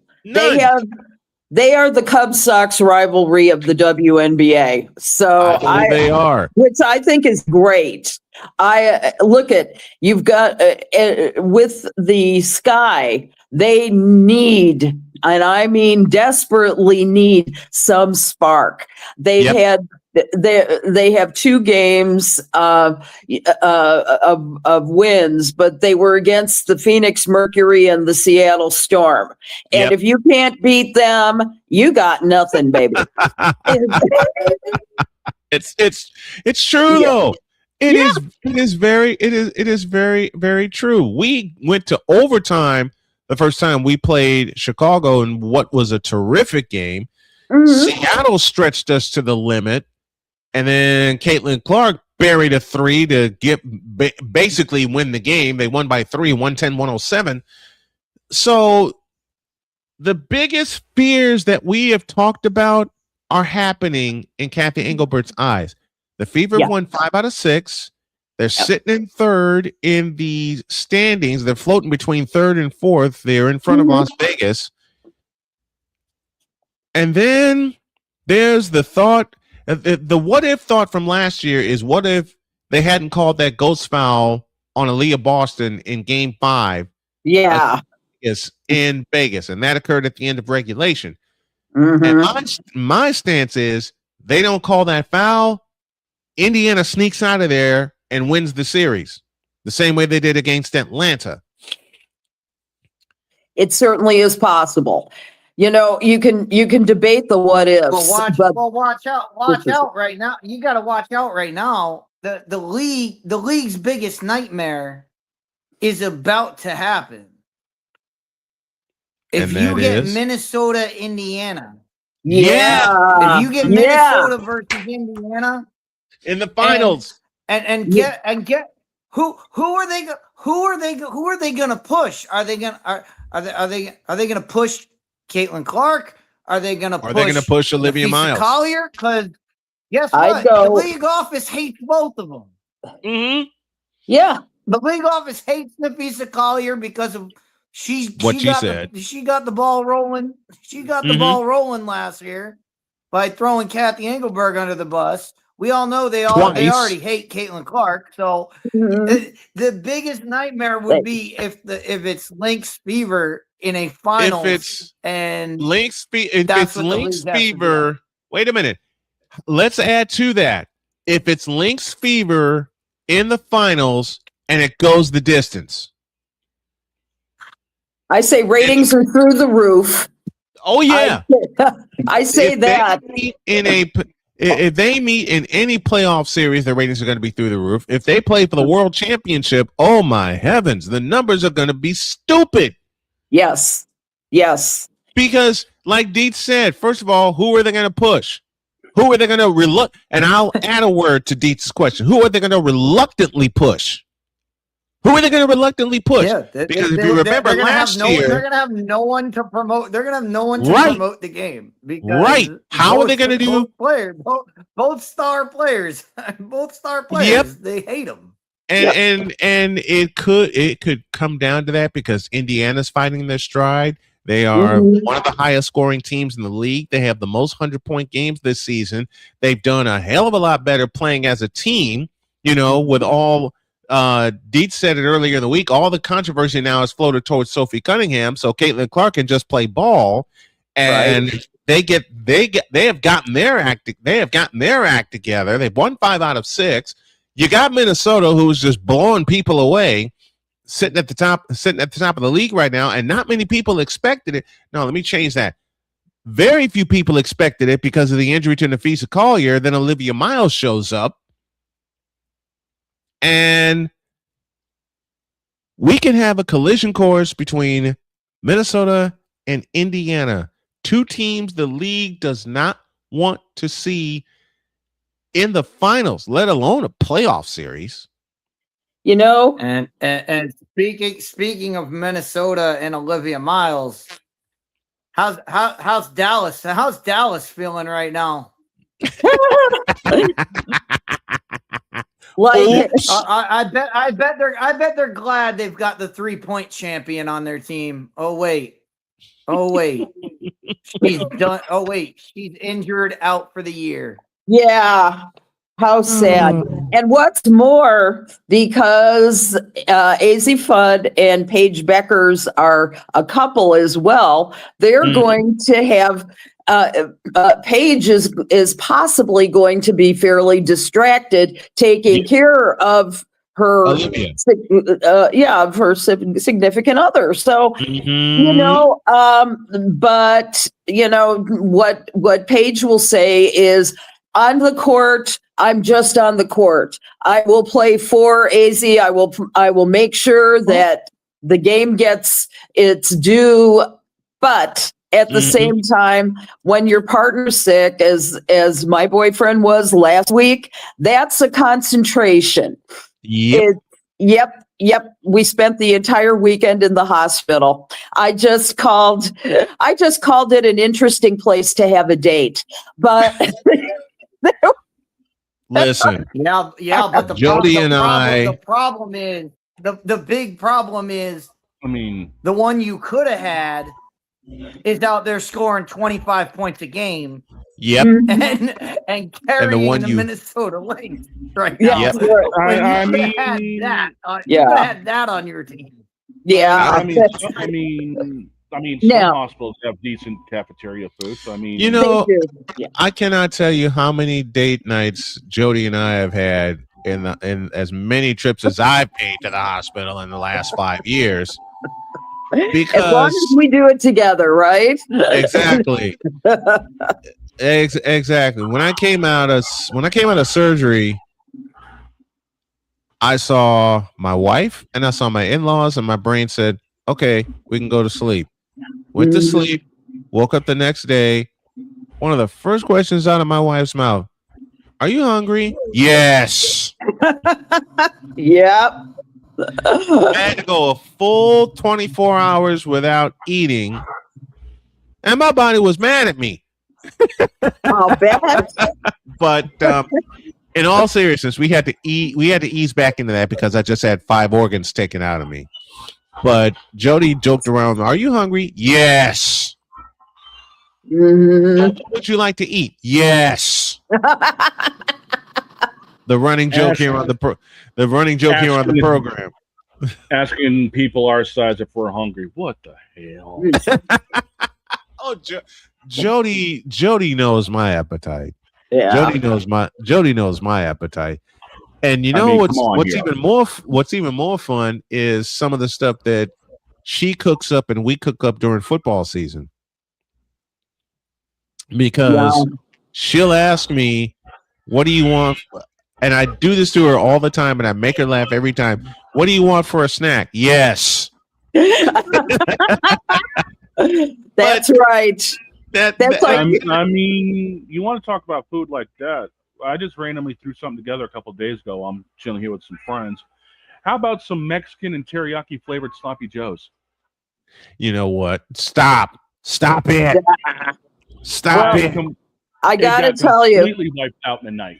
They are the Cubs Sox rivalry of the WNBA. So they are, which I think is great. I look at, you've got with the Sky, they need, and I mean desperately need, some spark. They have 2 games of wins, but they were against the Phoenix Mercury and the Seattle Storm. And if you can't beat them, you got nothing, baby. It's true though. It is very, very true. We went to overtime the first time we played Chicago in what was a terrific game. Seattle stretched us to the limit, and then Caitlin Clark buried a 3 to basically win the game. They won by 3, 110-107. So the biggest fears that we have talked about are happening in Kathy Engelbert's eyes. The Fever won 5 out of 6. They're sitting in 3rd in the standings. They're floating between 3rd and 4th. They're in front of Las Vegas. And then there's the thought, the what if thought from last year is, what if they hadn't called that ghost foul on Aaliyah Boston in game 5? Yeah. In Vegas. And that occurred at the end of regulation. And my stance is, they don't call that foul. Indiana sneaks out of there and wins the series the same way they did against Atlanta. It certainly is possible. You know, you can debate the what ifs. Watch out right now. You got to watch out right now. The league's biggest nightmare is about to happen. If you get Minnesota, Indiana. Yeah. If you get Minnesota versus Indiana in the finals, and get who are they going to push? Are they going to push Caitlin Clark? Are they going to push Olivia Miles? Collier? Because guess what? The league office hates both of them. Mm-hmm. Yeah, the league office hates Nafisa Collier because of she got the ball rolling. She got the ball rolling last year by throwing Kathy Engelberg under the bus. We all know they already hate Caitlin Clark. So the biggest nightmare would be if it's Lynx Fever in a finals. If it's Lynx Fever, wait a minute. Let's add to that. If it's Lynx Fever in the finals and it goes the distance, I say ratings are through the roof. Oh yeah, I say that. If they meet in any playoff series, their ratings are going to be through the roof. If they play for the World Championship, oh my heavens, the numbers are going to be stupid. Yes. Because, like Dietz said, first of all, who are they going to push? Who are they going to And I'll add a word to Dietz's question. Who are they going to reluctantly push? Who are they going to reluctantly push? Yeah, because if you remember last year, they're going to have no one to promote. They're going to have no one to promote the game. Right? How are they going to do? Both star players. Both star players. Yep. They hate them. And it could come down to that because Indiana's fighting their stride. They are one of the highest scoring teams in the league. They have the most 100-point games this season. They've done a hell of a lot better playing as a team. You know, with all. Dietz said it earlier in the week. All the controversy now is floated towards Sophie Cunningham, so Caitlin Clark can just play ball, and they have gotten their act together. They've won 5 out of 6. You got Minnesota, who's just blowing people away, sitting at the top of the league right now, and not many people expected it. No, let me change that. Very few people expected it because of the injury to Nafisa Collier. Then Olivia Miles shows up. And we can have a collision course between Minnesota and Indiana, 2 teams the league does not want to see in the finals, let alone a playoff series. You know, and speaking of Minnesota and Olivia Miles, how's Dallas? How's Dallas feeling right now? Like, I bet they're glad they've got the 3-point champion on their team. Oh wait, she's done. Oh wait, she's injured, out for the year. Yeah, how sad. And what's more, because AZ Fudd and Paige Beckers are a couple as well, they're going to have. Paige is possibly going to be fairly distracted taking care of her, of her significant other. So, you know, but you know what Paige will say is, on the court, I'm just on the court. I will play for AZ. I will make sure that the game gets its due, but at the same time, when your partner's sick, as my boyfriend was last week, that's a concentration. Yep. We spent the entire weekend in the hospital. I just called it an interesting place to have a date. But listen. Yeah, but the big problem is, I mean, the one you could have had is out there scoring 25 points a game. Yep. And carrying the Minnesota Lynx right now. Yep. I mean, you could have had that on your team. Yeah. I mean, some hospitals have decent cafeteria food. So I mean, you know, I cannot tell you how many date nights Jody and I have had in as many trips as I've paid to the hospital in the last 5 years. Because as long as we do it together, right? Exactly. Exactly. When I came out of surgery, I saw my wife and I saw my in-laws, and my brain said, "Okay, we can go to sleep." Went to sleep. Woke up the next day. One of the first questions out of my wife's mouth: "Are you hungry?" Yes. Yep. I had to go a full 24 hours without eating, and my body was mad at me. I'll bet. But in all seriousness, we had to ease back into that because I just had 5 organs taken out of me. But Jody joked around, "Are you hungry?" Yes. What would you like to eat? Yes. The running joke here on the program. Asking people our size if we're hungry. What the hell? Oh, Jody knows my appetite. Yeah. Jody knows my appetite. And you know what's even more fun is some of the stuff that she cooks up and we cook up during football season. Because she'll ask me, "What do you want?" And I do this to her all the time, and I make her laugh every time. "What do you want for a snack?" Yes. That's right. That's I mean, you want to talk about food like that? I just randomly threw something together a couple of days ago. I'm chilling here with some friends. How about some Mexican and teriyaki flavored sloppy joes? You know what? Stop it. Stop it. I gotta tell you, completely wiped out in the night.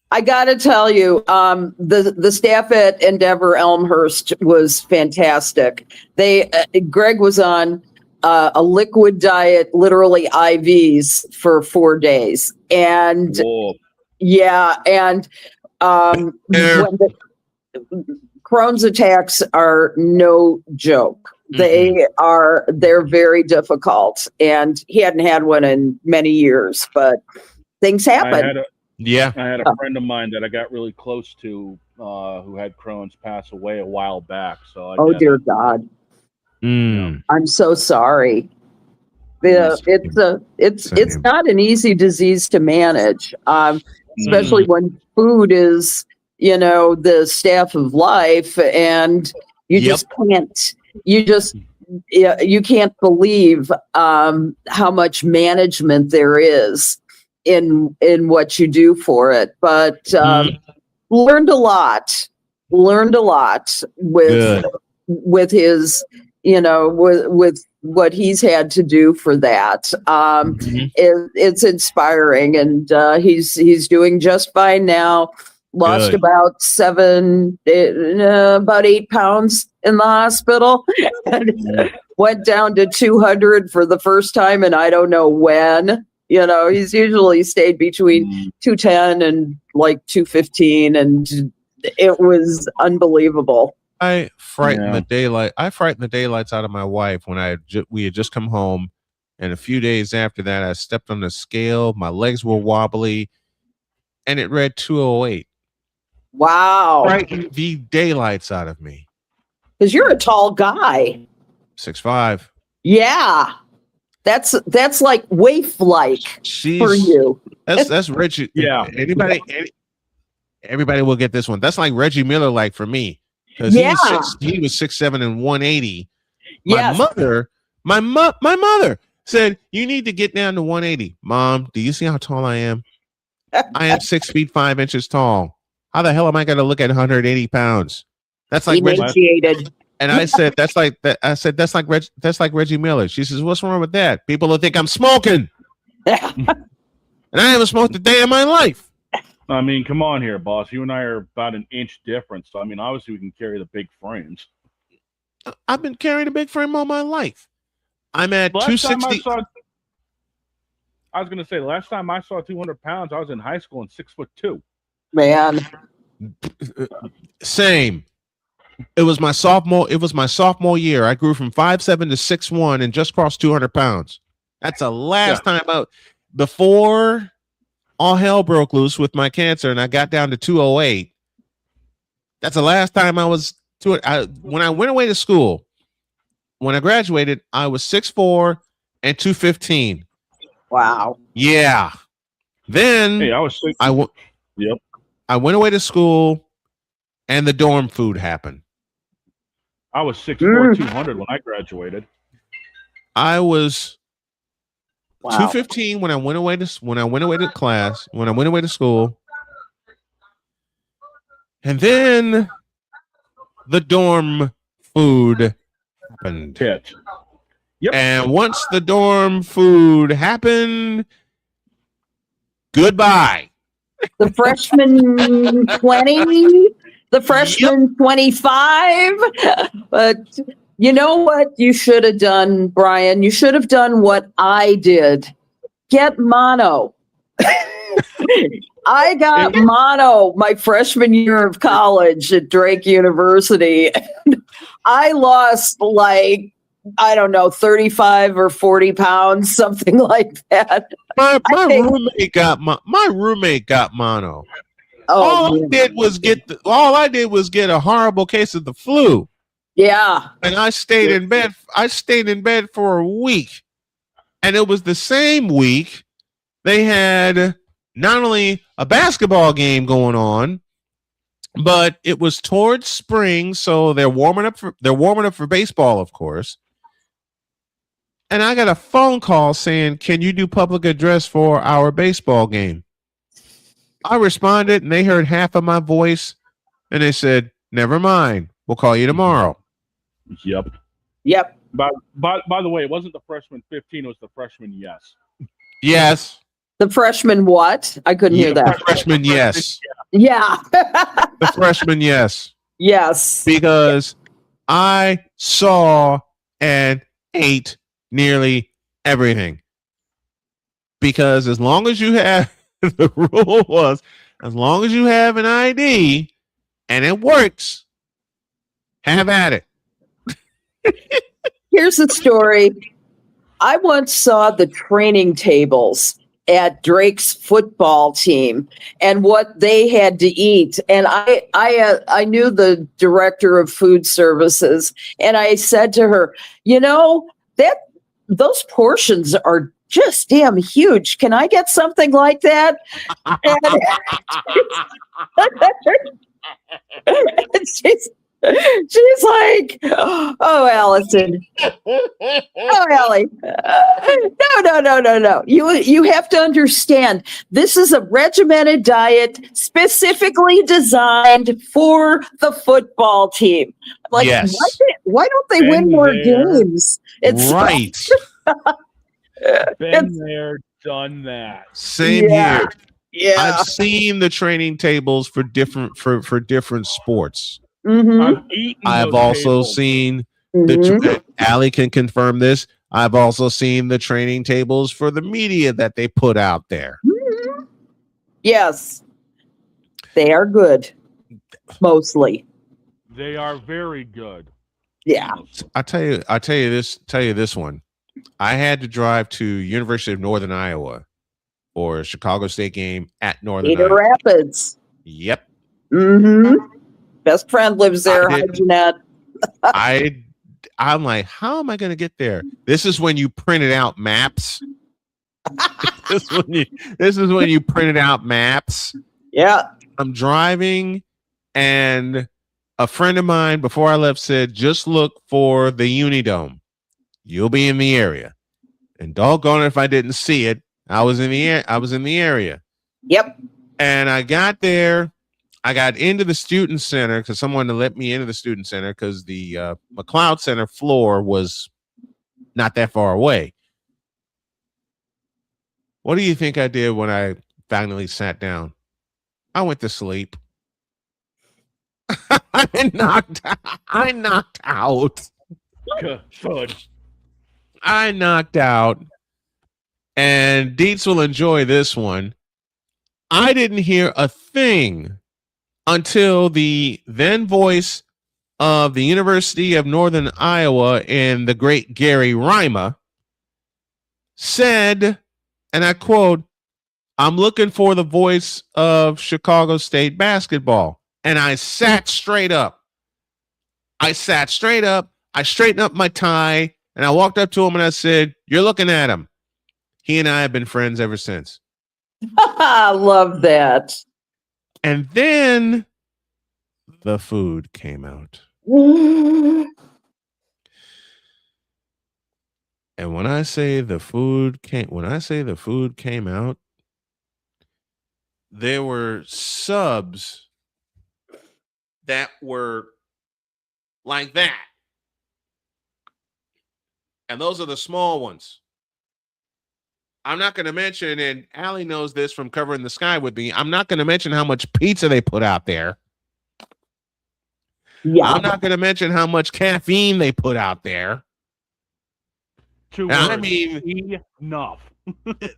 I gotta tell you, the staff at Endeavor Elmhurst was fantastic. Greg was on a liquid diet, literally IVs for 4 days, and when the Crohn's attacks are no joke. They're very difficult, and he hadn't had one in many years, but things happen. I had a friend of mine that I got really close to who had Crohn's pass away a while back. So dear God. I'm so sorry. It's not an easy disease to manage, especially when food is, the staff of life, and you just can't. You can't believe how much management there is in what you do for it. But learned a lot with his, with what he's had to do for that. It's inspiring, and he's doing just fine now. Lost about 8 pounds in the hospital, and went down to 200 for the first time, and I don't know when. He's usually stayed between 210 and like 215, and it was unbelievable. I frightened the daylights out of my wife when we had just come home, and a few days after that, I stepped on the scale. My legs were wobbly, and it read 208. Wow! Frightened the daylights out of me. Because you're a tall guy. 6'5". Yeah, that's like waif-like for you. That's Reggie. Yeah. Everybody will get this one. That's like Reggie Miller, like for me, because he was 6'7" and 180. My mother said, "You need to get down to 180." Mom, do you see how tall I am? I am 6 feet 5 inches tall. How the hell am I going to look at 180 pounds? That's like emaciated. And I said, that's like Reggie Miller. She says, "What's wrong with that? People will think I'm smoking." And I haven't smoked a day in my life. I mean, come on here, boss. You and I are about an inch difference. So, I mean, obviously we can carry the big frames. I've been carrying a big frame all my life. I'm at 260. I was going to say, last time I saw 200 pounds, I was in high school and 6'2". Man. Same. It was my sophomore year. I grew from 5'7" to 6'1" and just crossed 200 pounds. That's the last time out before all hell broke loose with my cancer and I got down to 208. That's the last time I was when I went away to school. when I graduated, I was 6'4" and 215. Wow. Yeah. Then Hey, I was 6. Yep. I went away to school, and the dorm food happened. I was 6'4", 200 when I graduated. I was Wow. 215 when I went away to school. And then the dorm food happened. Hit. Yep. And once the dorm food happened, goodbye. The freshman 20, the freshman 25. But you know what you should have done, Brian? You should have done what I did. Get mono. I got mono my freshman year of college at Drake University. I lost like, I don't know, 35 or 40 pounds, something like that. My roommate got mono. Oh, all I did was get a horrible case of the flu. Yeah. And I stayed in bed. I stayed in bed for a week. And it was the same week they had not only a basketball game going on, but it was towards spring, so they're warming up for baseball, of course. And I got a phone call saying, "Can you do public address for our baseball game?" I responded, and they heard half of my voice, and they said, "Never mind. We'll call you tomorrow." Yep. By the way, it wasn't the freshman 15, it was the freshman yes. Yes. The freshman what? I couldn't hear that. Freshman yes. Yeah. The freshman yes. Yes. Because I saw and ate nearly everything. Because as long as you have, the rule was, as long as you have an ID and it works, have at it. Here's the story. I once saw the training tables at Drake's football team and what they had to eat. And I knew the director of food services, and I said to her, you know, those portions are just damn huge. Can I get something like that? And she's like, "Oh, Allison. Oh, Allie. No. You have to understand, this is a regimented diet specifically designed for the football team." Like, yes. Why don't they win more games? It's right. Been there, done that. Same here. Yeah. I've seen the training tables for different sports. Mm-hmm. I've also seen Allie can confirm this. I've also seen the training tables for the media that they put out there. Mm-hmm. Yes, they are good. Mostly, they are very good. Yeah, I tell you this one. I had to drive to University of Northern Iowa for a Chicago State game at Northern Cedar Iowa. Rapids. Yep. Mm-hmm. Best friend lives there. Hi, Jeanette. I'm like, how am I going to get there? This is when you printed out maps. This is when you printed out maps. Yeah. I'm driving, and a friend of mine before I left said, "Just look for the Unidome. You'll be in the area." And doggone it if I didn't see it. I was in the area. Yep. And I got there. I got into the student center because someone let me into the student center because the McLeod Center floor was not that far away. What do you think I did when I finally sat down? I went to sleep. I knocked out. Good. I knocked out. And Dietz will enjoy this one. I didn't hear a thing until the then voice of the University of Northern Iowa and the great Gary Rima said, and I quote, "I'm looking for the voice of Chicago State basketball." And I sat straight up. I I straightened up my tie, and I walked up to him and I said, "You're looking at him." He and I have been friends ever since. I love that. And then the food came out. And when I say the food came out, there were subs that were like that. And those are the small ones. I'm not going to mention, and Allie knows this from covering the sky with me, I'm not going to mention how much pizza they put out there. Yeah. I'm not going to mention how much caffeine they put out there. I mean, enough.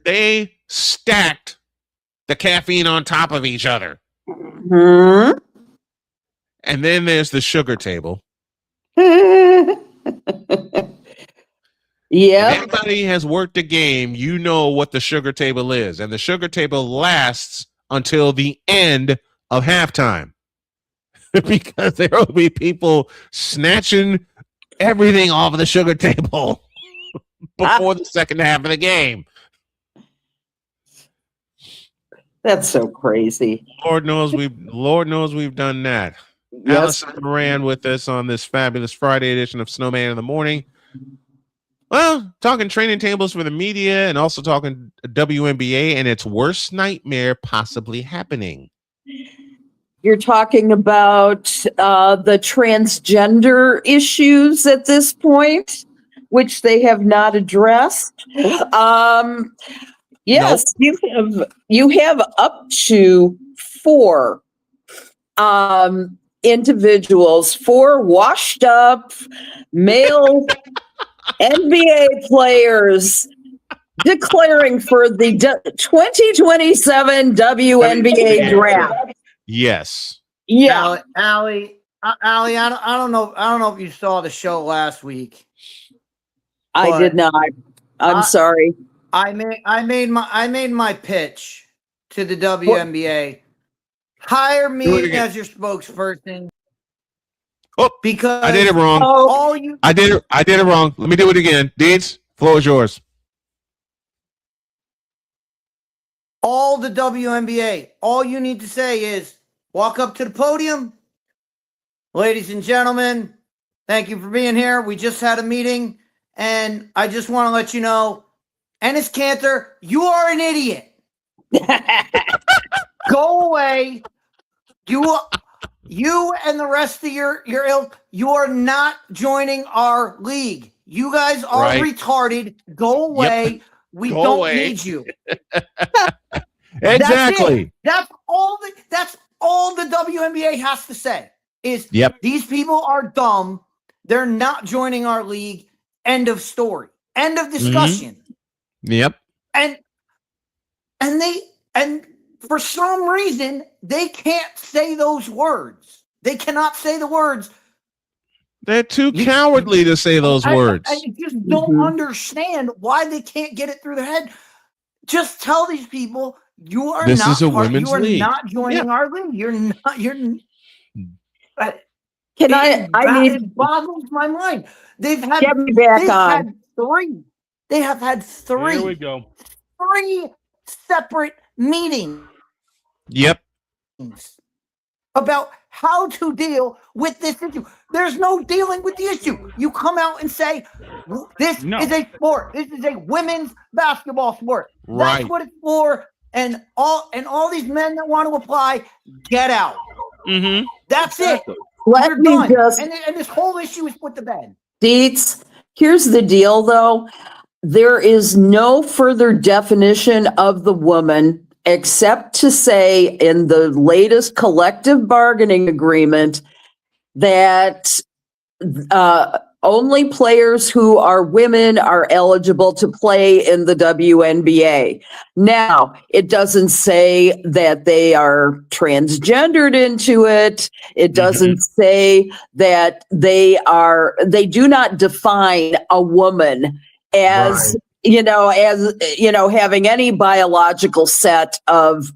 They stacked the caffeine on top of each other. Hmm? And then there's the sugar table. Yeah. If anybody has worked a game, you know what the sugar table is. And the sugar table lasts until the end of halftime. Because there will be people snatching everything off of the sugar table before the second half of the game. That's so crazy. Lord knows we've done that. Yes. Allison Moran with us on this fabulous Friday edition of Snowman in the Morning. Well, talking training tables for the media and also talking WNBA and its worst nightmare possibly happening. You're talking about the transgender issues at this point, which they have not addressed. Yes, nope. you have up to 4 individuals, 4 washed up male NBA players declaring for the 2027 WNBA draft. Yes. Yeah. Allie, I don't know if you saw the show last week. I did not. I'm sorry. I made my pitch to the WNBA. Hire me as your spokesperson. Oh, because I did it wrong. I did it wrong. Let me do it again. Dietz, floor is yours. All the WNBA, all you need to say is walk up to the podium. Ladies and gentlemen, thank you for being here. We just had a meeting, and I just want to let you know, Ennis Cantor, you are an idiot. Go away. You and the rest of your ilk, you are not joining our league. You guys are retarded. Go away. Yep. We Go don't away. need you. Exactly. That's all the WNBA has to say is these people are dumb. They're not joining our league. End of story. End of discussion. Mm-hmm. Yep. And for some reason, they can't say those words. They cannot say the words. They're too cowardly to say those words. I just don't understand why they can't get it through their head. Just tell these people you are This not is a women's league. not joining our league. You're not. Can it boggles my mind. They've had get me back they've on. had 3. They have had 3. Here we go. 3 separate meetings. Yep. About how to deal with this issue. There's no dealing with the issue. You come out and say, this is a sport. This is a women's basketball sport. Right. That's what it's for. And all these men that want to apply, get out. Mm-hmm. That's it. Let We're me done. just- And this whole issue is put to bed. Dietz, here's the deal though. There is no further definition of the woman except to say in the latest collective bargaining agreement that only players who are women are eligible to play in the WNBA. Now, it doesn't say that they are transgendered into it. It doesn't say that they do not define a woman as having any biological set of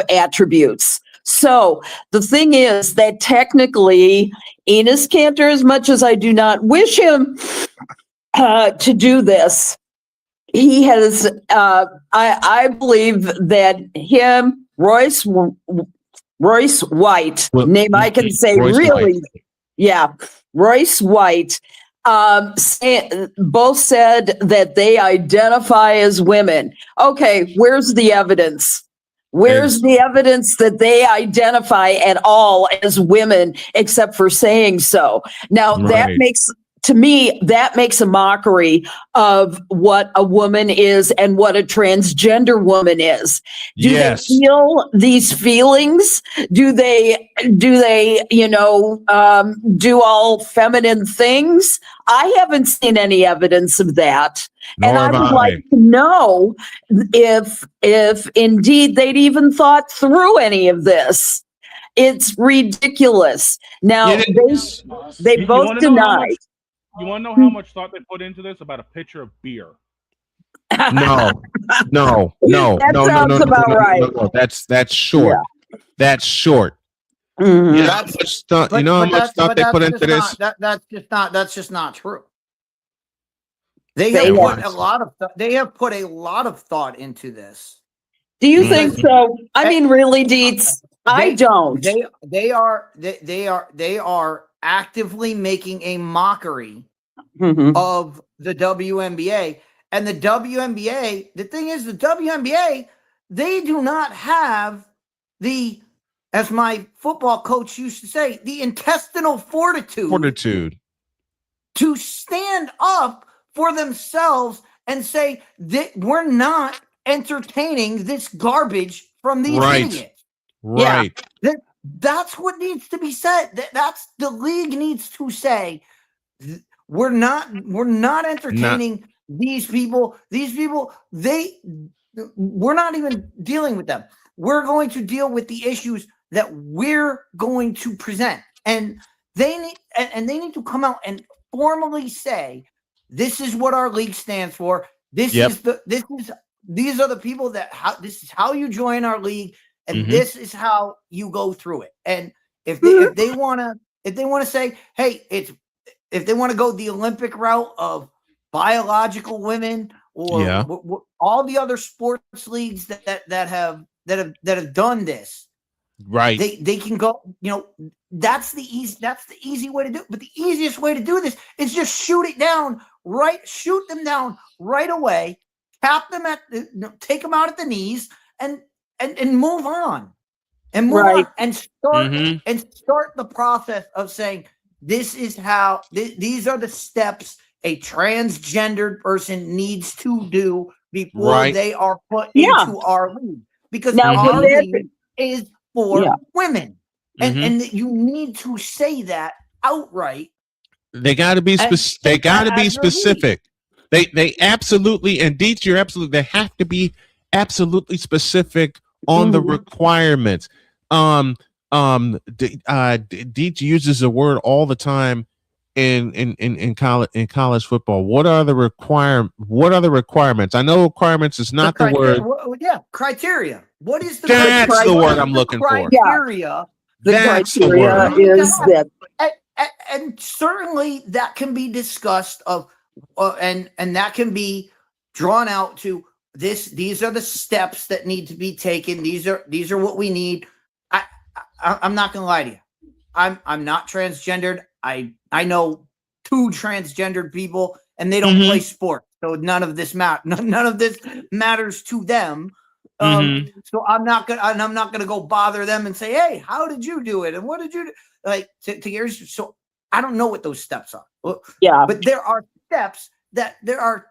attributes. So the thing is that technically, Enos Cantor, as much as I do not wish him to do this, he has, I believe that him, Royce White, name I can say Royce really, White. yeah, Royce White, both said that they identify as women. Okay, where's the evidence? Where's the evidence that they identify at all as women, except for saying so? Now, that makes, to me, that makes a mockery of what a woman is and what a transgender woman is. Do they feel these feelings? Do they, do all feminine things? I haven't seen any evidence of that. And I would like to know if indeed they'd even thought through any of this. It's ridiculous. Now, they both denied. You want to know how much thought they put into this? About a pitcher of beer. No. That sounds about right. That's short. Yeah. That's short. Mhm. You know how much thought they put into this? That's just not true. They have put a lot of thought into this. Do you think so? I mean, really, Dietz? I don't. They are actively making a mockery of the WNBA. And the WNBA, the thing is, the WNBA, they do not have the, as my football coach used to say, the intestinal fortitude to stand up for themselves and say that we're not entertaining this garbage from these idiots. Right. Yeah, that's what needs to be said. That's the league needs to say. We're not entertaining these people. These people, we're not even dealing with them. We're going to deal with the issues that we're going to present. And they need to come out and formally say, this is what our league stands for. These are the people this is how you join our league, and this is how you go through it. And if they want to say, hey, if they want to go the Olympic route of biological women or all the other sports leagues that have done this, right? They can go. That's the easy way to do it. But the easiest way to do this is just shoot them down right away, tap them take them out at the knees, and move on, and move on, and start the process of saying, this is how these are the steps a transgendered person needs to do before they are put into our league, because our league is for women. And you need to say that outright. They got to be specific. They got to be specific. They absolutely, and Dietz, you're absolutely. They have to be absolutely specific on the requirements. Dietz uses a word all the time in college football. What are the requirements? I know requirements is not the word. Criteria. What is the That's criteria? the word I'm looking for. Criteria. The criteria is that, and certainly that can be discussed and that can be drawn out to this. These are the steps that need to be taken. These are what we need. I'm not gonna lie to you. I'm not transgendered. I know 2 transgendered people, and they don't play sports, so none of this matters to them. So I'm not gonna go bother them and say, hey, how did you do it? And what did you do? Like to yours. So I don't know what those steps are. But there are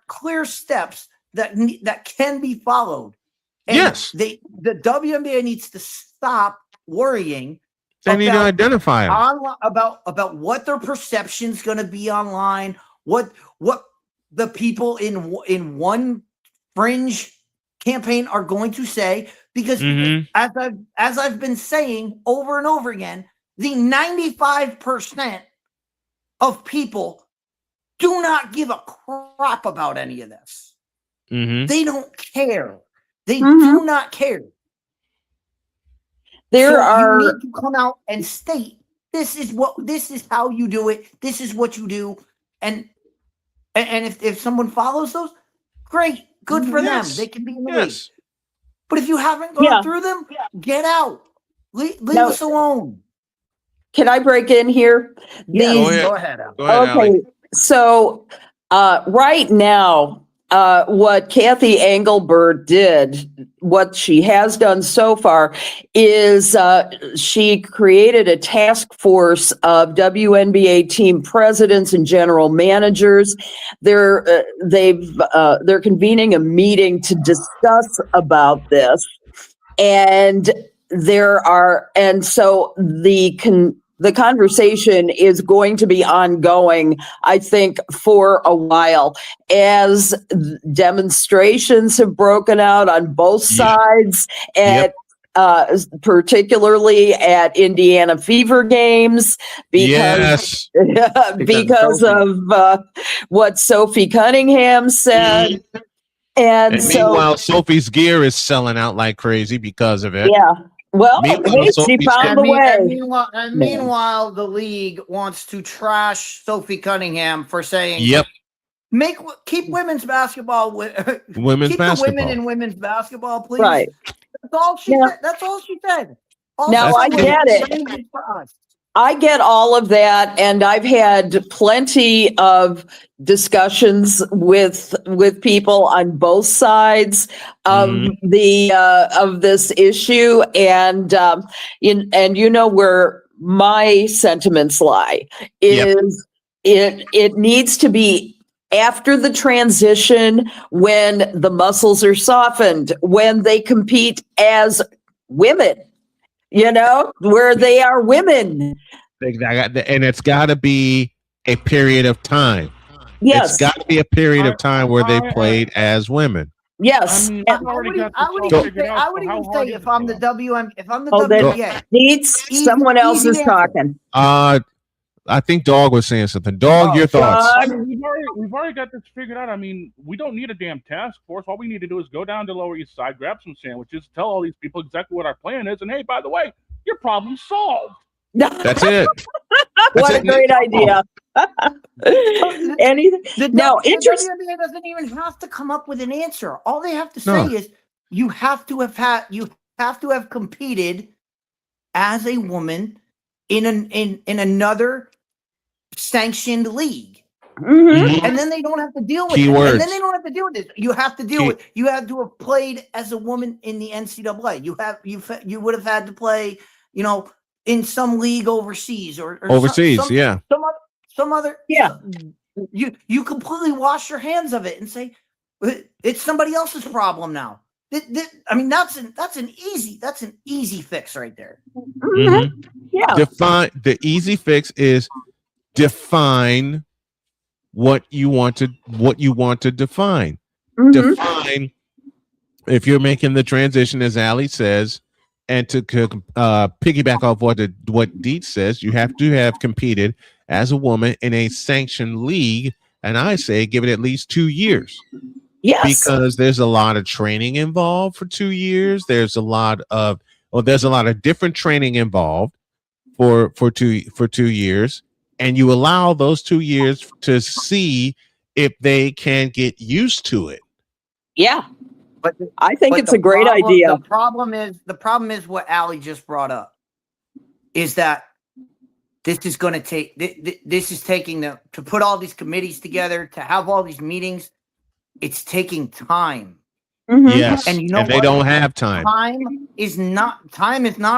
clear steps that can be followed. And the WNBA needs to stop worrying. They need to identify them. About what their perception's going to be online, what the people in one fringe campaign are going to say, because as I've been saying over and over again, the 95% of people do not give a crap about any of this. They don't care. They do not care. There So are you need to come out and state this is how you do it. This is what you do, and if someone follows those, great, good for them. They can be in the league. But if you haven't gone through them, get out. Leave us alone. Can I break in here? Go ahead. Okay, so right now, what Kathy Engelbert did, what she has done so far, is she created a task force of WNBA team presidents and general managers. They're convening a meeting to discuss about this, and so the conversation is going to be ongoing, I think, for a while, as demonstrations have broken out on both sides, particularly at Indiana Fever games, because of what Sophie Cunningham said. And meanwhile, Sophie's gear is selling out like crazy because of it. Yeah. Well, she found the way. Meanwhile, the league wants to trash Sophie Cunningham for saying, keep women's basketball with women's basketball. The women in women's basketball, please. Right. That's all she said. That's all she said. Now I get it. I get all of that, and I've had plenty of discussions with people on both sides of of this issue, and you know where my sentiments lie is it needs to be after the transition, when the muscles are softened, when they compete as women. Where they are women. And it's got to be a period of time. Yes. It's got to be a period of time where they played as women. Yes. I would even say if I'm the WNBA. Dietz, someone else is talking. I think Dog was saying something. Dog, your thoughts? We've already got this figured out. I mean, we don't need a damn task force. All we need to do is go down to Lower East Side, grab some sandwiches, tell all these people exactly what our plan is, and hey, by the way, your problem's solved. That's it. What a great idea. Anything? The WNBA doesn't even have to come up with an answer. All they have to say is you have to have competed as a woman in another sanctioned league. And then they don't have to deal with it. And then they don't have to deal with it. You have to deal with you have to have played as a woman in the NCAA. You would have had to play, in some league overseas or overseas, some other you completely wash your hands of it and say it's somebody else's problem now. I mean, that's an easy fix right there. Yeah. The easy fix is define what you want to define. Define if you're making the transition, as Allie says, and to piggyback off what Dietz says, you have to have competed as a woman in a sanctioned league, and I say give it at least 2 years. Yes, because there's a lot of training involved for 2 years. There's a lot of different training involved for 2 years, and you allow those 2 years to see if they can get used to it. Yeah, but I think it's a great idea. The problem is what Allie just brought up is that this is going to take. This is taking to put all these committees together, to have all these meetings. It's taking time. Yes, and they don't have time. Time is not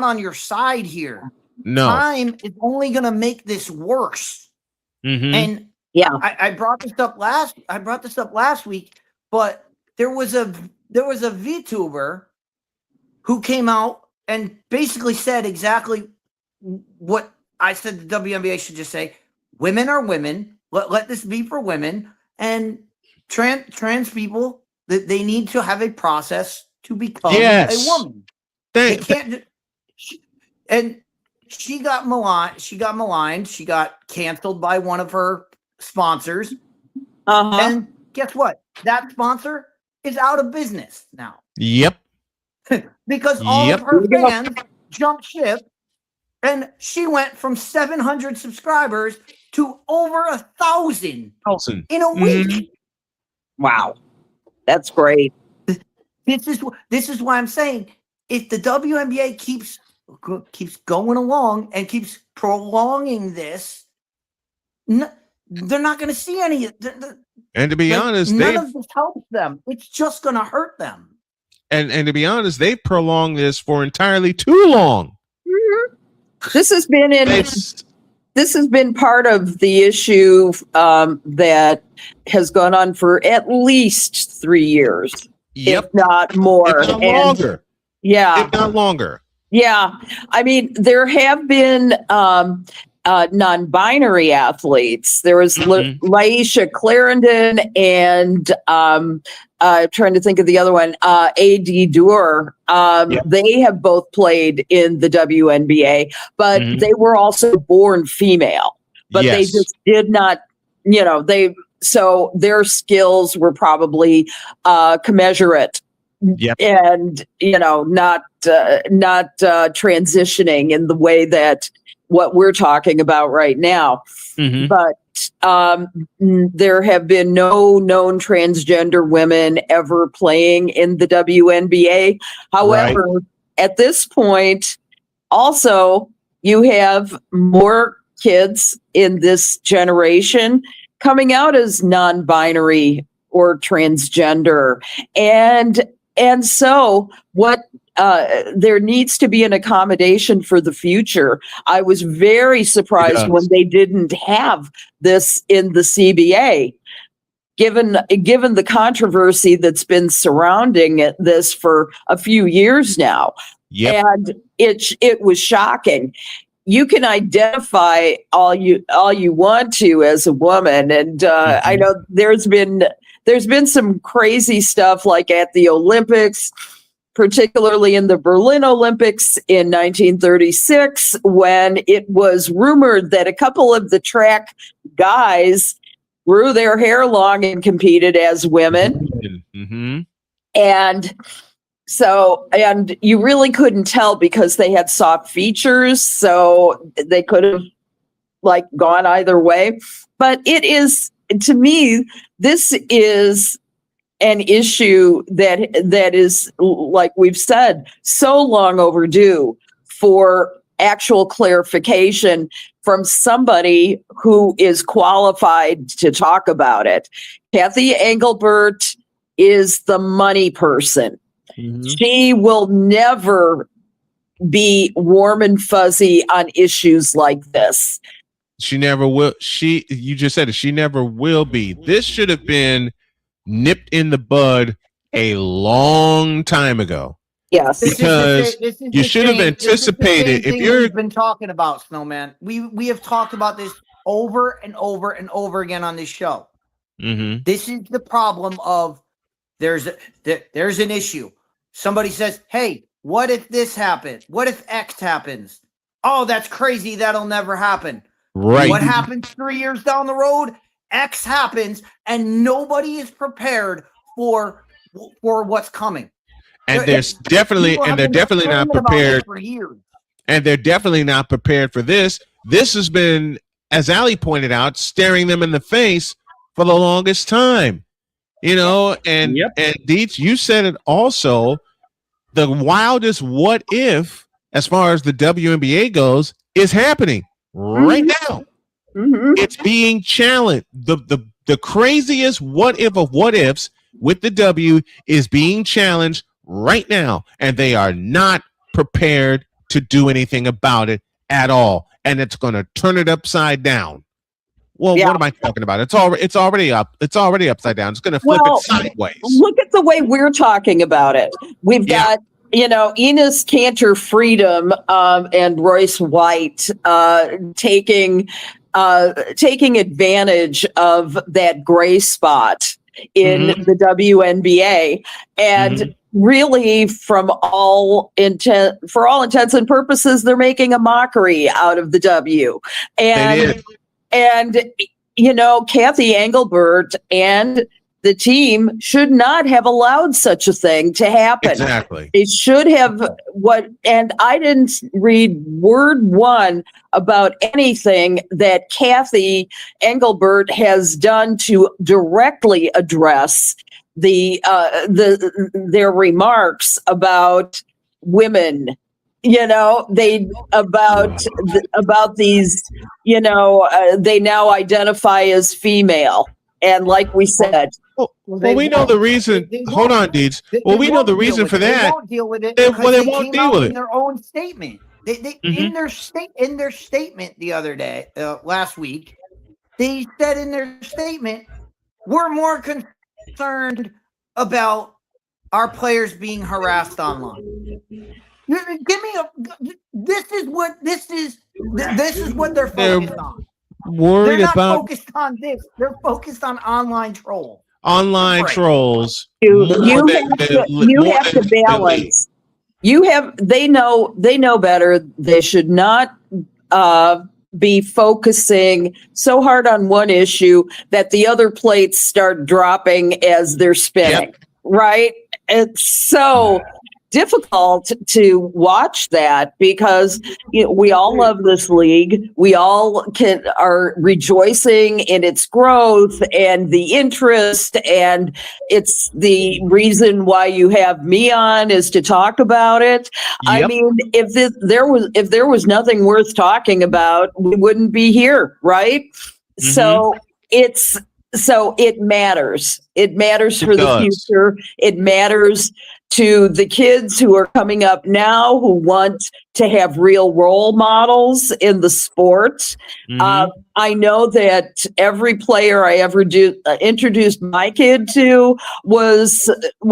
on your side here. No, time is only going to make this worse. And I brought this up last week, but there was a VTuber who came out and basically said exactly what I said the WNBA should just say. Women are women. Let this be for women. And trans people, that they need to have a process to become a woman. They can't. And she got maligned. She got canceled by one of her sponsors. And guess what? That sponsor is out of business now. Yep. Because all of her fans jumped ship, and she went from 700 subscribers to over 1,000 in a week. Wow, that's great. This is why I'm saying if the WNBA keeps going along and keeps prolonging this, they're not going to see any. And to be honest, none of this helps them. It's just going to hurt them. And to be honest, they've prolonged this for entirely too long. This has been part of the issue that has gone on for at least 3 years, if not more. If not longer. Yeah. If not longer. Yeah. I mean, there have been non-binary athletes. There was Laisha Clarendon and trying to think of the other one, A.D. Doer. They have both played in the WNBA, but they were also born female. But they just did not, so their skills were probably commensurate. And not transitioning in the way that what we're talking about right now. But there have been no known transgender women ever playing in the WNBA. However, at this point, also you have more kids in this generation coming out as non-binary or transgender, and so what there needs to be an accommodation for the future. I was very surprised when they didn't have this in the CBA, given the controversy that's been surrounding this for a few years now. And it was shocking. You can identify all you want to as a woman, and I know there's been some crazy stuff like at the Olympics, particularly in the Berlin Olympics in 1936, when it was rumored that a couple of the track guys grew their hair long and competed as women. And you really couldn't tell because they had soft features, so they could have gone either way. But it is, to me, this is an issue that is, like we've said, so long overdue for actual clarification from somebody who is qualified to talk about it. Kathy Engelbert is the money person. She will never be warm and fuzzy on issues like this. She never will. You just said it. She never will be. This should have been nipped in the bud a long time ago. Yes, because you should have anticipated. If you've been talking about, Snowman, we have talked about this over and over and over again on this show. This is the problem of there's an issue. Somebody says, "Hey, what if this happens? What if X happens?" Oh, that's crazy. That'll never happen. Right. What happens 3 years down the road? X happens, and nobody is prepared for what's coming. And they're definitely not prepared for years. And they're definitely not prepared for this. This has been, as Ali pointed out, staring them in the face for the longest time. And Dietz, you said it also. The wildest what if, as far as the WNBA goes, is happening right now. It's being challenged. The craziest what if of what ifs with the W is being challenged right now, and they are not prepared to do anything about it at all, and it's going to turn it upside down. Well, what am I talking about? It's already up. It's already upside down. It's going to flip it sideways. Look at the way we're talking about it. We've got Enos Cantor Freedom and Royce White taking advantage of that gray spot in the WNBA, and really, for all intents and purposes, they're making a mockery out of the W. And Kathy Engelbert and the team should not have allowed such a thing to happen. Exactly. It should have and I didn't read word one about anything that Kathy Engelbert has done to directly address their remarks about women. About these, they now identify as female. And like we said, well, we know the reason. Hold on, Dietz. Well, we know the reason for that. They won't deal with it. They won't deal with it. In their own statement, in their statement the other day, last week, they said in their statement, we're more concerned about our players being harassed online. This is what they're focused on. Worried They're not about focused on this. They're focused on online trolls. Online trolls. You have to balance. They know better. They should not be focusing so hard on one issue that the other plates start dropping as they're spinning. Yep. Right? It's so difficult to watch that because we all love this league. We all are rejoicing in its growth and the interest, and it's the reason why you have me on is to talk about it. Yep. I mean, if there was nothing worth talking about, we wouldn't be here, right? Mm-hmm. So it matters. It matters for the future. It matters to the kids who are coming up now who want to have real role models in the sport. Mm-hmm. I know that every player I ever introduced my kid to was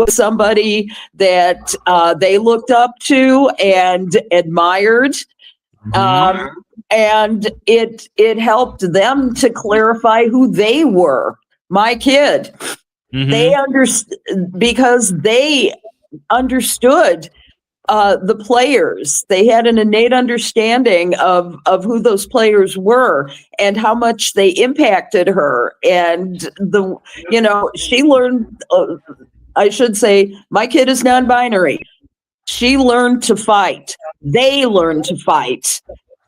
somebody that they looked up to and admired. Mm-hmm. And it helped them to clarify who they were. My kid, mm-hmm. because they understood the players. They had an innate understanding of who those players were and how much they impacted her. And she learned. I should say, my kid is non-binary. She learned to fight. They learned to fight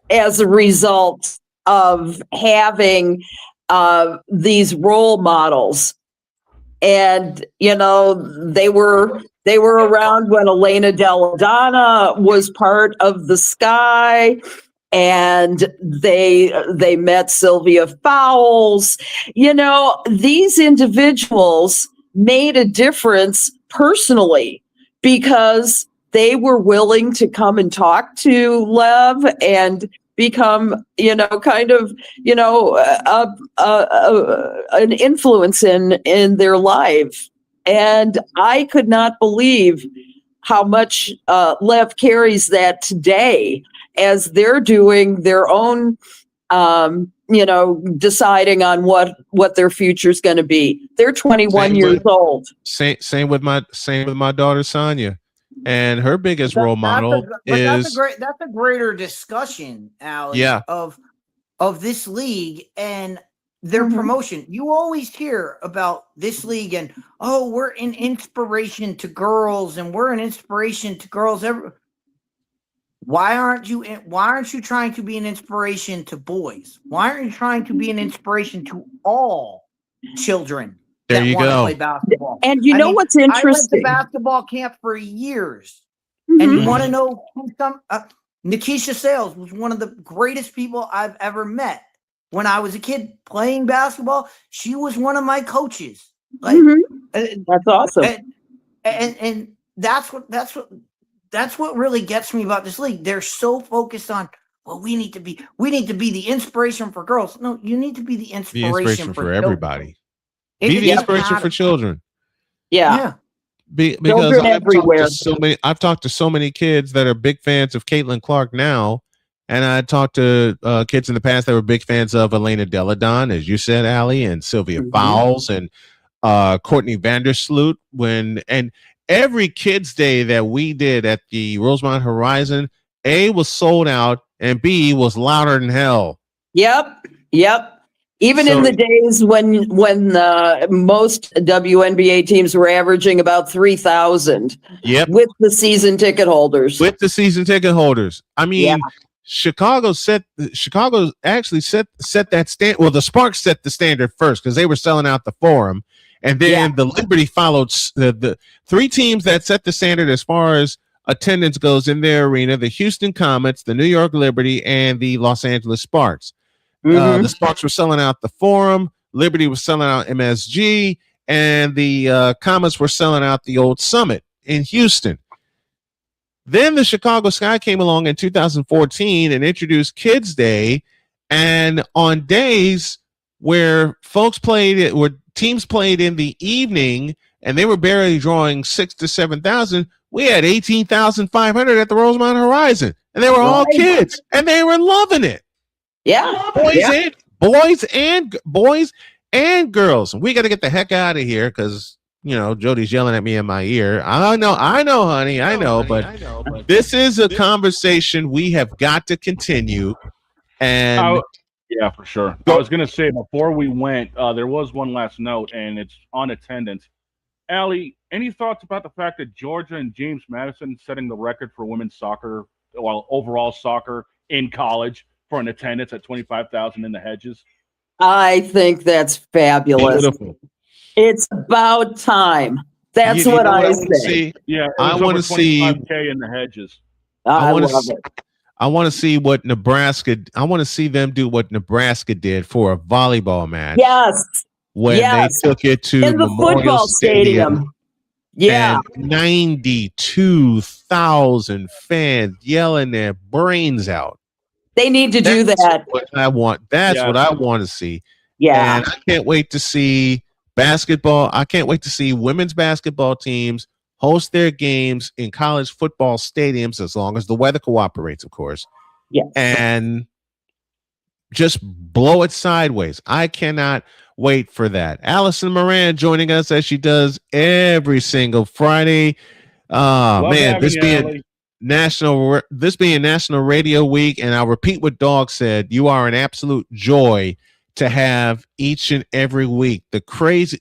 as a result of having these role models. And, they were around when Elena Della was part of the Sky, and they met Sylvia Fowles. These individuals made a difference personally because they were willing to come and talk to Lev and become, an influence in their life. And I could not believe how much Lev carries that today as they're doing their own, deciding on what their future is going to be. They're 21 years old. Same with my daughter Sonia. And her biggest role model is that's a greater discussion, Alex, of this league and their promotion. You always hear about this league and we're an inspiration to girls and we're an inspiration to girls. Why aren't you trying to be an inspiration to boys? Why aren't you trying to be an inspiration to all children? There you go. Play basketball. And what's interesting? I went to basketball camp for years, and you want to know who Nikisha Sales was one of the greatest people I've ever met. When I was a kid playing basketball, she was one of my coaches. Like, that's awesome. And that's what really gets me about this league. They're so focused on, we need to be the inspiration for girls. No, you need to be the inspiration for everybody. Be the inspiration for children. Yeah. Because I've talked to so many kids that are big fans of Caitlin Clark now, and I talked to kids in the past that were big fans of Elena Deladon, as you said, Allie, and Sylvia Fowles and Courtney Vandersloot. And every Kids Day that we did at the Rosemont Horizon, A was sold out and B was louder than hell. Yep. Even in the days when most WNBA teams were averaging about 3,000. Yep. With the season ticket holders. I mean, Chicago actually set that stand. Well, the Sparks set the standard first because they were selling out the Forum, and then the Liberty followed. The three teams that set the standard as far as attendance goes in their arena: the Houston Comets, the New York Liberty, and the Los Angeles Sparks. The Sparks were selling out the Forum, Liberty was selling out MSG, and the Comets were selling out the old Summit in Houston. Then the Chicago Sky came along in 2014 and introduced Kids Day, and on days where teams played in the evening and they were barely drawing 6,000 to 7,000, we had 18,500 at the Rosemont Horizon, and they were all kids, and they were loving it. Yeah, boys and girls. We got to get the heck out of here because Jody's yelling at me in my ear. I know, honey, I know, but this is a conversation we have got to continue. And yeah, for sure. I was gonna say before we went, there was one last note, and it's on attendance. Allie, any thoughts about the fact that Georgia and James Madison setting the record for women's soccer, well, overall soccer in college? For an attendance at 25,000 in the hedges? I think that's fabulous. Beautiful. It's about time. That's what I say. Yeah, I want to see K in the hedges. I love it. I want to see what Nebraska. I want to see them do what Nebraska did for a volleyball match. Yes, when they took it to in the Memorial football stadium. Yeah, 92,000 fans yelling their brains out. They need to do that. What I want. That's what I want to see. Yeah. And I can't wait to see basketball. I can't wait to see women's basketball teams host their games in college football stadiums as long as the weather cooperates, of course. Yeah. And just blow it sideways. I cannot wait for that. Allison Moran joining us as she does every single Friday. Man, this being National Radio Week, and I'll repeat what Dog said. You are an absolute joy to have each and every week. The craziness,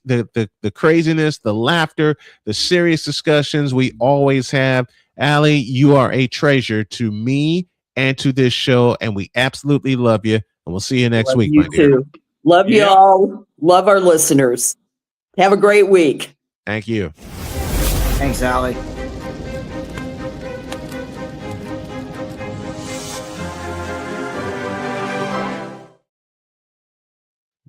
the laughter, the serious discussions we always have. Allie, you are a treasure to me and to this show, and we absolutely love you. And we'll see you next week, my dear. Too. Love you all. Love our listeners. Have a great week. Thank you. Thanks, Allie.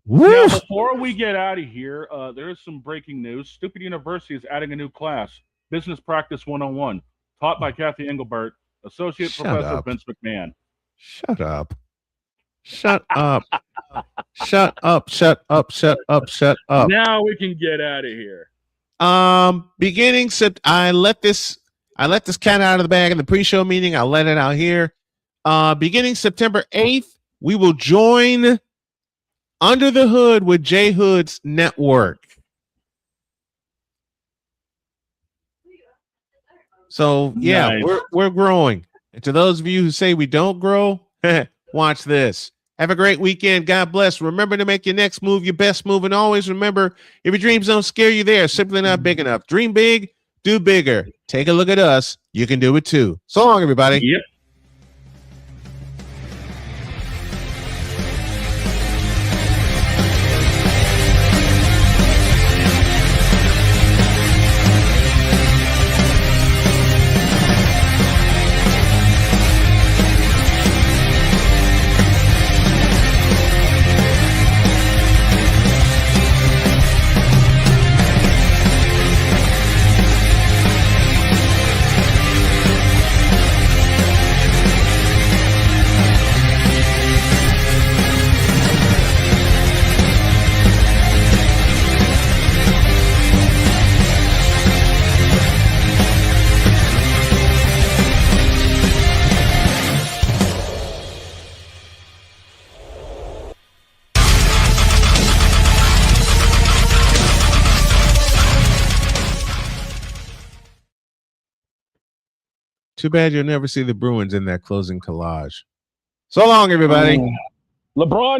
Now, before we get out of here, there is some breaking news. Stupid University is adding a new class, Business Practice 101, taught by Kathy Engelbert, Associate Professor Vince McMahon. Shut up. Shut up. Shut up. Shut up. Shut up. Shut up. Now we can get out of here. I let this cat out of the bag in the pre-show meeting. I'll let it out here. Beginning September 8th, we will join Under the Hood with J Hood's network. So yeah, nice. we're growing. And to those of you who say we don't grow, watch this. Have a great weekend. God bless. Remember to make your next move your best move. And always remember, if your dreams don't scare you, they're simply not big enough. Dream big, do bigger. Take a look at us. You can do it too. So long, everybody. Yep. Too bad you'll never see the Bruins in that closing collage. So long, everybody. LeBron